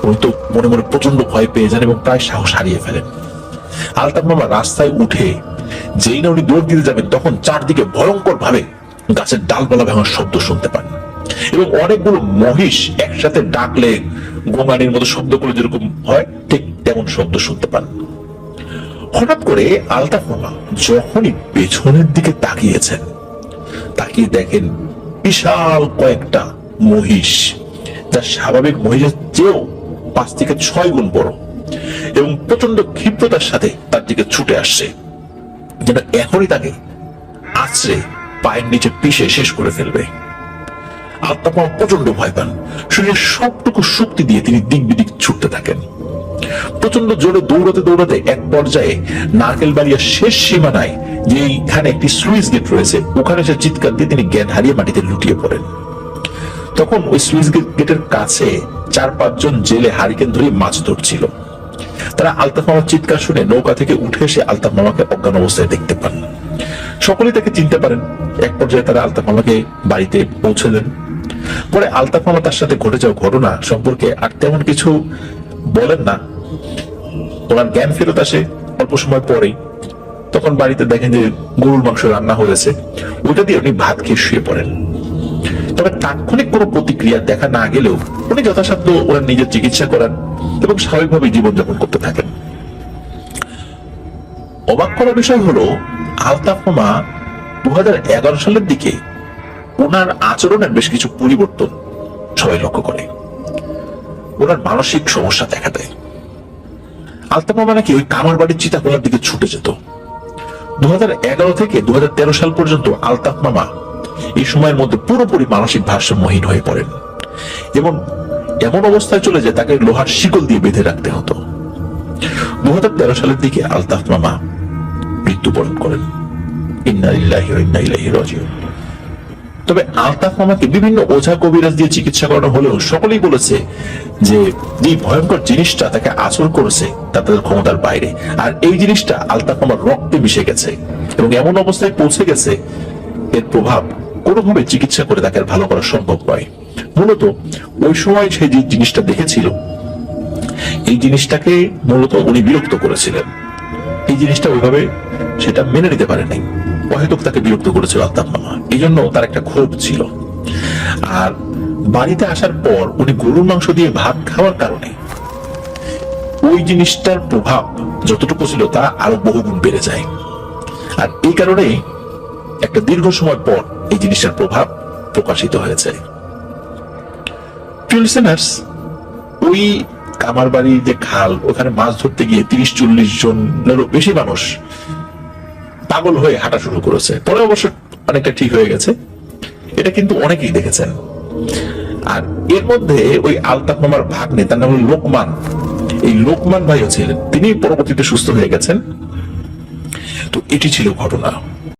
উনি তো মনে মনে প্রচন্ড ভয় পেয়ে যান এবং প্রায় সাহস হারিয়ে ফেলেন। আলতাফ মামা রাস্তায় উঠে যেই না উনি দৌড় দিতে যাবেন, তখন চারদিকে ভয়ঙ্কর ভাবে গাছের ডালপালা ভাঙার শব্দ শুনতে পান এবং অনেকগুলো মহিষ একসাথে ডাকলে গোঙানির মতো শব্দ করে যেরকম হয়, ঠিক তেমন শব্দ শুনতে পান। হঠাৎ করে আলতাফ মামা যখনই পেছনের দিকে তাকিয়েছেন, তাকিয়ে দেখেন বিশাল কয়েকটা মহিষ, যা স্বাভাবিক মহিষের চেয়েও 5 থেকে 6 গুণ বড়, এবং প্রচন্ড ক্ষিপ্রতার সাথে তার দিকে ছুটে আসছে, যেন এখনই তাকে আছড়ে পায়ের নিচে পিষে শেষ করে ফেলবে। আলতাফ মামা প্রচন্ড ভয় পান। শরীরের সবটুকু শক্তি দিয়ে তিনি দিক বিদিক ছুটতে থাকেন। প্রচন্ড জোরে দৌড়াতে দৌড়াতে এক পর্যায়ে নারকেল বাড়িয়ার শেষ সীমানায়, যেখানে একটি স্লুইস গেট রয়েছে, ওখানে সে চিৎকার দিয়ে তিনি জ্ঞান হারিয়ে মাটিতে লুটিয়ে পড়েন। তখন ওই স্লুইস গেটের কাছে 4-5 জন জেলে হারিকেন ধরে মাছ ধরছিল। তারা আলতাফ মামার চিৎকার শুনে নৌকা থেকে উঠে এসে আলতাফ মামাকে অজ্ঞান অবস্থায় দেখতে পান। সকলেই তাকে চিনতে পারেন। এক পর্যায়ে তারা আলতাফ মামাকে বাড়িতে পৌঁছে দেন। পরে আলতাফ মামা তার সাথে ঘটে যাওয়া ঘটনা সম্পর্কে আর তেমন কিছু বলেন না। ওনার জ্ঞান ফেরত আসে অল্প সময় পরেই। তখন বাড়িতে দেখেন যে গরুর মাংস রান্না হয়েছে, ওইটা দিয়ে উনি ভাত খেয়ে শুয়ে পড়েন। তবে তাৎক্ষণিক কোনো প্রতিক্রিয়া দেখা না গেলেও উনি যথাসাধ্য ওনার নিজের চিকিৎসা করান এবং স্বাভাবিকভাবে জীবনযাপন করতে থাকেন। অবাক করার বিষয় হলো, আলতাফ মামা 2011 সালের দিকে ওনার আচরণের বেশ কিছু পরিবর্তন সবাই লক্ষ্য করে। ওনার মানসিক সমস্যা দেখা দেয়। আলতাফ মামা নাকি ওই কামার বাড়ির চিতাখোলার দিকে ছুটে যেত। 2011 থেকে 2013 সাল পর্যন্ত আলতাফ মামা এই সময়ের মধ্যে পুরোপুরি মানসিক ভারসাম্যহীন হয়ে পড়েন এবং এমন অবস্থায় চলে যায় তাকে লোহার শিকল দিয়ে বেঁধে রাখতে হতো। 2013 সালের দিকে আলতাফ মামা মৃত্যুবরণ করেন। ইন্না লিল্লাহি ওয়া ইন্না ইলাইহি রাজিউন। তবে আলতাফ মামাকে বিভিন্ন ওঝা কবিরাজ দিয়ে চিকিৎসা করানো হলেও সকলেই বলেছে যে ভয়ঙ্কর জিনিসটা তাকে আচর করেছে তা তাদের ক্ষমতার বাইরে, আর এই জিনিসটা আলতাফ মামার রক্তে মিশে গেছে এবং এমন অবস্থায় পৌঁছে গেছে এর প্রভাব কোনোভাবে চিকিৎসা করে তাকে আর ভালো করা সম্ভব নয়। মূলত ওই সময় সে যে জিনিসটা দেখেছিল, এই জিনিসটাকে মূলত উনি বিরক্ত করেছিলেন। এই জিনিসটা ওইভাবে সেটা মেনে নিতে পারে নাই, অহেতুক তাকে বিরক্ত করেছিল আলতাফ মামা। এই জন্য তার একটা ক্ষোভ ছিল। আর বাড়িতে আসার পর উনি গরুর মাংস দিয়ে ভাত খাওয়ার কারণে ওই জিনিসটার প্রভাব যতটুকু ছিল তা আরো বহুগুণ বেড়ে যায়। আর এই কারণে একটা দীর্ঘ সময় পর এই জিনিসটার প্রভাব প্রকাশিত হয়েছে। ওই কামার বাড়ির যে খাল, ওখানে মাছ ধরতে গিয়ে 30-40 জনেরও বেশি মানুষ পাগল হয়ে হাঁটা শুরু করেছে, পরে অবশ্য অনেকটা ঠিক হয়ে গেছে। এটা কিন্তু অনেকেই দেখেছেন। আর এর মধ্যে ওই আলতাফ মামার ভাগ্নে, তার নাম হলো লোকমান, এই লোকমান ভাইও ছিলেন, তিনি পরবর্তীতে সুস্থ হয়ে গেছেন। তো এটি ছিল ঘটনা।